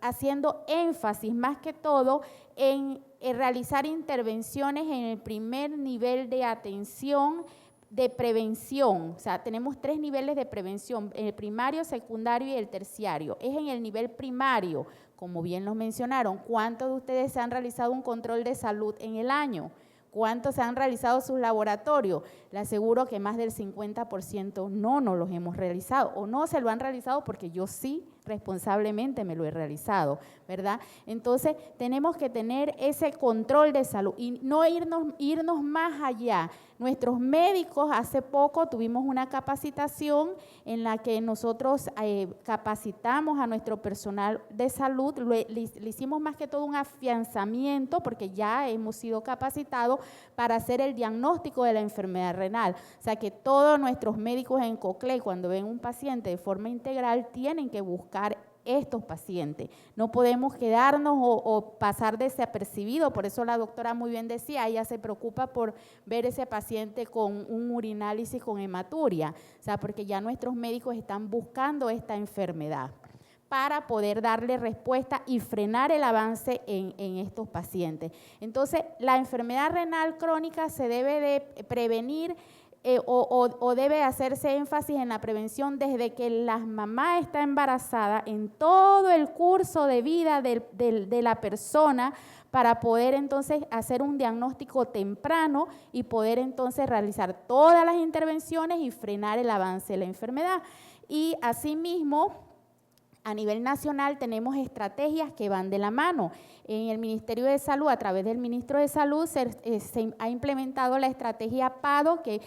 haciendo énfasis más que todo en realizar intervenciones en el primer nivel de atención de prevención. O sea, tenemos 3 niveles de prevención, el primario, secundario y el terciario. Es en el nivel primario, como bien lo mencionaron. ¿Cuántos de ustedes se han realizado un control de salud en el año? ¿Cuántos se han realizado sus laboratorios? Le aseguro que más del 50% no los hemos realizado, o no se lo han realizado porque yo sí responsablemente me lo he realizado, ¿verdad? Entonces, tenemos que tener ese control de salud y no irnos más allá. Nuestros médicos, hace poco tuvimos una capacitación en la que nosotros capacitamos a nuestro personal de salud, le hicimos más que todo un afianzamiento porque ya hemos sido capacitados para hacer el diagnóstico de la enfermedad renal. O sea que todos nuestros médicos en COCLE, cuando ven un paciente de forma integral, tienen que buscar estos pacientes. No podemos quedarnos o pasar desapercibido. Por eso la doctora muy bien decía, ella se preocupa por ver ese paciente con un urinálisis con hematuria, o sea, porque ya nuestros médicos están buscando esta enfermedad para poder darle respuesta y frenar el avance en estos pacientes. Entonces, la enfermedad renal crónica se debe de prevenir o debe hacerse énfasis en la prevención desde que la mamá está embarazada, en todo el curso de vida de la persona, para poder entonces hacer un diagnóstico temprano y poder entonces realizar todas las intervenciones y frenar el avance de la enfermedad. Y asimismo, a nivel nacional tenemos estrategias que van de la mano. En el Ministerio de Salud, a través del Ministro de Salud, se ha implementado la estrategia PADO, que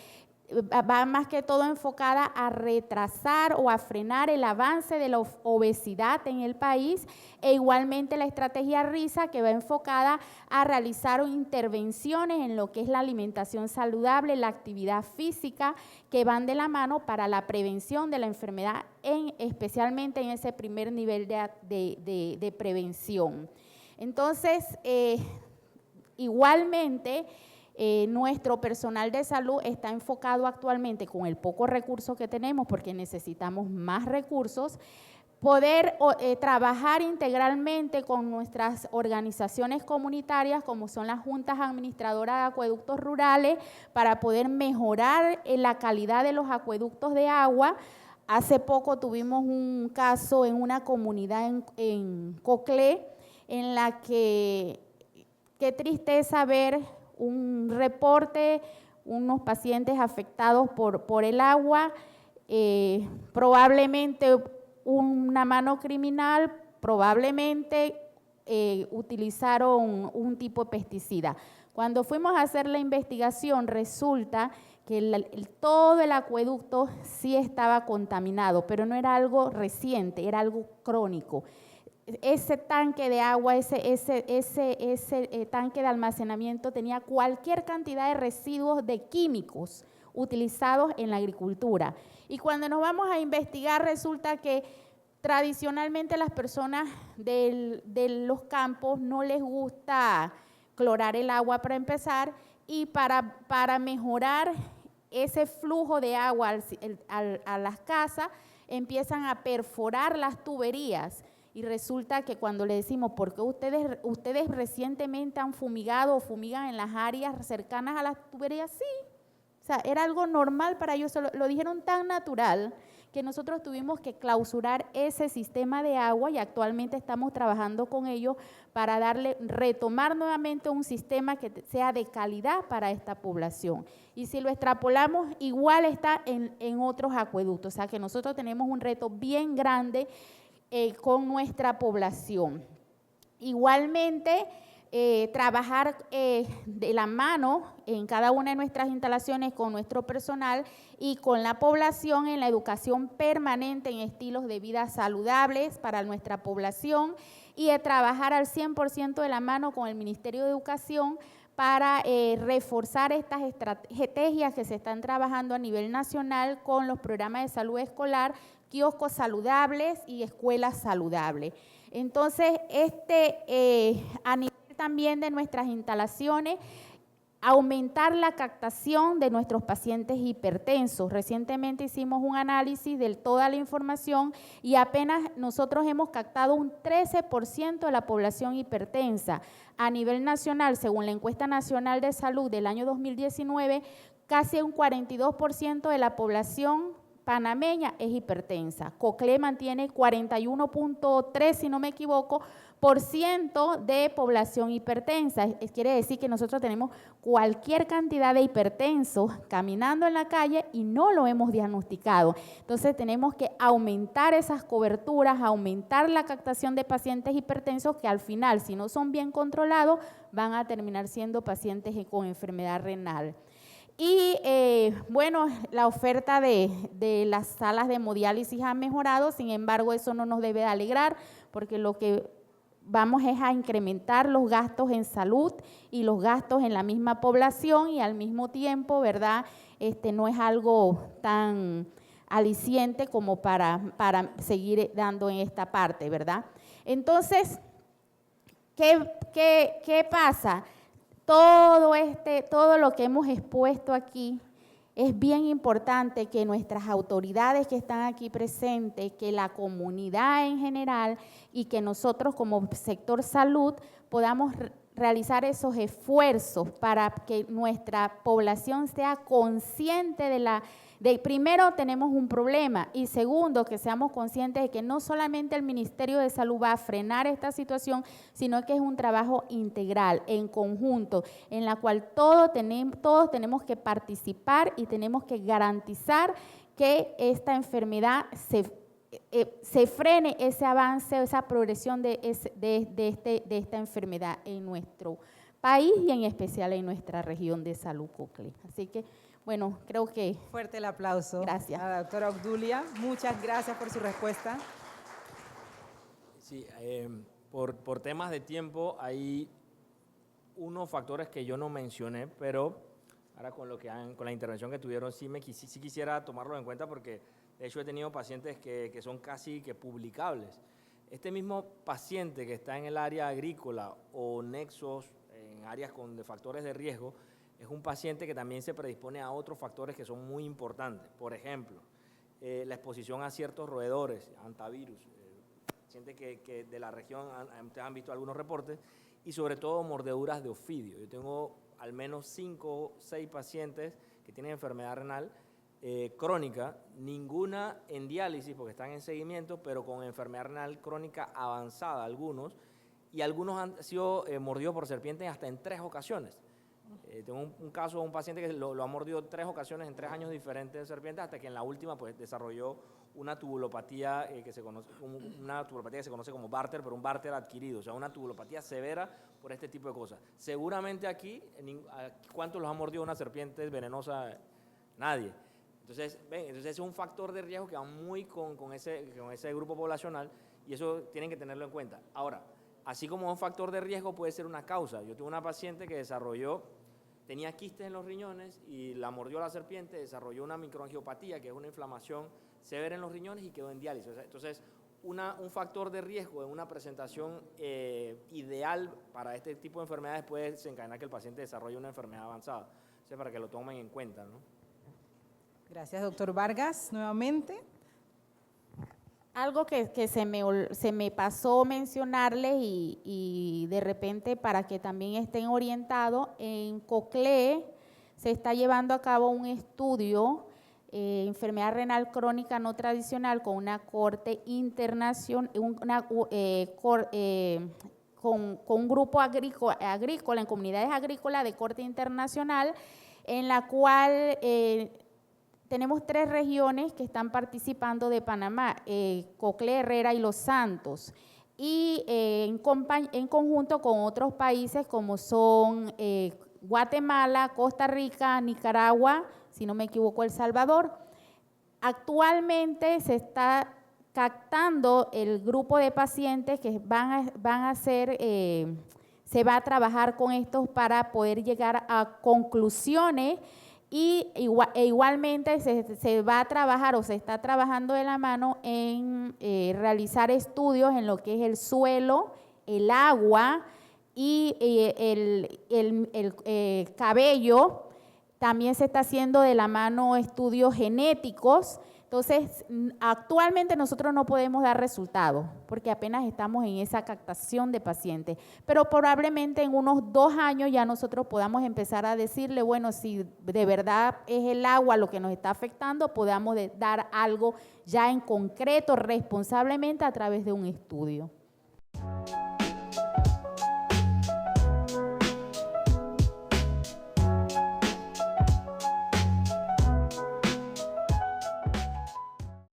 va más que todo enfocada a retrasar o a frenar el avance de la obesidad en el país, e igualmente la estrategia RISA, que va enfocada a realizar intervenciones en lo que es la alimentación saludable, la actividad física, que van de la mano para la prevención de la enfermedad, especialmente en ese primer nivel de prevención. Entonces, igualmente, nuestro personal de salud está enfocado actualmente, con el poco recurso que tenemos, porque necesitamos más recursos, poder trabajar integralmente con nuestras organizaciones comunitarias, como son las juntas administradoras de acueductos rurales, para poder mejorar la calidad de los acueductos de agua. Hace poco tuvimos un caso en una comunidad en COCLE, en la que, qué tristeza ver un reporte, unos pacientes afectados por el agua, probablemente una mano criminal probablemente utilizaron un tipo de pesticida. Cuando fuimos a hacer la investigación, resulta que todo el acueducto sí estaba contaminado, pero no era algo reciente, era algo crónico. Ese tanque de agua, ese tanque de almacenamiento tenía cualquier cantidad de residuos de químicos utilizados en la agricultura. Y cuando nos vamos a investigar, resulta que tradicionalmente las personas de los campos no les gusta clorar el agua para empezar, y para mejorar ese flujo de agua a las casas, empiezan a perforar las tuberías. Y resulta que cuando le decimos, ¿por qué ustedes recientemente han fumigado o fumigan en las áreas cercanas a las tuberías? Sí, o sea, era algo normal para ellos, lo dijeron tan natural que nosotros tuvimos que clausurar ese sistema de agua, y actualmente estamos trabajando con ellos para retomar nuevamente un sistema que sea de calidad para esta población. Y si lo extrapolamos, igual está en otros acueductos, o sea que nosotros tenemos un reto bien grande con nuestra población. Igualmente, trabajar de la mano en cada una de nuestras instalaciones con nuestro personal y con la población en la educación permanente en estilos de vida saludables para nuestra población, y de trabajar al 100% de la mano con el Ministerio de Educación para reforzar estas estrategias que se están trabajando a nivel nacional con los programas de salud escolar, kioscos saludables y escuelas saludables. Entonces, a nivel también de nuestras instalaciones, aumentar la captación de nuestros pacientes hipertensos. Recientemente hicimos un análisis de toda la información y apenas nosotros hemos captado un 13% de la población hipertensa. A nivel nacional, según la encuesta nacional de salud del año 2019, casi un 42% de la población panameña es hipertensa. COCLE mantiene 41.3, si no me equivoco, % de población hipertensa. Quiere decir que nosotros tenemos cualquier cantidad de hipertensos caminando en la calle y no lo hemos diagnosticado. Entonces tenemos que aumentar esas coberturas, aumentar la captación de pacientes hipertensos que al final, si no son bien controlados, van a terminar siendo pacientes con enfermedad renal. Y bueno, la oferta de las salas de hemodiálisis ha mejorado, sin embargo, eso no nos debe alegrar, porque lo que vamos es a incrementar los gastos en salud y los gastos en la misma población, y al mismo tiempo, ¿verdad? No es algo tan aliciente como para seguir dando en esta parte, ¿verdad? Entonces, ¿qué pasa? Todo lo que hemos expuesto aquí, es bien importante que nuestras autoridades que están aquí presentes, que la comunidad en general y que nosotros como sector salud podamos realizar esos esfuerzos para que nuestra población sea consciente de primero, tenemos un problema, y segundo, que seamos conscientes de que no solamente el Ministerio de Salud va a frenar esta situación, sino que es un trabajo integral, en conjunto, en la cual todos tenemos que participar y tenemos que garantizar que esta enfermedad se frene, ese avance, esa progresión de esta enfermedad en nuestro país y en especial en nuestra región de salud COCLE. Así que, bueno, creo que… Fuerte el aplauso. Gracias. A la doctora Obdulia. Muchas gracias por su respuesta. Sí, por temas de tiempo hay unos factores que yo no mencioné, pero ahora con la intervención que tuvieron sí quisiera tomarlo en cuenta, porque de hecho he tenido pacientes que son casi que publicables. Este mismo paciente que está en el área agrícola o nexos en áreas de factores de riesgo, es un paciente que también se predispone a otros factores que son muy importantes. Por ejemplo, la exposición a ciertos roedores, antivirus, pacientes que de la región, ustedes han visto algunos reportes, y sobre todo mordeduras de ofidio. Yo tengo al menos 5 o 6 pacientes que tienen enfermedad renal crónica, ninguna en diálisis porque están en seguimiento, pero con enfermedad renal crónica avanzada algunos, y algunos han sido mordidos por serpientes hasta en 3 ocasiones. Tengo un caso de un paciente que lo ha mordido 3 ocasiones en 3 años diferentes de serpientes, hasta que en la última pues desarrolló una tubulopatía que se conoce como Bartter, pero un Bartter adquirido, o sea, una tubulopatía severa por este tipo de cosas. Seguramente aquí, ¿cuántos los ha mordido una serpiente venenosa? Nadie. Entonces, entonces es un factor de riesgo que va muy con ese grupo poblacional y eso tienen que tenerlo en cuenta. Ahora, así como un factor de riesgo puede ser una causa. Yo tuve una paciente que tenía quistes en los riñones y la mordió la serpiente, desarrolló una microangiopatía, que es una inflamación severa en los riñones y quedó en diálisis. Entonces, un factor de riesgo en una presentación ideal para este tipo de enfermedades puede desencadenar que el paciente desarrolle una enfermedad avanzada. O sea, para que lo tomen en cuenta, ¿no? Gracias, doctor Vargas. Nuevamente. Algo que se me pasó mencionarles y de repente para que también estén orientados, en COCLE se está llevando a cabo un estudio, enfermedad renal crónica no tradicional, con una corte internacional, con un grupo agrícola, en comunidades agrícolas de corte internacional, en la cual tenemos 3 regiones que están participando de Panamá, COCLE, Herrera y Los Santos, y en conjunto con otros países como son Guatemala, Costa Rica, Nicaragua, si no me equivoco, El Salvador. Actualmente se está captando el grupo de pacientes que van a ser, se va a trabajar con estos para poder llegar a conclusiones. Y igualmente se va a trabajar o se está trabajando de la mano en realizar estudios en lo que es el suelo, el agua y el cabello. También se está haciendo de la mano estudios genéticos. Entonces, actualmente nosotros no podemos dar resultados porque apenas estamos en esa captación de pacientes, pero probablemente en unos 2 años ya nosotros podamos empezar a decirle, bueno, si de verdad es el agua lo que nos está afectando, podamos dar algo ya en concreto, responsablemente a través de un estudio.